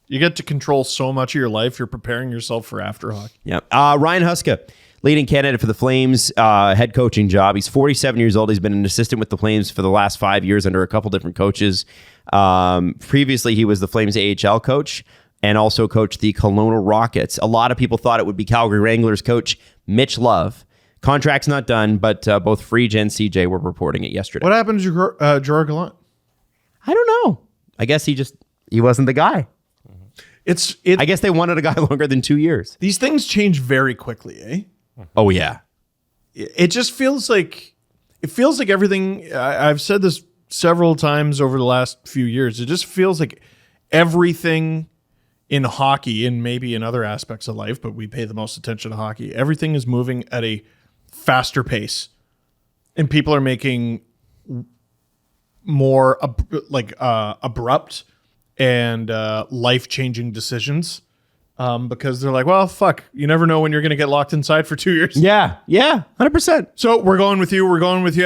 You get to control so much of your life. You're preparing yourself for after hockey. Yeah. Ryan Huska, leading candidate for the Flames head coaching job. He's 47 years old. He's been an assistant with the Flames for the last 5 years under a couple different coaches. Previously, he was the Flames AHL coach and also coached the Kelowna Rockets. A lot of people thought it would be Calgary Wranglers coach Mitch Love. Contract's not done, but both Frege and CJ were reporting it yesterday. What happened to Jorah Gallant? I don't know. I guess he wasn't the guy. I guess they wanted a guy longer than 2 years. These things change very quickly, eh? Oh, yeah. It just feels like everything. I've said this several times over the last few years. It just feels like everything in hockey, and maybe in other aspects of life, but we pay the most attention to hockey. Everything is moving at a faster pace, and people are making more abrupt and life-changing decisions because they're like, well, fuck, you never know when you're going to get locked inside for 2 years. Yeah, 100%. So we're going with you.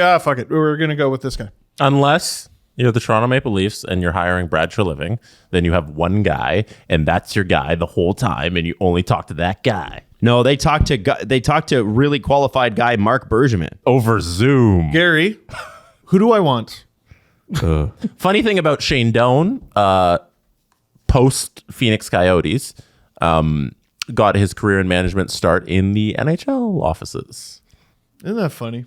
Ah, fuck it. We're going to go with this guy. Unless you're the Toronto Maple Leafs and you're hiring Brad Treliving, then you have one guy, and that's your guy the whole time, and you only talk to that guy. No, they talked to really qualified guy Mark Bergevin Over Zoom. Gary, who do I want? Funny thing about Shane Doan, post Phoenix Coyotes, got his career in management start in the NHL offices. Isn't that funny?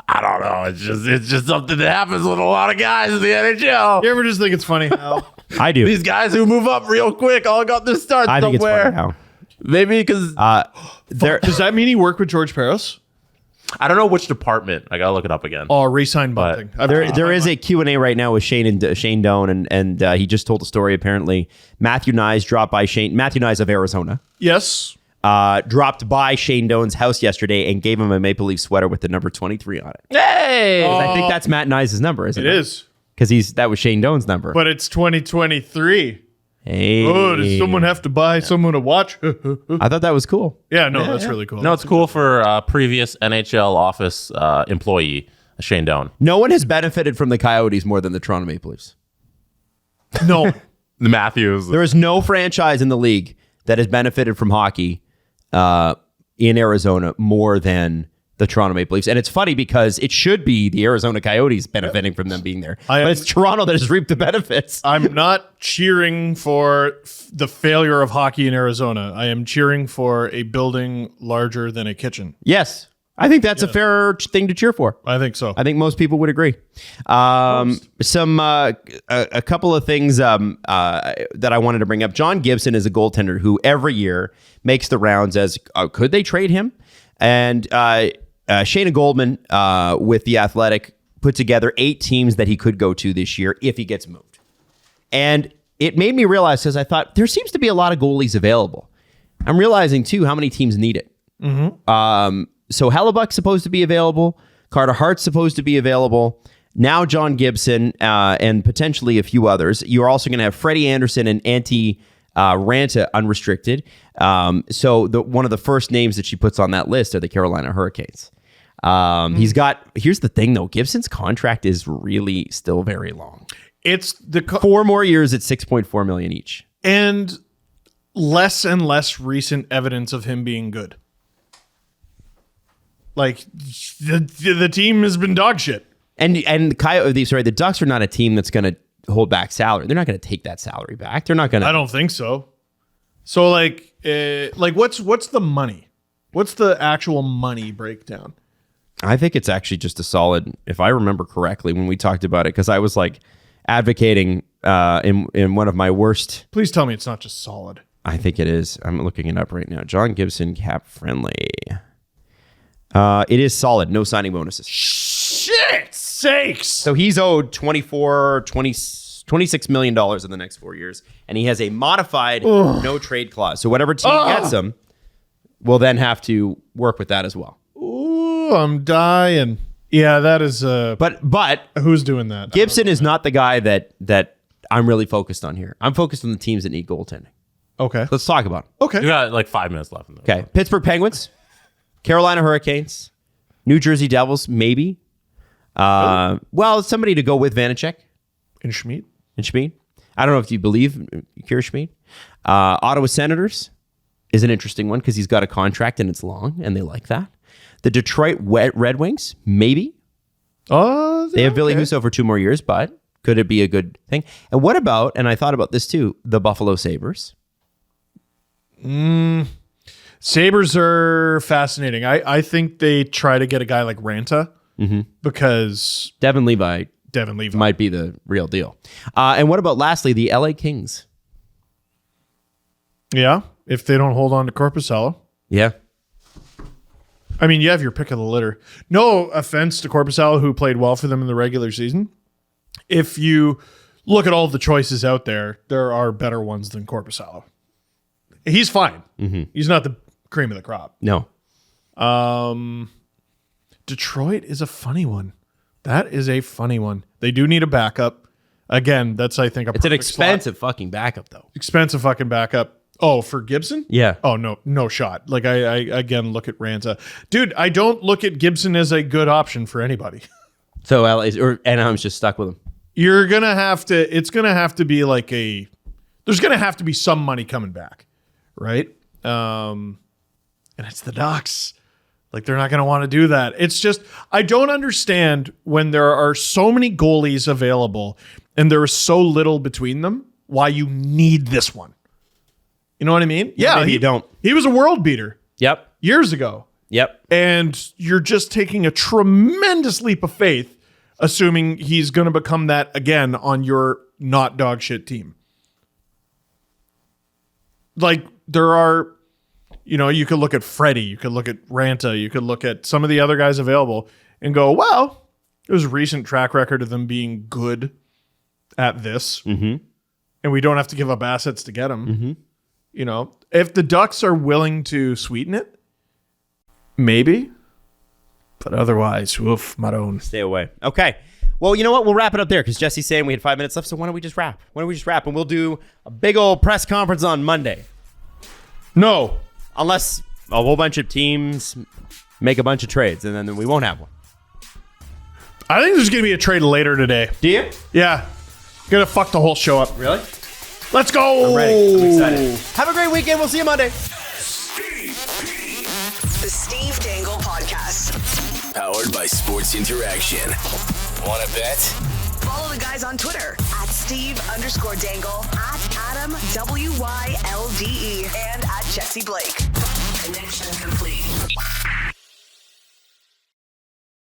I don't know. It's just something that happens with a lot of guys in the NHL. You ever just think it's funny how I do. These guys who move up real quick all got their start I think somewhere. it's funny how. Maybe because does that mean he worked with George Peros? I don't know which department. I gotta look it up again. Oh, re-sign bunting. There is a Q&A right now with Shane Doan, and he just told a story. Apparently, Matthew Nyes dropped by Matthew Nyes of Arizona. Yes. Dropped by Shane Doan's house yesterday and gave him a Maple Leaf sweater with the number 23 on it. Hey! I think that's Matt Nyes' number, isn't it? It is. Because that was Shane Doan's number. But it's 2023. Hey. Oh, does someone have to buy someone a watch? I thought that was cool. Yeah, no, that's really cool. No, it's cool for previous NHL office employee Shane Doan. No one has benefited from the Coyotes more than the Toronto Maple Leafs. No. The Matthews. There is no franchise in the league that has benefited from hockey in Arizona more than the Toronto Maple Leafs. And it's funny because it should be the Arizona Coyotes benefiting from them being there. But it's Toronto that has reaped the benefits. I'm not cheering for the failure of hockey in Arizona. I am cheering for a building larger than a kitchen. Yes. I think that's a fair thing to cheer for. I think so. I think most people would agree. A couple of things that I wanted to bring up. John Gibson is a goaltender who every year makes the rounds as could they trade him? And Shayna Goldman with The Athletic put together 8 teams that he could go to this year if he gets moved. And it made me realize, because I thought there seems to be a lot of goalies available. I'm realizing too how many teams need it. Mm-hmm. So Hellebuck's supposed to be available. Carter Hart's supposed to be available. Now John Gibson and potentially a few others. You're also going to have Freddie Anderson and Antti Ranta unrestricted. So one of the first names that she puts on that list are the Carolina Hurricanes. Here's the thing though, Gibson's contract is really still very long. It's 4 more years at $6.4 million each. And less recent evidence of him being good. Like the team has been dog shit. And the Ducks are not a team that's going to hold back salary. They're not going to take that salary back. They're not going to. I don't think so. So like what's the money? What's the actual money breakdown? I think it's actually just a solid. If I remember correctly, when we talked about it, because I was like advocating in one of my worst. Please tell me it's not just solid. I think it is. I'm looking it up right now. John Gibson cap friendly. It is solid. No signing bonuses. Shit sakes. So he's owed $26 million in the next 4 years. And he has a modified no trade clause. So whatever team gets him will then have to work with that as well. Ooh, I'm dying. Yeah, that is But who's doing that? Gibson is not the guy that I'm really focused on here. I'm focused on the teams that need goaltending. Okay. Let's talk about them. Okay. You got like 5 minutes left. Okay. Pittsburgh Penguins, Carolina Hurricanes, New Jersey Devils, maybe. Well, somebody to go with Vanacek. And Schmid. I don't know if you believe Kira Schmid. Ottawa Senators is an interesting one because he's got a contract and it's long and they like that. The Detroit Red Wings, maybe. Oh, they have Billy Husso for 2 more years, but could it be a good thing? And what about, and I thought about this too, the Buffalo Sabres? Sabres are fascinating. I think they try to get a guy like Ranta because Devin Levi might be the real deal. And what about, lastly, the LA Kings? Yeah, if they don't hold on to Korpisalo. Yeah. I mean, you have your pick of the litter. No offense to Korpisalo, who played well for them in the regular season. If you look at all the choices out there, there are better ones than Korpisalo. He's fine. He's not the cream of the crop. No. Detroit is a funny one. That is a funny one. They do need a backup. Again, that's, I think, it's an expensive fucking backup, though. Expensive fucking backup. Oh, for Gibson? Yeah. Oh, no shot. Like, I again look at Ranta. Dude, I don't look at Gibson as a good option for anybody. So Anaheim's just stuck with him. It's going to have to be like there's going to have to be some money coming back, right? And it's the Ducks. Like, they're not going to want to do that. It's just, I don't understand when there are so many goalies available and there is so little between them, why you need this one. You know what I mean? Yeah. Maybe you don't. He was a world beater. Yep. Years ago. Yep. And you're just taking a tremendous leap of faith, assuming he's going to become that again on your not dog shit team. Like, there are You know, you could look at Freddie, you could look at Ranta, you could look at some of the other guys available and go, well, there's a recent track record of them being good at this. And we don't have to give up assets to get them. You know, if the Ducks are willing to sweeten it, maybe. But otherwise, woof, Maroon. Stay away. Okay. Well, you know what? We'll wrap it up there because Jesse's saying we had 5 minutes left. So why don't we just wrap? And we'll do a big old press conference on Monday. No. Unless a whole bunch of teams make a bunch of trades, and then we won't have one. I think there's going to be a trade later today. Do you? Yeah. Gonna fuck the whole show up. Really? Let's go. I'm ready. I'm excited. Have a great weekend. We'll see you Monday. The Steve Dangle Podcast. Powered by Sports Interaction. Want to bet? Follow the guys on Twitter at Steve_Dangle, at Adam WYLDE, and at Jesse Blake. Connection complete.